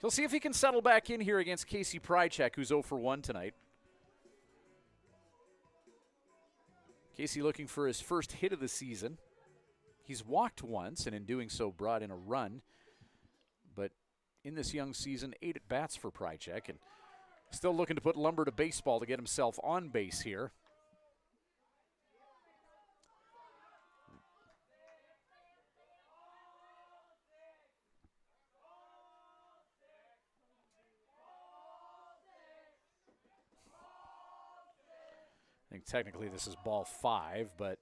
He'll see if he can settle back in here against Casey Prychak, who's 0 for 1 tonight. Casey looking for his first hit of the season. He's walked once, and in doing so brought in a run. But in this young season, 8 at-bats for Prychak, and still looking to put lumber to baseball to get himself on base here. I think technically this is ball 5, but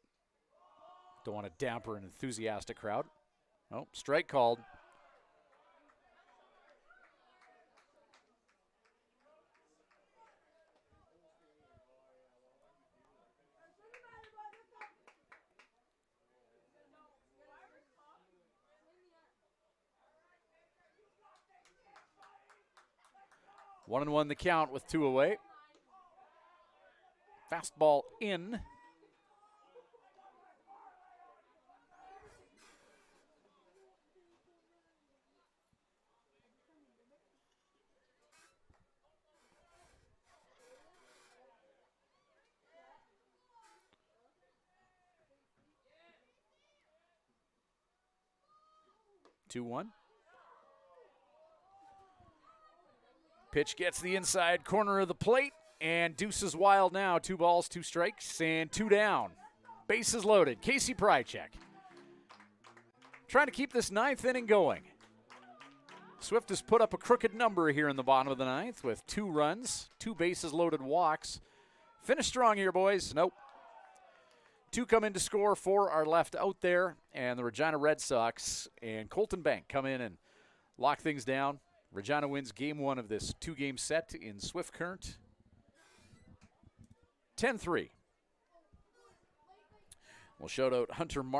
don't want to damper an enthusiastic crowd. Oh, strike called. One and one the count with 2 away. Fastball in. Two one. Pitch gets the inside corner of the plate, and deuces wild now. 2 balls, 2 strikes, and 2 down. Bases loaded. Casey Prychak trying to keep this 9th inning going. Swift has put up a crooked number here in the bottom of the 9th with 2 runs, 2 bases loaded walks. Finish strong here, boys. Nope. 2 come in to score, 4 are left out there, and the Regina Red Sox and Colton Bank come in and lock things down. Regina wins game 1 of this 2-game set in Swift Current. 10-3. We'll shout out Hunter Mark